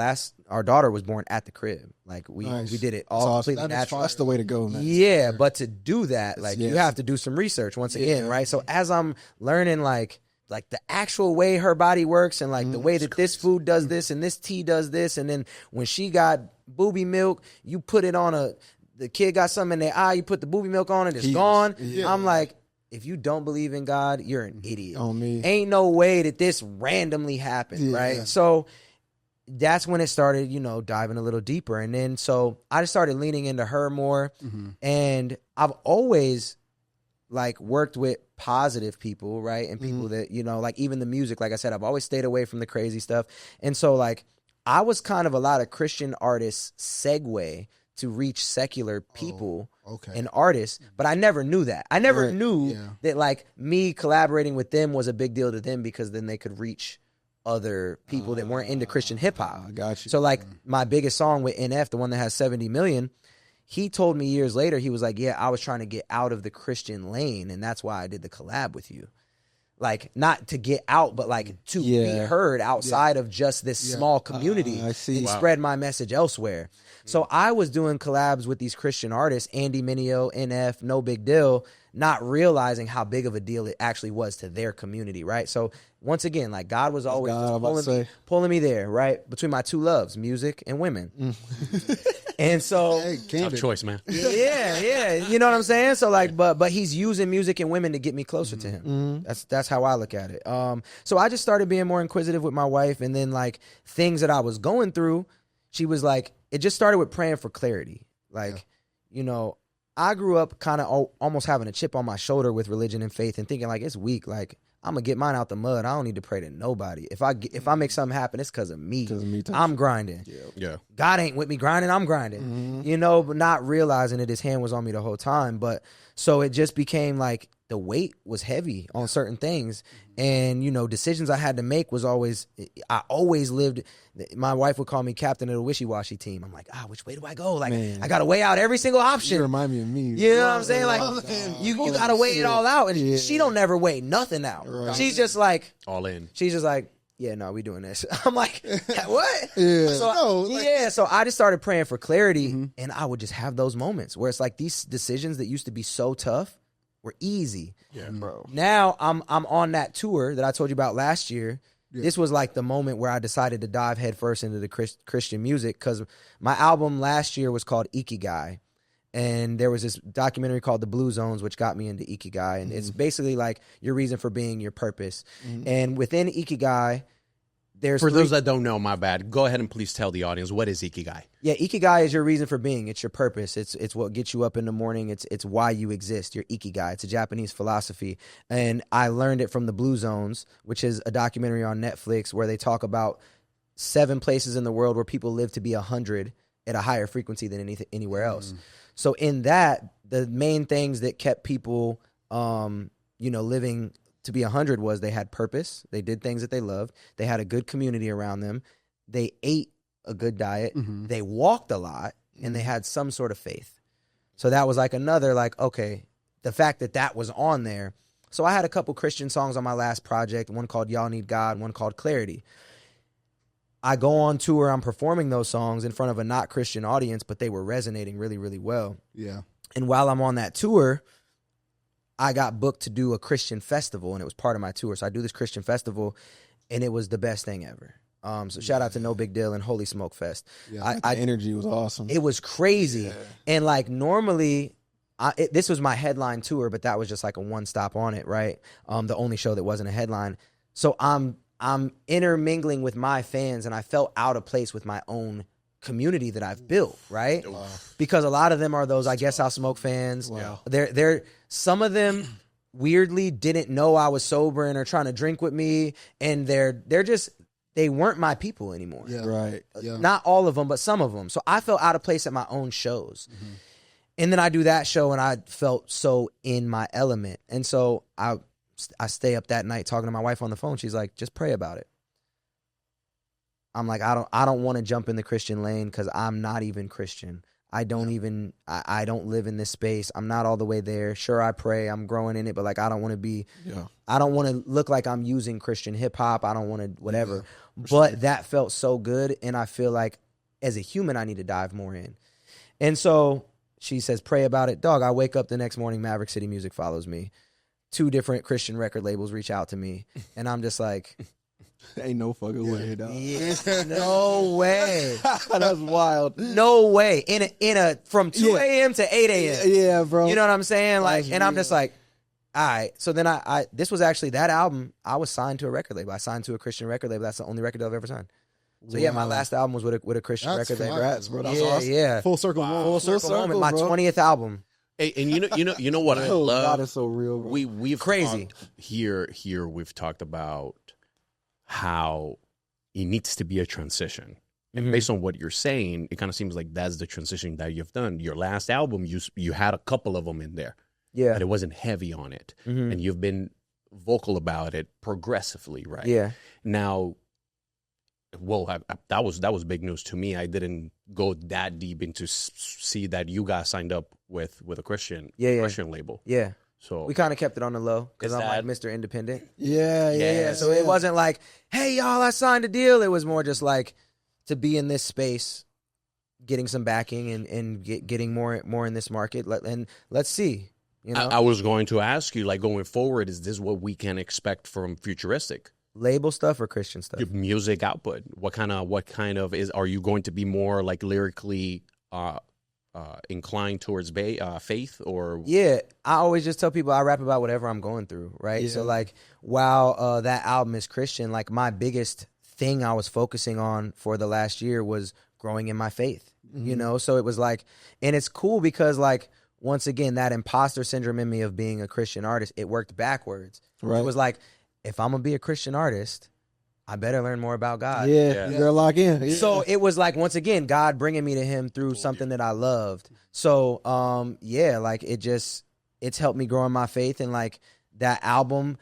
daughter was born at the crib. Like we did it all completely natural. That's the way to go, man. Yeah, but to do that, like you have to do some research once again, right? So as I'm learning like the actual way her body works and like the way that this food does this and this tea does this, and then when she got booby milk, you put it on the kid got something in their eye, you put the booby milk on and it's gone. I'm like, if you don't believe in God, you're an idiot. On me. Ain't no way that this randomly happened, right? So that's when it started, you know, diving a little deeper. And then so I just started leaning into her more. And I've always like worked with positive people, right? And people that, you know, like even the music, like I said, I've always stayed away from the crazy stuff. And so like I was kind of a lot of Christian artists segue to reach secular people and artists, but I never knew that. I never knew that like me collaborating with them was a big deal to them, because then they could reach other people that weren't into Christian hip hop. I got you. So like my biggest song with NF, the one that has 70 million, he told me years later, he was like, yeah, I was trying to get out of the Christian lane, and that's why I did the collab with you. Like, not to get out, but like to be heard outside of just this small community I see. and spread my message elsewhere. So I was doing collabs with these Christian artists, Andy Mineo, NF, No Big Deal, not realizing how big of a deal it actually was to their community, right? So once again, like God was always pulling me there, right? Between my two loves, music and women. And so tough choice, man. Yeah. You know what I'm saying? So like, but he's using music and women to get me closer to him. That's how I look at it. So I just started being more inquisitive with my wife, and then like things that I was going through, she was like, it just started with praying for clarity. Like, you know, I grew up kind of almost having a chip on my shoulder with religion and faith and thinking like it's weak. Like I'm gonna get mine out the mud. I don't need to pray to nobody. If I make something happen, it's because of me. I'm grinding. Yeah. God ain't with me grinding. I'm grinding. You know, but not realizing that his hand was on me the whole time. But so it just became like the weight was heavy on certain things. And, you know, decisions I had to make was I always lived, my wife would call me captain of the wishy-washy team. I'm like, which way do I go? Like, I got to weigh out every single option. You remind me of me. You know what I'm saying? Like, you got to weigh it all out. And she don't never weigh nothing out. Right. She's just like. All in. She's just like, yeah, no, we doing this. I'm like, what? Yeah. So I just started praying for clarity, and I would just have those moments where it's like these decisions that used to be so tough were easy. Yeah, bro. Now I'm on that tour that I told you about last year. Yeah. This was like the moment where I decided to dive headfirst into the Christian music, because my album last year was called Ikigai. And there was this documentary called The Blue Zones, which got me into Ikigai. And it's basically like your reason for being, your purpose. And within Ikigai, there's those that don't know, my bad, go ahead and please tell the audience, what is Ikigai? Yeah, Ikigai is your reason for being. It's your purpose. It's what gets you up in the morning. It's why you exist. Your Ikigai. It's a Japanese philosophy. And I learned it from The Blue Zones, which is a documentary on Netflix where they talk about 7 places in the world where people live to be 100 at a higher frequency than anywhere else. So in that, the main things that kept people, living to be 100 was they had purpose. They did things that they loved. They had a good community around them. They ate a good diet. They walked a lot, and they had some sort of faith. So that was like another, like, okay, the fact that was on there. So I had a couple Christian songs on my last project, one called Y'all Need God, one called Clarity. I go on tour, I'm performing those songs in front of a not Christian audience, but they were resonating really, really well. Yeah. And while I'm on that tour, I got booked to do a Christian festival, and it was part of my tour. So I do this Christian festival, and it was the best thing ever. So shout out to No Big Deal and Holy Smoke Fest. Yeah, the energy was awesome. It was crazy. Yeah. And like normally, this was my headline tour, but that was just like a one stop on it, right? The only show that wasn't a headline. So I'm intermingling with my fans, and I felt out of place with my own community that I've built, right? Wow. Because a lot of them are those I Guess I'll Smoke fans. Wow. They're some of them weirdly didn't know I was sober and are trying to drink with me, and they weren't my people anymore. Yeah. Right. Yeah. Not all of them, but some of them. So I felt out of place at my own shows. And then I do that show, and I felt so in my element. And so I stay up that night talking to my wife on the phone. She's like, just pray about it. I'm like, I don't want to jump in the Christian lane because I'm not even Christian. I don't live in this space. I'm not all the way there. Sure, I pray. I'm growing in it, but like, I don't want to be, I don't want to look like I'm using Christian hip hop. I don't want to, whatever. Yeah, but that felt so good. And I feel like as a human, I need to dive more in. And so she says, pray about it. Dog, I wake up the next morning, Maverick City Music follows me. 2 different Christian record labels reach out to me. And I'm just like, ain't no fucking way, dog. Yeah, no way. That's wild. No way. In a from 2 a.m. to 8 a.m. Yeah, bro. You know what I'm saying? Like, and I'm just like, all right. So then I this was actually that album. I was signed to a record label. I signed to a Christian record label. That's the only record I've ever signed. So yeah, my last album was with a Christian record label. Congrats, bro. That's awesome. Yeah. Full circle moment. Full circle moment. My 20th album. Hey, and you know what I love? God is so real, bro. We've crazy. Here we've talked about how it needs to be a transition. And based on what you're saying, it kind of seems like that's the transition that you've done. Your last album, you had a couple of them in there. Yeah. But it wasn't heavy on it. And you've been vocal about it progressively, right? Yeah. Now, well, that was big news to me. I didn't go that deep into see that you guys signed up with a Christian label. Yeah. So we kind of kept it on the low because I'm like Mr. Independent. Yeah. So it wasn't like, hey, y'all, I signed a deal. It was more just like to be in this space, getting some backing and getting more in this market. And let's see. You know, I was going to ask you, like, going forward, is this what we can expect from Futuristic? label stuff or Christian stuff? Your music output. What kind of are you going to be more like lyrically inclined towards faith, or? Yeah, I always just tell people I rap about whatever I'm going through, right? Yeah. So like, while that album is Christian, like my biggest thing I was focusing on for the last year was growing in my faith, you know? So it was like, and it's cool because like, once again, that imposter syndrome in me of being a Christian artist, it worked backwards. Right. It was like, if I'm gonna be a Christian artist, I better learn more about God. Yeah, you gotta lock in. Yeah. So it was like, once again, God bringing me to him through something that I loved. So, yeah, like it's helped me grow in my faith. And like that album,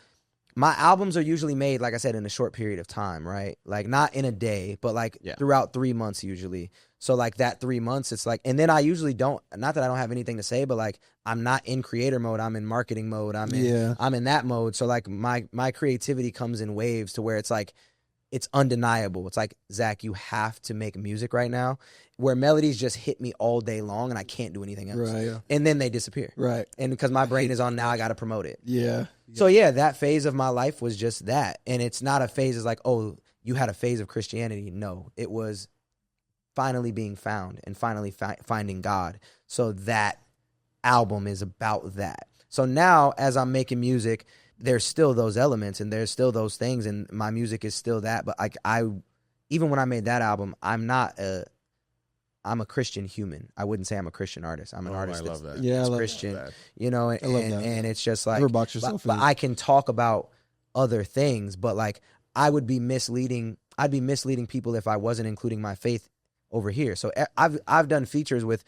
my albums are usually made, like I said, in a short period of time, right? Like not in a day, but like throughout 3 months usually. So like that 3 months, it's like, and then I usually don't, not that I don't have anything to say, but like I'm not in creator mode. I'm in marketing mode. I'm in that mode. So like my creativity comes in waves to where it's like, it's undeniable. It's like, Zach, you have to make music right now, where melodies just hit me all day long and I can't do anything else. Right. Yeah. And then they disappear. Right. And because my brain is on now, I got to promote it. Yeah. So yeah, that phase of my life was just that. And it's not a phase as like, oh, you had a phase of Christianity. No, it was finally being found and finally finding God. So that album is about that. So now as I'm making music, there's still those elements and there's still those things and my music is still that. But like even when I made that album, I'm a Christian human. I wouldn't say I'm a Christian artist. I'm an artist I love that. Yeah, I that's love Christian, that. you know, I love that. and it's just like, Never box yourself but in. I can talk about other things, but like I would be misleading. I'd be misleading people if I wasn't including my faith over here. So I've done features with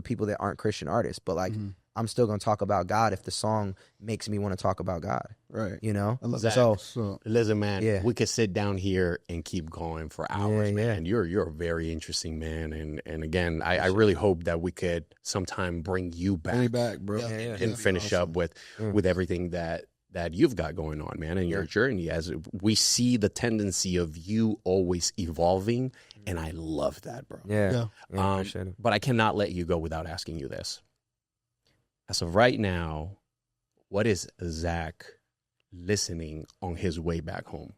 people that aren't Christian artists, but like I'm still going to talk about God if the song makes me want to talk about God. Right. You know? I love Zach, that. So listen, man, Yeah. we could sit down here and keep going for hours, Yeah, man. You're a very interesting man. And again, I really hope that we could sometime bring you back, Bring it back, bro. and finish up with everything that you've got going on, man, and your journey. As we see the tendency of you always evolving, and I love that, bro. Yeah. I appreciate it. But I cannot let you go without asking you this. As of right now, what is Zach listening on his way back home?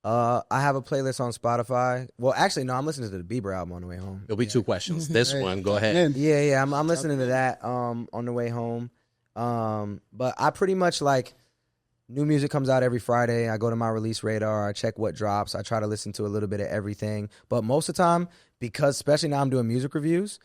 I have a playlist on Spotify. Well, actually, no, I'm listening to the Bieber album on the way home. There'll be two questions. This one, go ahead. and Yeah, I'm listening to that on the way home. But I pretty much like new music comes out every Friday. I go to my release radar. I check what drops. I try to listen to a little bit of everything. But most of the time, because especially now I'm doing music reviews,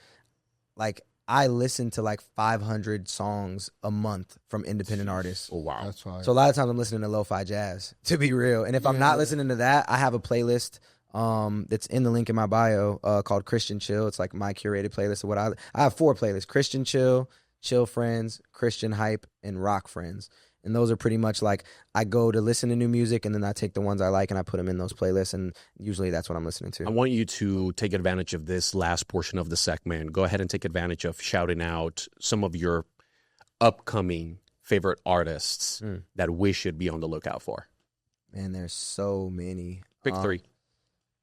like I listen to like 500 songs a month from independent artists. Oh, wow. that's fine. So a lot of times I'm listening to lo-fi jazz, to be real. And if I'm not listening to that, I have a playlist that's in the link in my bio called Christian Chill. It's like my curated playlist of what I have 4 playlists: Christian Chill, Chill Friends, Christian Hype, and Rock Friends. And those are pretty much like I go to listen to new music and then I take the ones I like and I put them in those playlists. And usually that's what I'm listening to. I want you to take advantage of this last portion of the segment. Go ahead and take advantage of shouting out some of your upcoming favorite artists that we should be on the lookout for. Man, there's so many. Pick 3.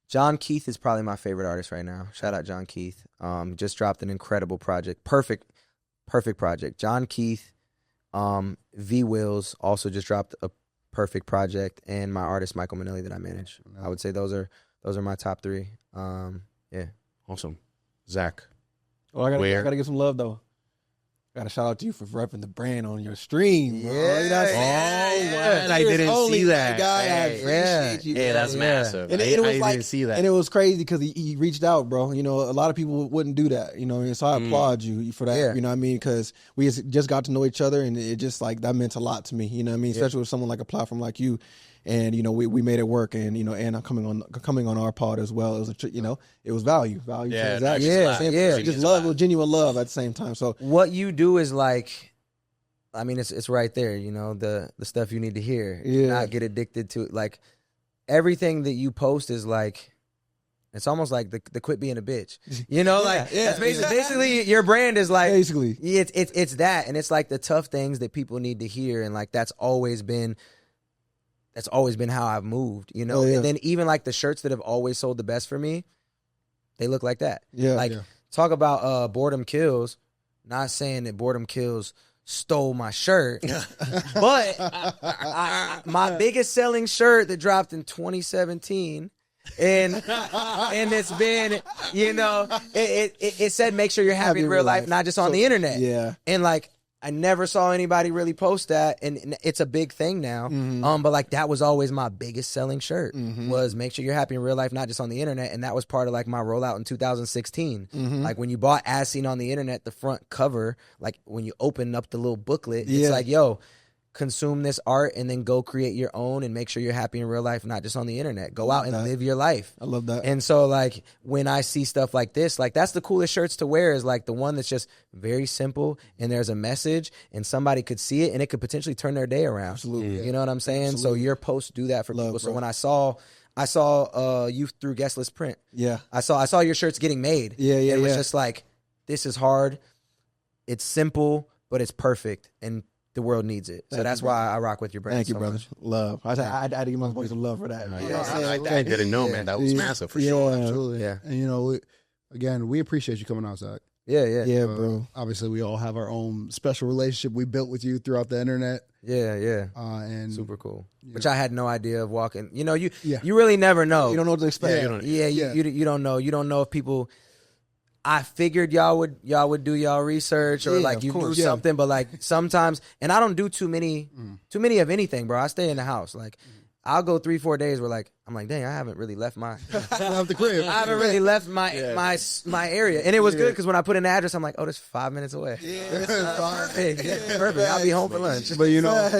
John Keith is probably my favorite artist right now. Shout out John Keith. Just dropped an incredible project. Perfect project. John Keith. V Wills also just dropped a perfect project, and my artist Michael Manelli that I manage. I would say those are my top 3. Yeah. Awesome. Zach. Well, I Where? gotta give some love though. Gotta shout out to you for repping the brand on your stream, bro. Yeah, You know what I'm saying? man, I didn't Only see that. Guy, I Hey, appreciate you. Yeah, that's bro. massive. And I it was didn't like, see that. and it was crazy because he reached out, bro. You know, a lot of people wouldn't do that. You know, so I applaud you for that. Yeah. You know what I mean? Because we just got to know each other, and it just like that meant a lot to me. You know what I mean? Especially with someone like a platform like you. And you know we made it work, and you know, and coming on our pod as well. It was it was value Yeah, transaction. yeah. Just love, with genuine love at the same time. So What you do is like, I mean, it's right there, you know, the stuff you need to hear. Yeah. Not get addicted to it. Like, everything that you post is like, it's almost like the quit being a bitch. You know, like, that's basically your brand is like, basically, it's that. And it's like the tough things that people need to hear. And like, that's always been how I've moved, you know? Oh, yeah. And then even like the shirts that have always sold the best for me, they look like that. yeah, Like, talk about boredom kills. Not saying that boredom kills stole my shirt. But my biggest selling shirt that dropped in 2017, and it's been, you know, it said make sure you're happy in real life, not just on the internet. Yeah. And like, I never saw anybody really post that, and it's a big thing now. But like, that was always my biggest selling shirt, was make sure you're happy in real life, not just on the internet. And that was part of like my rollout in 2016. Like when you bought As Seen on the Internet, the front cover, like when you open up the little booklet, it's like, yo, consume this art and then go create your own and make sure you're happy in real life, not just on the internet. Go out and live your life. I love that. And so like when I see stuff like this, like that's the coolest shirts to wear, is like the one that's just very simple and there's a message and somebody could see it and it could potentially turn their day around. Absolutely. You know what I'm saying? Absolutely. So your posts do that for people. Bro. So when I saw you through Guestless Print. Yeah. I saw your shirts getting made. Yeah, It was just like, this is hard. It's simple, but it's perfect. And the world needs it. So that's why I rock with your brand. Thank you, so brother. much. Love. I had to give my boys some love for that. I didn't know, man. That was massive for sure. Absolutely. Yeah. And you know, we appreciate you coming out, Zach. Yeah, bro. Obviously, we all have our own special relationship we built with you throughout the internet. Yeah. And Super cool. Which I had no idea of walking. You know, you Yeah. really never know. You don't know what to expect. You don't know. You don't know if people. I figured y'all would do y'all research, or like you knew something, but like sometimes, and I don't do too many of anything, bro. I stay in the house. Like I'll go 3-4 days where like I'm like, dang, I haven't really left my left the crib. I haven't really left my area, and it was good because when I put in the address, I'm like, oh, this is 5 minutes away. Perfect. Perfect. I'll be home for lunch. But you know,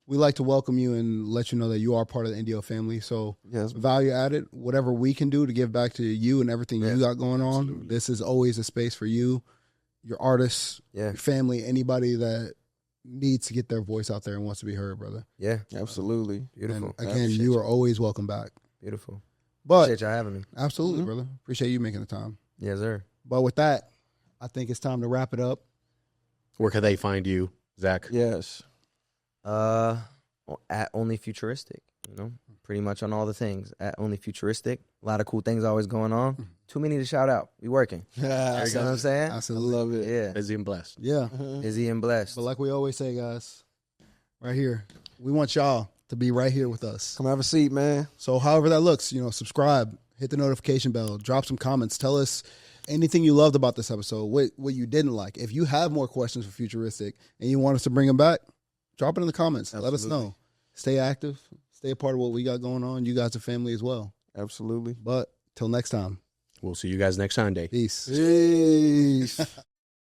we like to welcome you and let you know that you are part of the NDO family. So value added, whatever we can do to give back to you and everything you got going on. Absolutely. This is always a space for you, your artists, your family, anybody that needs to get their voice out there and wants to be heard, brother. Yeah, absolutely. Beautiful. And again, you are always welcome back. Beautiful. But appreciate y'all having me. Absolutely, brother. Appreciate you making the time. Yes, sir. But with that, I think it's time to wrap it up. Where can they find you, Zach? Yes. At Only Futuristic, you know, pretty much on all the things. At Only Futuristic, a lot of cool things always going on. Too many to shout out. We working. You know what I'm saying? Absolutely. I love it. Yeah. Busy and blessed. Yeah. Busy and blessed. But like we always say, guys, right here, we want y'all to be right here with us. Come have a seat, man. So however that looks, you know, subscribe, hit the notification bell, drop some comments, tell us anything you loved about this episode, what you didn't like. If you have more questions for Futuristic and you want us to bring them back, drop it in the comments. Absolutely. Let us know. Stay active. Stay a part of what we got going on. You guys are family as well. Absolutely. But till next time. We'll see you guys next Sunday. Peace. Peace.